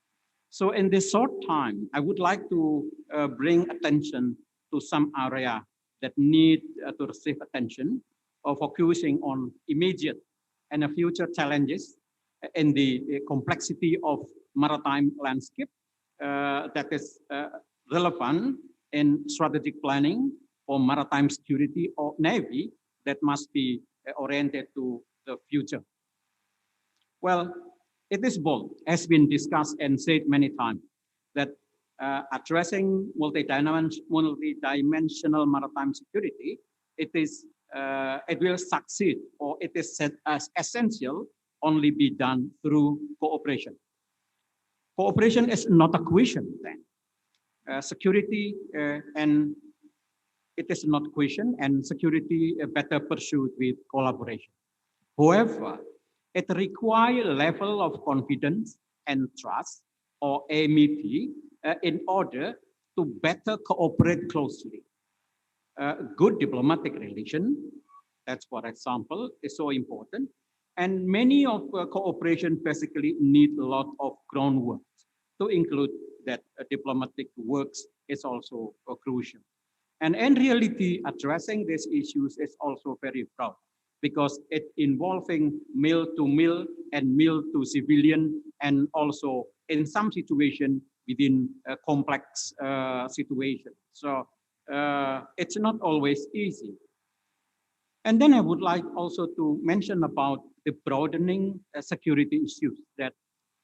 So in this short time, I would like to bring attention to some area that need to receive attention, or focusing on immediate and future challenges in the complexity of maritime landscape that is relevant in strategic planning for maritime security or Navy that must be oriented to the future? Well, it is bold, has been discussed and said many times, that addressing multi-dimensional maritime security, it will succeed, or it is set as essential only be done through cooperation. Cooperation is not a question then. Security and it is not question, and security better pursued with collaboration. However, it requires a level of confidence and trust, or amity, in order to better cooperate closely. Good diplomatic relation, that's for example, is so important. And many of cooperation basically need a lot of groundwork, to include that diplomatic works is also crucial. And in reality, addressing these issues is also very broad, because it involving mil to mil and mil to civilian, and also in some situation within a complex situation. So it's not always easy. And then I would like also to mention about the broadening security issues that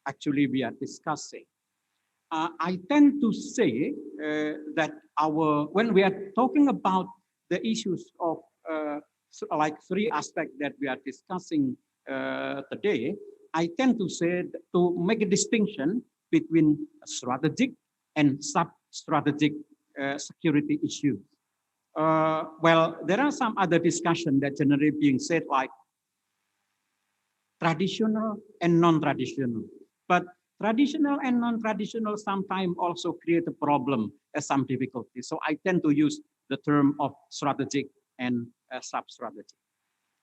actually we are discussing. I tend to say that when we are talking about the issues of like three aspects that we are discussing today, I tend to say to make a distinction between strategic and sub-strategic security issues. Well, there are some other discussion that generally being said like traditional and non-traditional, but traditional and non-traditional sometimes also create a problem and some difficulty. So I tend to use the term of strategic and sub-strategic.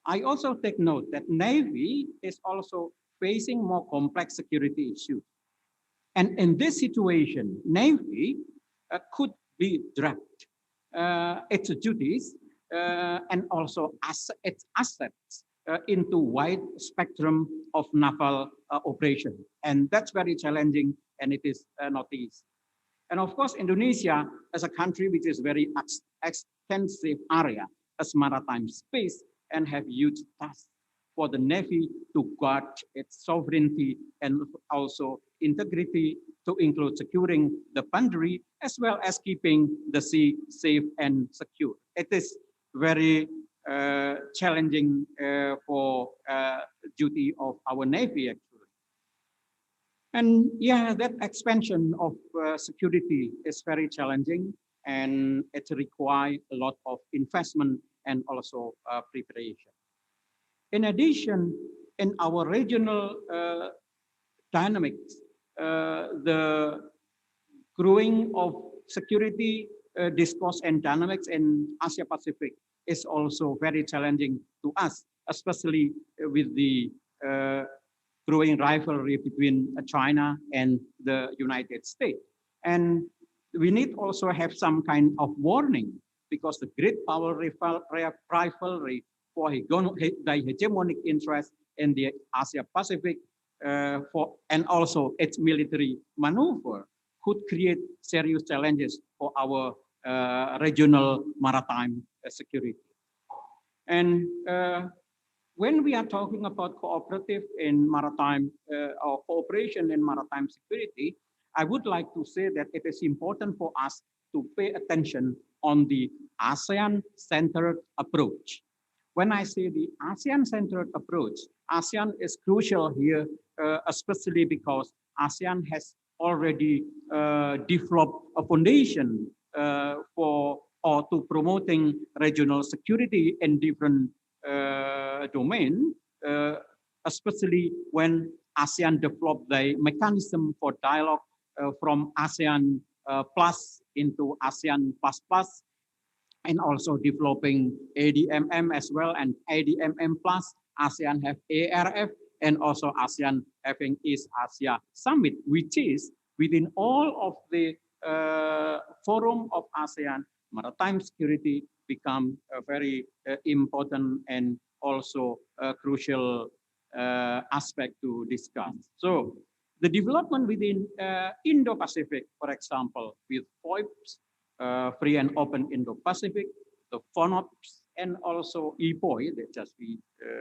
I also take note that Navy is also facing more complex security issues. And in this situation, Navy could be dragged its duties and also its assets into wide spectrum of naval operation. And that's very challenging, and it is not easy. And of course, Indonesia as a country which is very extensive area as maritime space and have huge tasks for the Navy to guard its sovereignty and also integrity, to include securing the boundary as well as keeping the sea safe and secure. It is very challenging for duty of our Navy actually. And yeah, that expansion of security is very challenging, and it requires a lot of investment and also preparation. In addition, in our regional dynamics, the growing of security discourse and dynamics in Asia Pacific is also very challenging to us, especially with the growing rivalry between China and the United States. And we need also have some kind of warning, because the great power rivalry for the hegemonic interest in the Asia Pacific and also its military maneuver could create serious challenges for our regional maritime security. And when we are talking about cooperative in maritime or cooperation in maritime security, I would like to say that it is important for us to pay attention on the ASEAN-centered approach. When I say the ASEAN-centered approach, ASEAN is crucial here, especially because ASEAN has already developed a foundation to promoting regional security in different domain, especially when ASEAN developed the mechanism for dialogue from ASEAN Plus into ASEAN Plus Plus, and also developing ADMM as well, and ADMM Plus. ASEAN have ARF, and also ASEAN having East Asia Summit, which is within all of the forum of ASEAN, maritime security become a very important and also a crucial aspect to discuss. So the development within Indo-Pacific, for example, with FOIPs Free and Open Indo-Pacific, the FONOPS, and also EPOI, that just we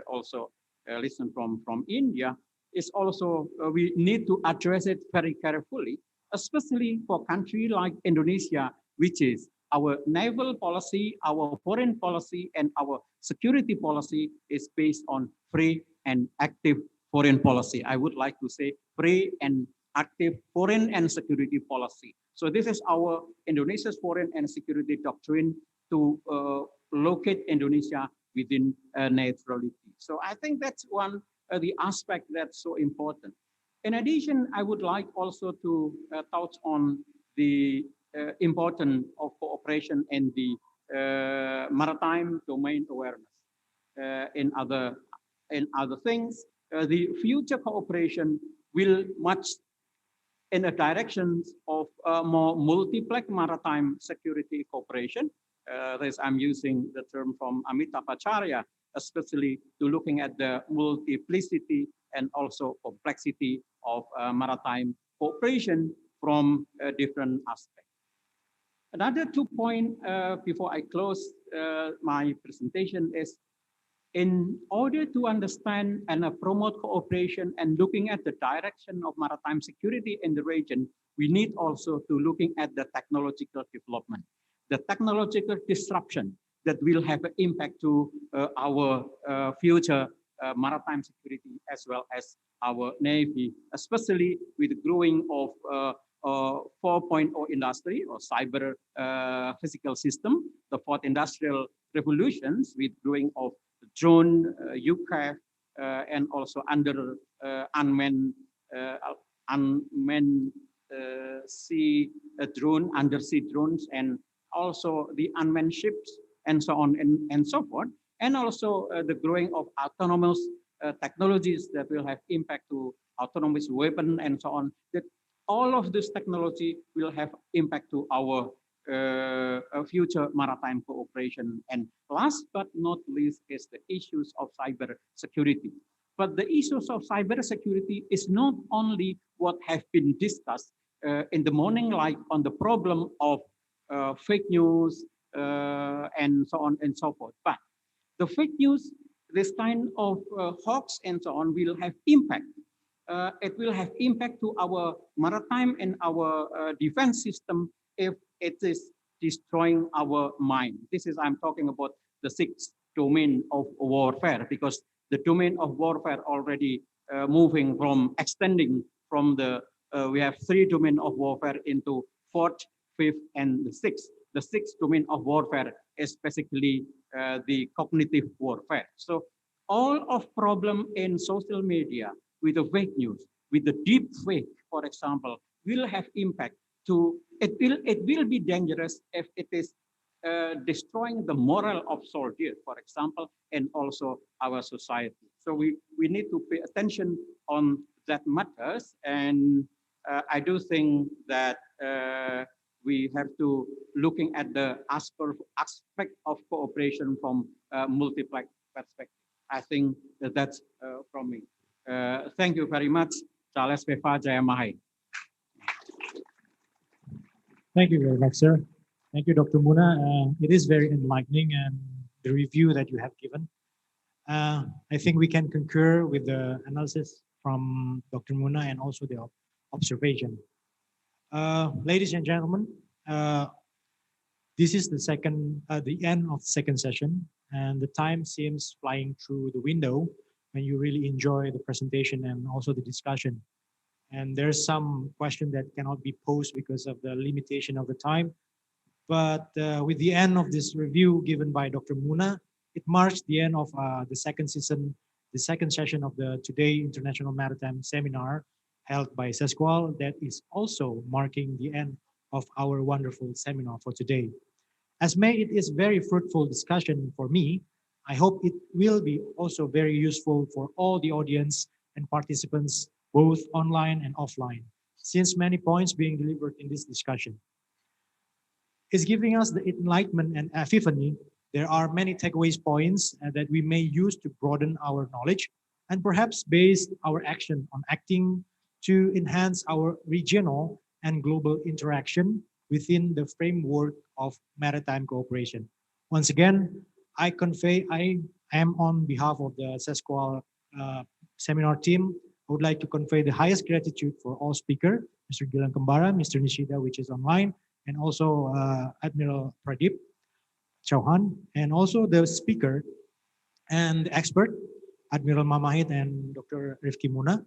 also listen from India, is also, we need to address it very carefully, especially for country like Indonesia, which is our naval policy, our foreign policy, and our security policy is based on free and active foreign policy. I would like to say free and active foreign and security policy. So this is our Indonesia's foreign and security doctrine to locate Indonesia within neutrality. So I think that's one the aspect that's so important. In addition, I would like also to touch on the importance of cooperation in the maritime domain awareness. In other things, the future cooperation will much in a direction of more multiplex maritime security cooperation. This I'm using the term from Amitabh Acharya, especially to looking at the multiplicity and also complexity of maritime cooperation from different aspects. Another 2 points before I close my presentation is, in order to understand and promote cooperation and looking at the direction of maritime security in the region, we need also to looking at the technological development, the technological disruption that will have an impact to our future maritime security as well as our Navy, especially with the growing of 4.0 industry or cyber physical system, the fourth industrial revolutions with growing of drone, UCAV, and also under unmanned sea drone, undersea drones, and also the unmanned ships, and so on and so forth, and also the growing of autonomous technologies that will have impact to autonomous weapon and so on. That all of this technology will have impact to our future maritime cooperation. And last but not least is the issues of cyber security. But the issues of cyber security is not only what have been discussed in the morning, like on the problem of fake news and so on and so forth. But the fake news, this kind of hoax and so on will have impact. It will have impact to our maritime and our defense system if it is destroying our mind. This is, I'm talking about the sixth domain of warfare, because the domain of warfare already moving from extending from the, we have 3 domain of warfare into 4th, 5th, and the 6th. The 6th domain of warfare is basically the cognitive warfare. So all of problem in social media with the fake news, with the deep fake, for example, will have impact to, it will be dangerous if it is destroying the moral of soldiers, for example, and also our society. So we need to pay attention on that matters. And I do think that we have to looking at the aspect of cooperation from multiple perspective. I think that's from me. Thank you very much. Charles Peva Jaya Mahai. Thank you very much, sir. Thank you, Dr. Muna. It is very enlightening, and the review that you have given. I think we can concur with the analysis from Dr. Muna and also the observation. Ladies and gentlemen, this is the end of the second session, and the time seems flying through the window when you really enjoy the presentation and also the discussion. And there's some question that cannot be posed because of the limitation of the time. But with the end of this review given by Dr. Muna, it marks the end of the second session of the Today International Maritime Seminar held by SESKOAL. That is also marking the end of our wonderful seminar for today. As may it is very fruitful discussion for me, I hope it will be also very useful for all the audience and participants, both online and offline, since many points being delivered in this discussion. It's giving us the enlightenment and epiphany. There are many takeaways points that we may use to broaden our knowledge and perhaps base our action on acting to enhance our regional and global interaction within the framework of maritime cooperation. Once again, I am on behalf of the SESKOAL seminar team. I would like to convey the highest gratitude for all speakers, Mr. Gilang Kembara, Mr. Nishida, which is online, and also Admiral Pradeep Chauhan, and also the speaker and the expert, Admiral Mamahit and Dr. Rifki Muna,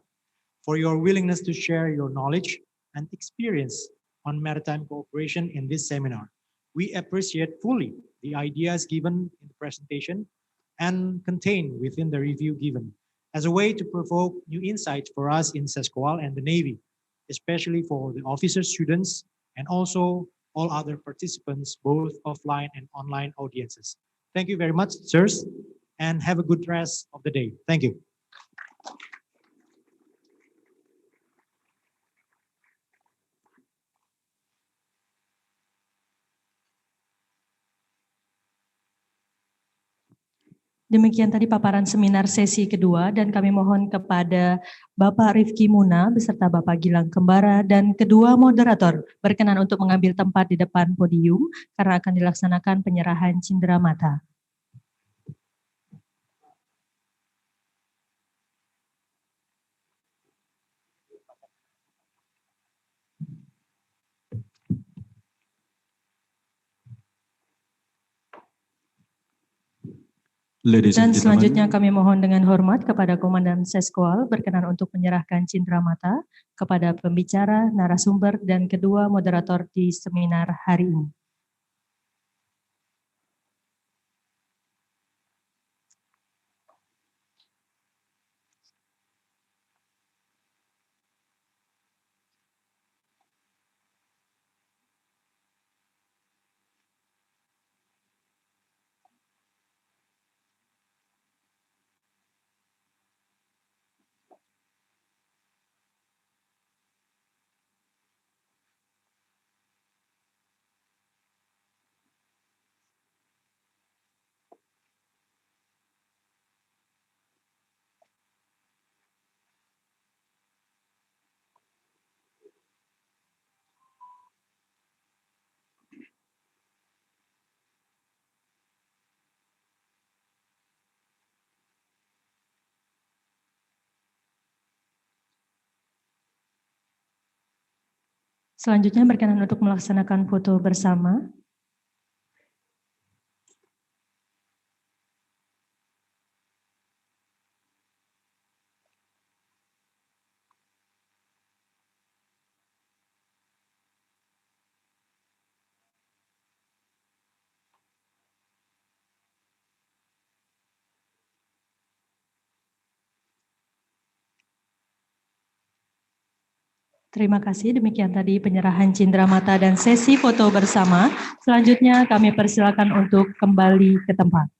for your willingness to share your knowledge and experience on maritime cooperation in this seminar. We appreciate fully the ideas given in the presentation and contained within the review given as a way to provoke new insights for us in SESKOAL and the Navy, especially for the officers, students, and also all other participants, both offline and online audiences. Thank you very much, sirs, and have a good rest of the day. Thank you. Demikian tadi paparan seminar sesi kedua, dan kami mohon kepada Bapak Rifki Muna beserta Bapak Gilang Kembara dan kedua moderator berkenan untuk mengambil tempat di depan podium karena akan dilaksanakan penyerahan cindera mata. Dan selanjutnya kami mohon dengan hormat kepada Komandan SESKOAL berkenan untuk menyerahkan cindera mata kepada pembicara, narasumber, dan kedua moderator di seminar hari ini. Selanjutnya berkenan untuk melaksanakan foto bersama. Terima kasih, demikian tadi penyerahan cindera mata dan sesi foto bersama. Selanjutnya kami persilakan untuk kembali ke tempat.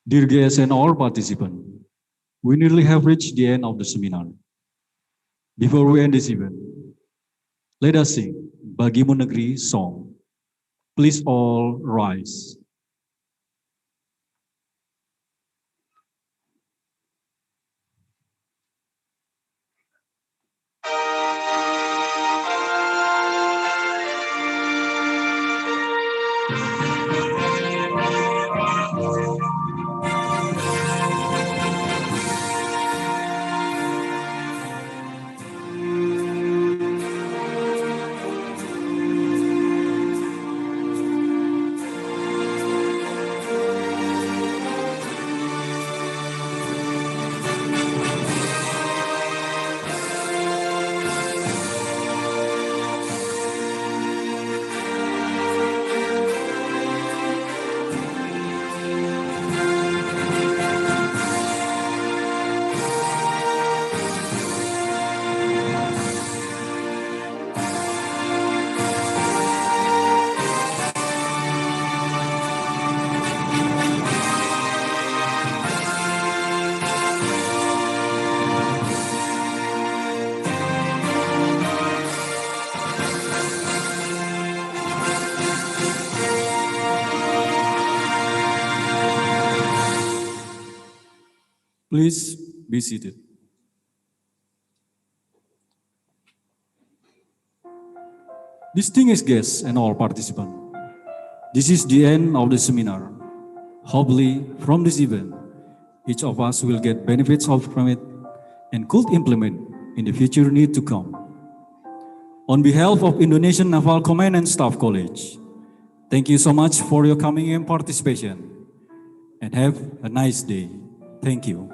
Dear guests and all participants, we nearly have reached the end of the seminar. Before we end this event, let us sing Bagimu Negeri song. Please all rise. Please be seated. Distinguished guests and all participants, this is the end of the seminar. Hopefully, from this event, each of us will get benefits from it and could implement in the future need to come. On behalf of Indonesian Naval Command and Staff College, thank you so much for your coming and participation, and have a nice day. Thank you.